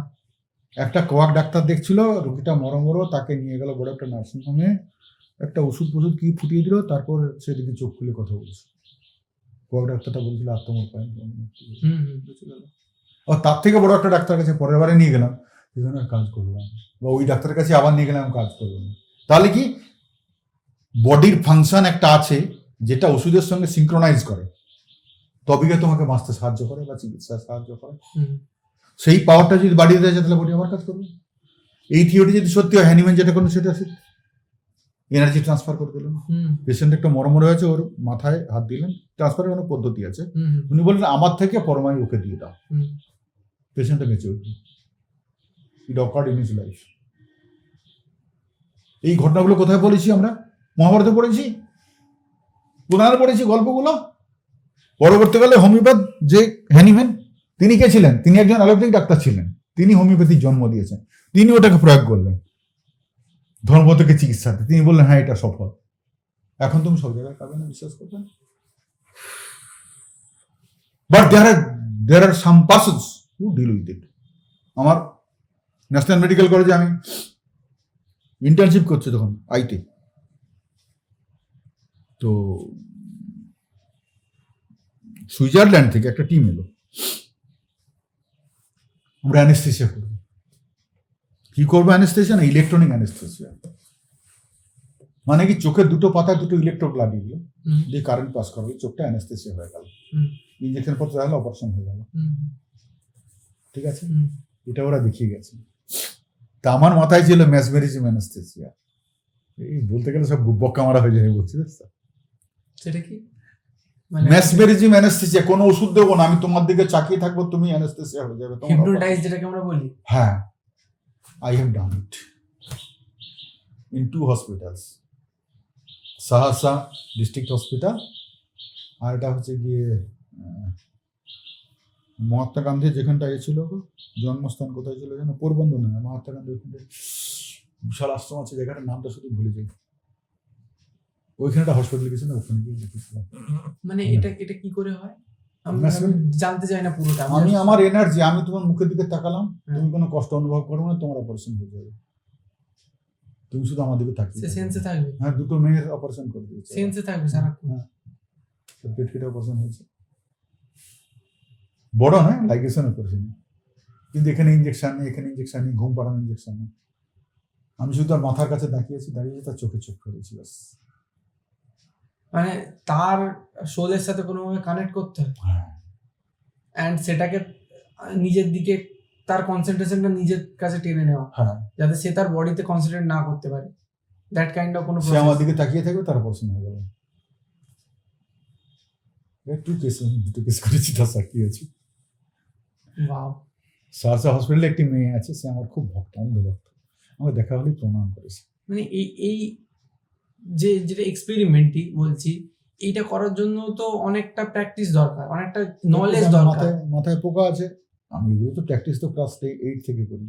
একটা কোয়াক ডাক্তার দেখছিল রোগীটা মরমরো, তাকে নিয়ে গেল বড় একটা নার্সিং হোমে, একটা ওষুধ কি ফুটিয়ে দিল, তারপর সেদিকে চোখ খুলে কথা বলছে। কোয়াক ডাক্তারটা বলছিল আত্মহত্যা, আর তার থেকে বড় একটা ডাক্তার কাছে পরের বারে নিয়ে গেলাম, সেখানে কাজ করলাম, বা ওই ডাক্তারের কাছে আবার নিয়ে গেলাম, কাজ করলাম। তাহলে কি বডির ফাংশন একটা আছে যেটা ওষুধের সঙ্গে সিঙ্ক্রোনাইজ করে, তবে তোমাকে বাঁচতে সাহায্য করে বা চিকিৎসায় সাহায্য করে। সেই পাওয়ারটা যদি বাড়িয়ে দেওয়া যায়, তাহলে বডি আবার কাজ করবে। এই থিওরি যদি সত্যি হয়, হ্যানিম্যান যেটা করলো সেটা এনার্জি ট্রান্সফার করে দিলেন। পেশেন্ট একটা মরমরে হয়েছে, ওর মাথায় হাত দিলেন, ট্রান্সফারের কোনো পদ্ধতি আছে, উনি বললেন আমার থেকে পরমায়ু ওকে দিয়ে দাও, পেশেন্টটা বেঁচে উঠবে। ইট অকার্ড ইন হিজ লাইফ। এই ঘটনাগুলো কোথায় পড়েছি আমরা? মহাভারতে পড়েছি, পুরাণে পড়েছি গল্পগুলো। পরবর্তীকালে হোমিওপ্যাথ যে হ্যানিম্যান, তিনি কে ছিলেন? তিনি একজন অ্যালোপ্যাথিক ডাক্তার ছিলেন, তিনি হোমিওপ্যাথির জন্ম দিয়েছেন, তিনি ওটাকে প্রয়োগ করলেন ধর্ম থেকে চিকিৎসাতে। তিনি বললেন হ্যাঁ এটা সফল। এখন তুমি সব জায়গায় পাবে না, বিশ্বাস করবে না। But there are some persons who deal with it. আমার ন্যাশনাল মেডিকেল কলেজে আমি ইন্টার্নশিপ করছি তখন, আইটি। তো সুইজারল্যান্ড থেকে একটা টিম এলো, আমরা অ্যানেস্থেসিয়া করবো। কি করবো অ্যানেস্থেসিয়া? না, ইলেকট্রনিক অ্যানেস্থেসিয়া। মানে কি চোখের দুটো পাতায় দুটো ইলেকট্রোড লাগিয়ে দিল, দিয়ে কারেন্ট পাস করবে, চোখটা অ্যানেস্থেসিয়া হয়ে গেল, ইঞ্জেকশন পত্র হলো, অপারেশন হয়ে গেল। ঠিক আছে, এটা ওরা দেখিয়ে গেছে। তা আমার মাথায় ছিল মেসমেরিজম অ্যানেস্থেসিয়া। এই বলতে গেলে সব বক্কা মারা হয়ে যায়, বলছি। সেটা কি? মেসমেরিজম অ্যানেস্থেসিয়া, কোনো ওষুধ দেবো না, আমি তোমার দিকে তাকিয়ে থাকবো, তুমি অ্যানেস্থেসিয়া হয়ে যাবে। হিপনোটাইজ যেটাকে আমরা বলি। হ্যাঁ, I have done it in 2 hospitals, সাহাসা ডিস্ট্রিক্ট হসপিটাল, আর এটা হচ্ছে গিয়ে মহাত্মা গান্ধী যেখানটা ছিল, জন্মস্থান কোথায় ছিল জানো? পোরবন্দর নয়, মহাত্মা গান্ধী ওইখানে বিশাল আশ্রম আছে, জায়গাটার নামটা শুধু ভুলে যাই। ওইখানে একটা হসপিটাল গেছিল, ওখানে গিয়ে দেখেছিলাম। মানে এটা কি করে হয় আমি জানতে চাই না পুরোটা। আমি আমার এনার্জি, আমি তোমার মুখের দিকে তাকালাম, তুমি কোনো কষ্ট অনুভব করো না, তোমার অপারেশন হয়ে যাবে। তুমি শুধু আমার দিকে তাকিয়ে সেন্সে থাকবে। হ্যাঁ, 2টো মেয়ের অপারেশন করে দিয়েছে, সেন্সে থাকবে সারাক্ষণ। হ্যাঁ, পেট কেটে অপারেশন হয়েছে, বড় নয়, লাইগেশন অপারেশন, কিন্তু এখানে ইঞ্জেকশন নেই, এখানে ইঞ্জেকশন নেই, ঘুম পাড়ানো ইঞ্জেকশন নেই। আমি শুধু তার মাথার কাছে দাঁড়িয়েছি, তার চোখে চোখ ফেলেছি, ব্যাস। মানে তার সোলের সাথে কোনোভাবে কানেক্ট করতে হয়, অ্যান্ড সেটাকে নিজের দিকে, তার কনসেন্ট্রেশনটা নিজের কাছে টেনে নেওয়া, যাতে সে তার বডিতে কনসেন্ট্রেট না করতে পারে। দ্যাট কাইন্ড অফ কোনো, সে আমার দিকে তাকিয়ে থাকবে, তার অপারেশন হয়ে যাবে। দুটো কেস করেছি, তার সাক্ষী আছি। ওয়াও। সারসা হসপিটালে একটি মেয়ে আছে, সে আমার খুব ভক্ত, অন্ধভক্ত, আমার দেখা হলেই প্রণাম করেছে। মানে এই যেটা এক্সপেরিমেন্টই বলছি, এইটা করার জন্য তো অনেকটা প্র্যাকটিস দরকার, অনেকটা নলেজ দরকার। মাথায় পোকা আছে। আমি এগুলো তো প্র্যাকটিস তো ক্লাস 8 থেকে করি,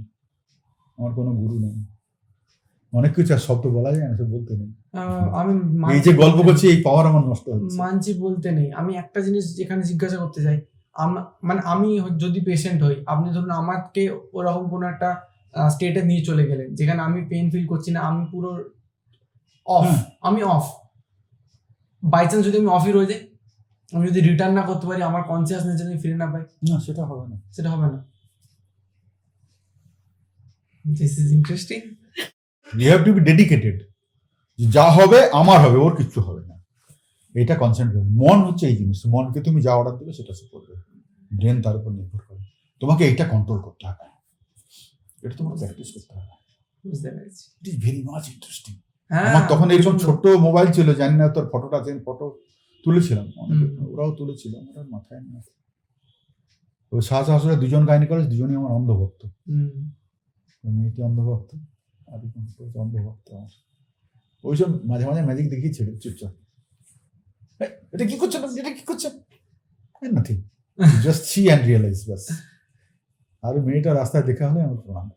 আমার কোনো গুরু নেই। অনেক কিছু আর শব্দ বলা যায় না, সে বলতে নেই। আমি এই যে গল্প করছি, এই পাওয়ার আমার নষ্ট হচ্ছে। মানছি বলতে নেই। আমি একটা জিনিস যেখানে জিজ্ঞাসা করতে চাই, মানে আমি যদি পেশেন্ট হই, আপনি ধরুন আমাকে ওরকম কোনো একটা স্টেটে নিয়ে চলে গেলেন যেখানে আমি পেন ফিল করছি না, আমি পুরো অফ, আমি অফ, বাই চান্স যদি আমি অফই রয়ে যাই, আমি যদি রিটার্ন না করতে পারি, আমার কনসিয়াসনেস যদি ফিরে না পাই, না, সেটা হবে না। সেটা হবে না। This is interesting. You have to be dedicated, যা হবে আমার হবে, ওর কিচ্ছু হবে না, এটা কনসেন্ট্রেট। মন হচ্ছে এই জিনিস, মনকে তুমি যা অর্ডার দেবে সেটা সে করবে, ব্রেন তার উপর নির্ভর করে। তোমাকে এইটা কন্ট্রোল করতে হবে, এটা তোমাকে প্র্যাকটিস করতে হবে। বুঝতে পেরেছি। It is very much interesting. হ্যাঁ, আমার তখন এরকম প্রচন্ড। ছোট্ট মোবাইল ছিল, জানি না তোর ফটোটা আছে, ফটো তুলেছিলাম অনেকে, হুম। ওরাও তুলেছিল, আমার মাথায় নেই। ওই শাশুড়া দুজন গাইনি করে, দুজনই আমার অন্ধভক্ত। হুম। মেয়েটি অন্ধভক্ত, আর অন্ধভক্ত আমার। ওইসব মাঝে মাঝে ম্যাজিক দেখিয়েছিল চুপচাপ, "এই, এটা কি করছেন আপনি? এটা কি করছেন?" Nothing, just see and realise, বাস। আর ওই মেয়েটা রাস্তায় দেখা হলে আমার প্রণাম।